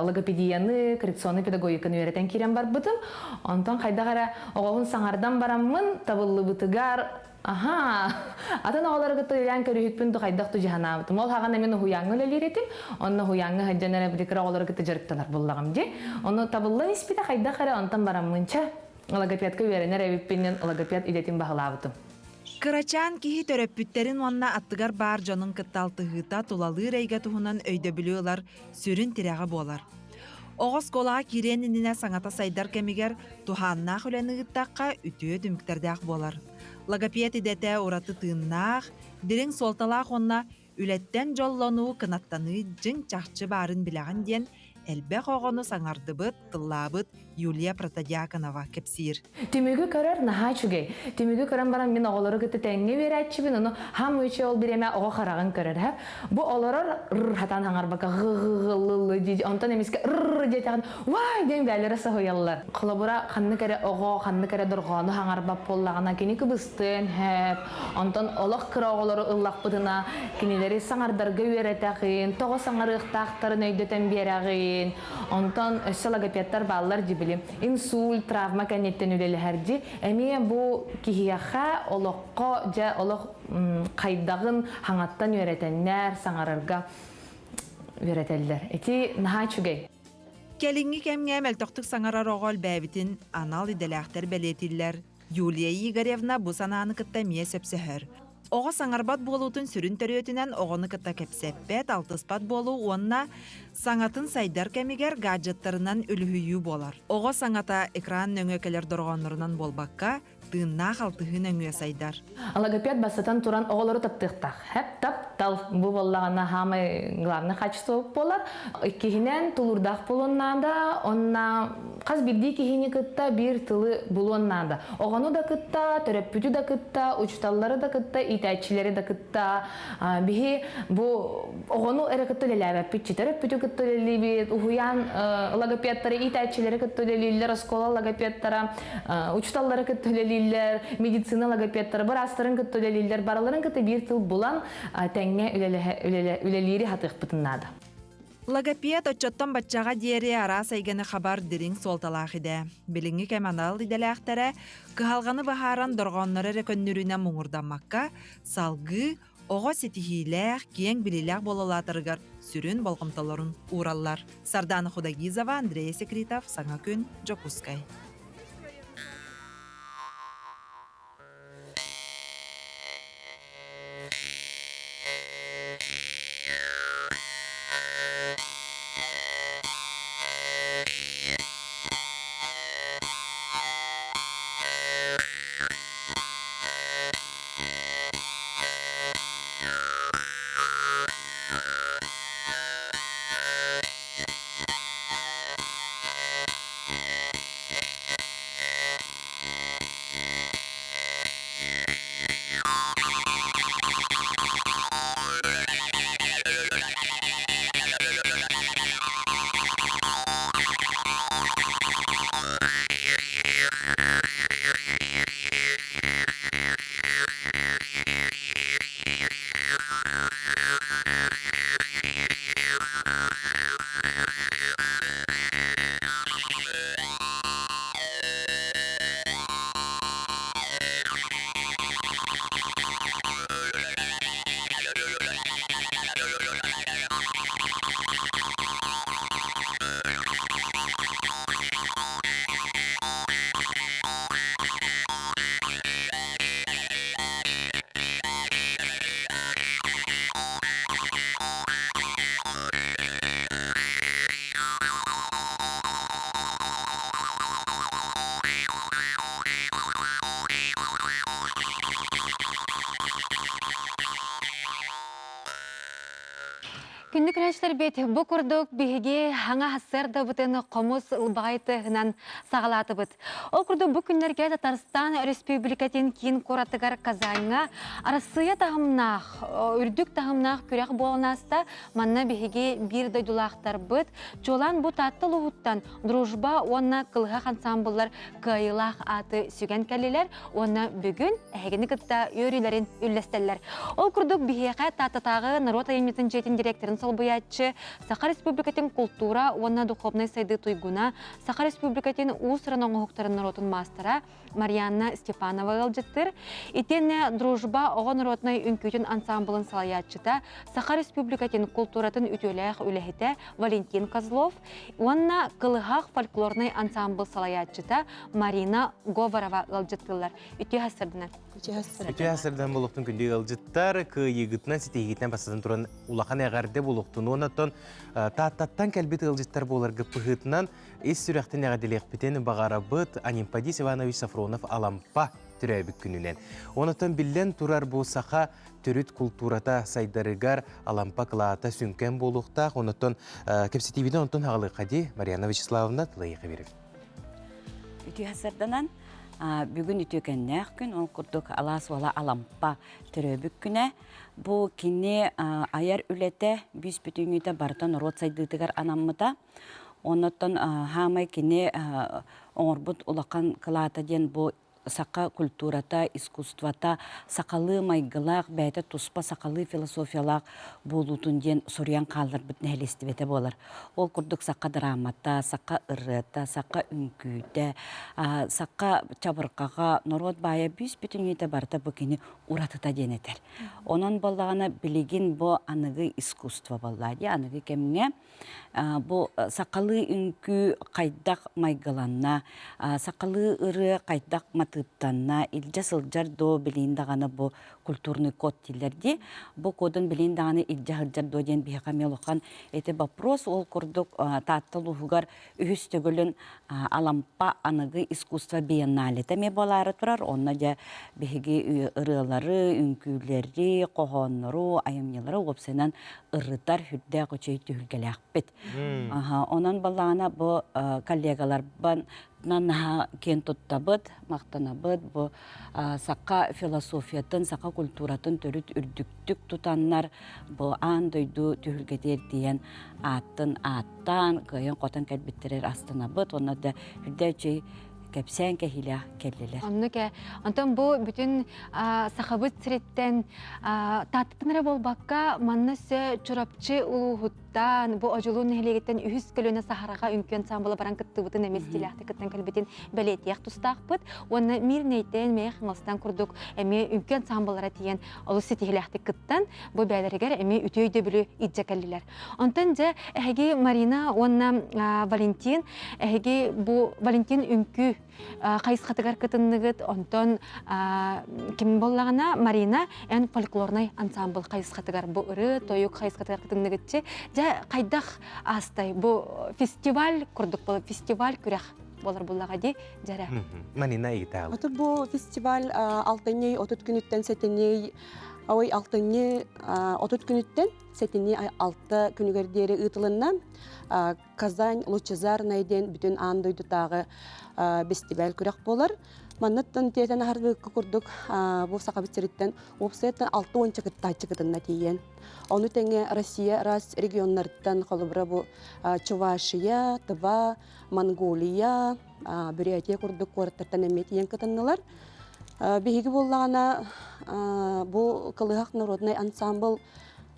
логопедияны, коррекционный педагогиканы өретен керен бар бұтым. Онтан қайдағара оғабын саңардан барамын, табылы бұтығар, атын оғалары кітті үлән көрігікпін қайдақты жихана бұтым. Ол хаған әмен хуяңы ләлеретім, оны хуяңы хаджанары бұдекір оғалары кітті жүріктенар болағым де. Оны табылы неспеті қайдағара онтан барамынша логопедка өйеренер әбіппенен логопед идетін бағыла бұтым. Кырачан кихи төрөппүттерин онна аттыгар бар жонун кытталтыгыта тулалыр әйге туһунан өйдө билиолар сүрүн тирәгә болар. Огос колага киренинне саңата сайдар кемигер туханна хүләнигиттакка үтүө дүмүктәрдәк болар. Логопед идете ураты тыыннаах, дирин солталаах онна үлеттен жоллонуу кынаттаны жың чахчы барын билеген ден әлбәқ оғыны саңардыбыт, тыллабыт Юлия Протодиаконова кепсир. Түмігі көрер наға чүгей. Түмігі көрен баран мен оғылары күтті тәңге берәтшібін, оны хам өйче ол біреме оға қарағын көрер. Бұ оларыр хатан хаңар бақа ғығылылы дейді. Онтан емеске детеген вай ден бәлері сағыялылар. Құлабыра қанны кәрі оға, қанны кәрі дұрғаны хаңар бап боллағына кені күбістен әп. Онтан олық кіра оғылары ұллақ бұдына кенелері саңардарға өретәғын, тоғы саңарықтақтарын өйдетен берәғын. Онтан өсі логопедтар балылар дебілі. Инсульт, травма кәнеттен үлелі әрді. Әме бұл кихияға олыққа жа олық қайдағын хаңаттан өретәнлер, саңарырға өретәлілер. Әті наға чүгей. Келінгі кәмге мәлтоқтық саңарар оғал бәбітін анал иделәқтер бәлетілер. Юлия Игоревна бұл сананы кітті мие сөпсіхір. Оға саңарбат болуытын сүрін төрөтінен оғаны кітті кәпсеппет, алтыспат болу онна саңатын сайдар кәмігер гаджеттарынан үліхүйі болар. Оға саңата экран нөңөкелер дұрғанырынан болбаққа тыынна қалтығын өңе сайдар. Логопед басатан туран оғылары таптықтақ. Хәп тап-тал бұл болағына хамы главны качество болар. Кехінен тұлырдақ болуыннада, онна қаз бірдей кехіне күтті бір тылы болуыннада. Оғаны да күтті, төрөппүті да күтті, учталлары да күтті, итәтчілері да күтті. Бігі бұл оғаны әрі күтті ләләбәппүтчі, төрөппүті күтті ләләбет, ұхуян логопедтары, итәтчілері күтті ләләлер, оскола логопедтары, учталлары күтті медицина логопедтары бар астырын күтті үлелілер бараларын күтті бір тыл бұлан тәңе үлелері хатық бұтыннады. Логопед отчоттан батчаға дері ара сайганы хабар дирин солталақ иде. Біліңі кәманал иделәқтәрі кығалғаны бағаран дұрғанлары рекөннүріне мұңырданмаққа салғы оға сетихиләқ кең біліләқ болалатырғар сүрін болғымталарын ураллар. Сардана Худагизова, Андрей Секретов, Саңа күн, Джокускай. Күнді күрәчлер бет, бұ күрдік бігеге хаңа хасыр да бұтын қомыз ұлбағайты ғынан сағалаты бұт. Ол күрді бұ күндерге Татарстан Республикатын кейін қоратығар Казанға арасыя тағымнақ, үрдік тағымнақ күрәқ болынаста манна бігеге бір дойдулақтар бұт. Жолан бұ татты лұғыттан дружба онна қылғақ ансамблар қайылақ аты сүген кәлелер, онна бүгін әгені күтті өрілерін үллестелер. Ол күрдік бігеге татытағы народ айыметін жетін директорын Салбуятчы, Саха Республикатын культура, онна духовный сайды туйгуна, Саха Республикатын усырын оңғықтарын народын мастера Марьяна Степанова ғылжыттыр. Итенне дружба оғын народный үнкүтін ансамблын салаятчыта, Саха Республикатын культуратын үтөләқ үләхеті Валентин Козлов, онна қылығақ фольклорный ансамбл салаятчыта Марина Говорова ғылжыттылар. Үте хасырдына. Үте хасырдан болуқтың күнде ғылжыттар, егітінен сетегетінен басадан тұран улақан әғарды болуқтың. Онаттан таттан кәлбет ғылжыттар боларғы пұғытынан ес сүрәқтен әғаделек бітен бағара бұд Анимпадис Иванович Сафронов алампа түрәбік күнінен. Онаттан білден тұрар болсақа түріт культурата сайдарыгар алампа қылаата сүнкен болуқтақ. Онаттан кепсетивиден онтан ағылы қади Марьяна Вячеславовна тылайықы беріп. Үті хасырданан бүгін үтекеннәқ күн, ол күрдік алас вала алампа түрәбік күні. Бұл кені аяр үләті бүйс бүтіңіде бартан рот сайдыдығар анаммыда. Онаттан хамай кені оңырбұт ұлақан қылата ден бұл сақа культурата, искусствата, сақалы майғылақ, бәйті тұспа сақалы философиялақ болутын ден сұриян қалыр бүтін әлесті бәті болар. Ол күрдік сақа драмата, сақа ұрыта, сақа үнкүйді, сақа чабырқаға, народ бая бүйс бүтін ете барда бұл кені ұратыта денетер. Онан болағына білеген бұл анығы искусство болады. Анығы кеміне бұл сақалы үнкі қайдақ майғыланна, сақалы ұры қайдақ матыптанна, илжа сылжар до білейіндағаны бұл культурный код тілерді. Бұл кодын білейіндағаны илжа сылжар до ден бейқа мелуқан. Эти вопрос ол күрдік таттыл ұғығар үйістігілін алампа анығы искусство биенналі тәме болары тұрар. Онна да бейге ұрылары, үнкүйлері, қоғонлары, айымнелері опсынан ұрытар хүрді қөчейті үлгелі ақпет. Онан балағына бұл коллегалар Нанна кен тоттабыд, мақтанабыд, бұл сақа философиятын, сақа культуратын төріт үрдіктік тұтаннар, бұл андойду түйілгедер дейін аттан, көйін қотан кәлбеттерер астынабыд, оны да үрдәчей кәпсән кәхилі кәлелер. Антон бұл бүтін сақабыт сіреттен таттыныры болбаққа маннасы чұрапчы ұлғыттан, бұл ажылуын әлегеттен үйіз көліне сахараға үнкен самбылы баран күтті бұтын әместіліяқты күттен кәлбетін бәлетияқ тұстақ бұд. Оны мирнейтен мәе қыңылыстан күрдік әме үнкен самбылыра тиен ұлы сетігіліяқты күттен бұл бәлерігер әме үтейді білі идже кәлелер. Антон же әхеге Марина, онна Валентин, әхеге бұл Валентин үнкі қайысқатығар күтінігіт, онтон кем болағына Марина ән фольклорнай ансамбл қайысқатығар бұл ұры, тойық қайысқатығар күтінігітче. Жа қайдақ астай, бұл фестиваль күрдік бұл, фестиваль күрек болар бұлаға де жәрі. Марина егітағыл. Отыр бұл фестиваль алтынней, отыт күніттен сәтіней, ауай алтынней, отыт күніттен сәтіней алты күнігердері ұтылыннан Казань, Лучезар найден бүтін андойды тағы фестиваль күрек болар. Маннаттан тетен ағардығы күрдік бұл сақабеттеріттен опсайттан 6-10 чықытына тейен. Оны тәңе Россия, раз регионлардан қолыбыра бұл Чувашия, Тыва, Монголия, Бурятия күрдік қораттардан әмет ең кітіннылар. Бейгі болағына бұл қылығақ народный ансамбл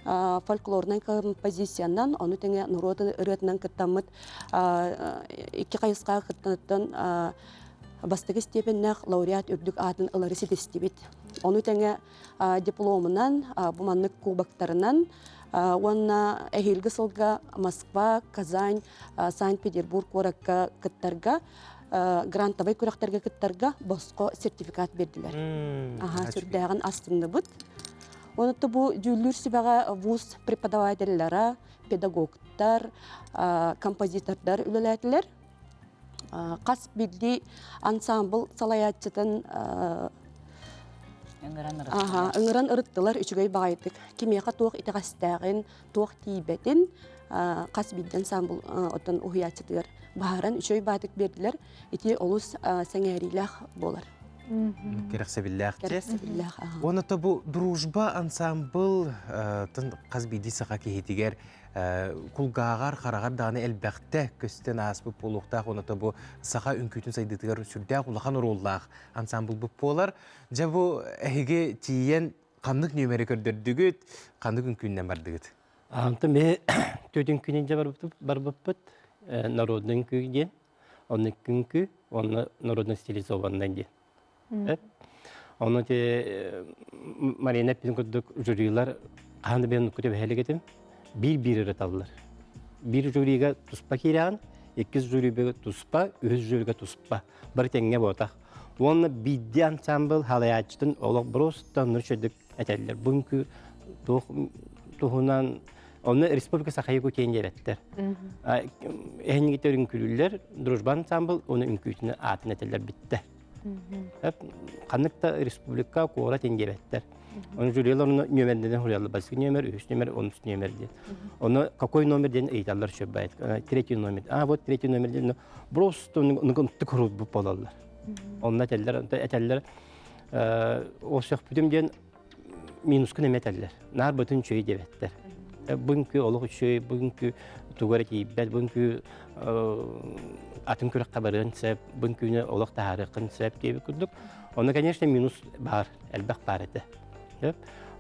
фольклорный композициянан, оны тәңе народы ұрытынан кіттамыд 2 қайысқа кіттаныттан бастығы степеннәқ лауреат үрдік атын ылары сетестебет. Оны тәңе дипломынан, бұманлық кубактарынан, онна әхелгі сылға Москва, Казань, Санкт-Петербург ораққа кіттарға, грантовай көрақтарға кіттарға босқо сертификат берділер. Сүрдәғын астынды бұд. Онытты бұл жүллүр сібаға вуз преподавательлера, педагогтар, композитордар үлеләтілер. Қас білді ансамбл салаятчытын ыңыран ырыттылар үчүгөй баайдык. Кимеха туох итегастагын, туох тийбетин кас бидден самбул отон уһуячытыгар бааран үчөй баайдык бердилер. Ити олус сеңерилах болар. Керексебиллахте. Оны то бу дружба ансамбл тын каз биди сака кехитигер кулгаагар харагар даны элбәхтә көстен аспы полуктак оны то бу сака үнкүтүн сайдытыгар сүрдә улахан уруллах ансамбл бу полар. Жа бу эге тиен кандык нөмере көрдөрдүгүт, кандык үнкүннән бардыгыт. Анты ме төтүн күнүнче барбыппыт народный күнген, оны күнкү, оны народный стилизованный ден. Оны те Марина Пинкодук жюрилар қанды бен күтіп әлегетім бір реталылар. Bir жюриге туспа кереған, 2 жюриге туспа, 3 жюриге туспа. Бір теңге ботақ. Оны бидді ансамбл халаячтың олық бұрыстан нұршедік әтәлілер. Бұнкі тұғынан оны республика сақайы көтейін жереттер. Әйнігетерін күлілер, дружбан ансамбл оны үнкүйтіні атын әтәлілер бітті. Қанықта республика қуыра тенгебеттер. Оны жүрелер оны нөмерден хұрялы басқы нөмер, 3 нөмер, 13 нөмер де. Оны какой номерден ейталар шөп байт? 3 номер. Вот 3 номерден просто ұнығынты құрып бұп болалар. Онына әтәлілер осық бүтімден минускын әметәлілер. Нар бұтын чөй дебеттер. Бүгінкі олық чөй, бүгінкі туғары кейбет, бүгінкі атын көрек қабарын сәп, бұн күні олық тағарықын сәп кейбі күрдік. Оны, конечно, минус бар, әлбәқ бар еті.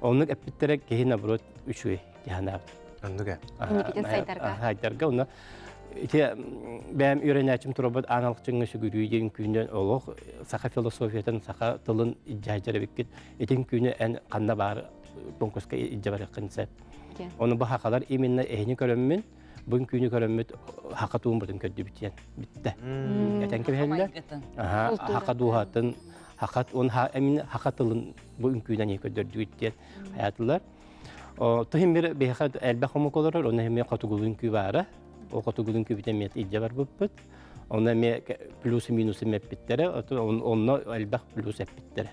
Оны әппеттері кейін абырот үшуі кейіна абды. Ондыға? Некетін сайдарға? Сайдарға. Оны бәм үйренәчім тұрабыд аналық жыңы сүгірүйден күнен олық сақа философиятын, сақа тылын иджайжары беккет. Етен күні ән қанда бар конкурсқа иджабарықын сәп. Оны бұл хақалар именно әйні көріммен Бүгін күні көріммет хақа туын бұрдың көрді бітті. Әтен кебелілер? Хақа дуғатын, хақа тылын бүгін күнен көрдірді өттен хаятылар. Тұхын бір бейхат әлбәқ омық олар, оны әме қатуғылын күй бары. Ол қатуғылын күй бітен мет идже бар бұппыт. Оны әме плюсы-минусы мәп біттері, оны әлбәқ плюс әп біттері.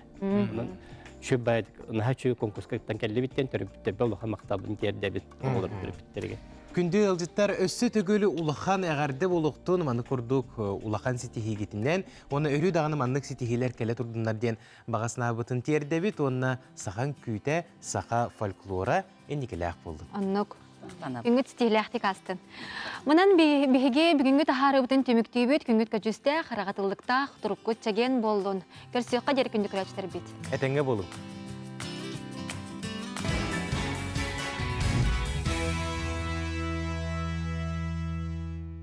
Шөп байдық, ұнаға чөй конкурскаттан кәлі біттен түріп біттер, олыға мақтабын терді біт олар түріп біттерге. Күнді ылжыттар өссі төгөлі улахан әғарды болуқтың маны күрдік улахан сетихигетінен, оны өрі дағаны мандық сетихилер кәлі тұрдыңдар ден бағасына бұтын терді біт, оны сақан күйті, сақа фольклора әнекелі ақ болды. Аннық. Күнгіт стиляхтик астын. Мұнан бігі бүгінгі тахары бұтын төміктей бөт, күнгіт көжісті, қарағатылықтақ, тұрып көтчеген болдың. Көрсеуққа дер күнді күрәчтер бет. Әтенге болың.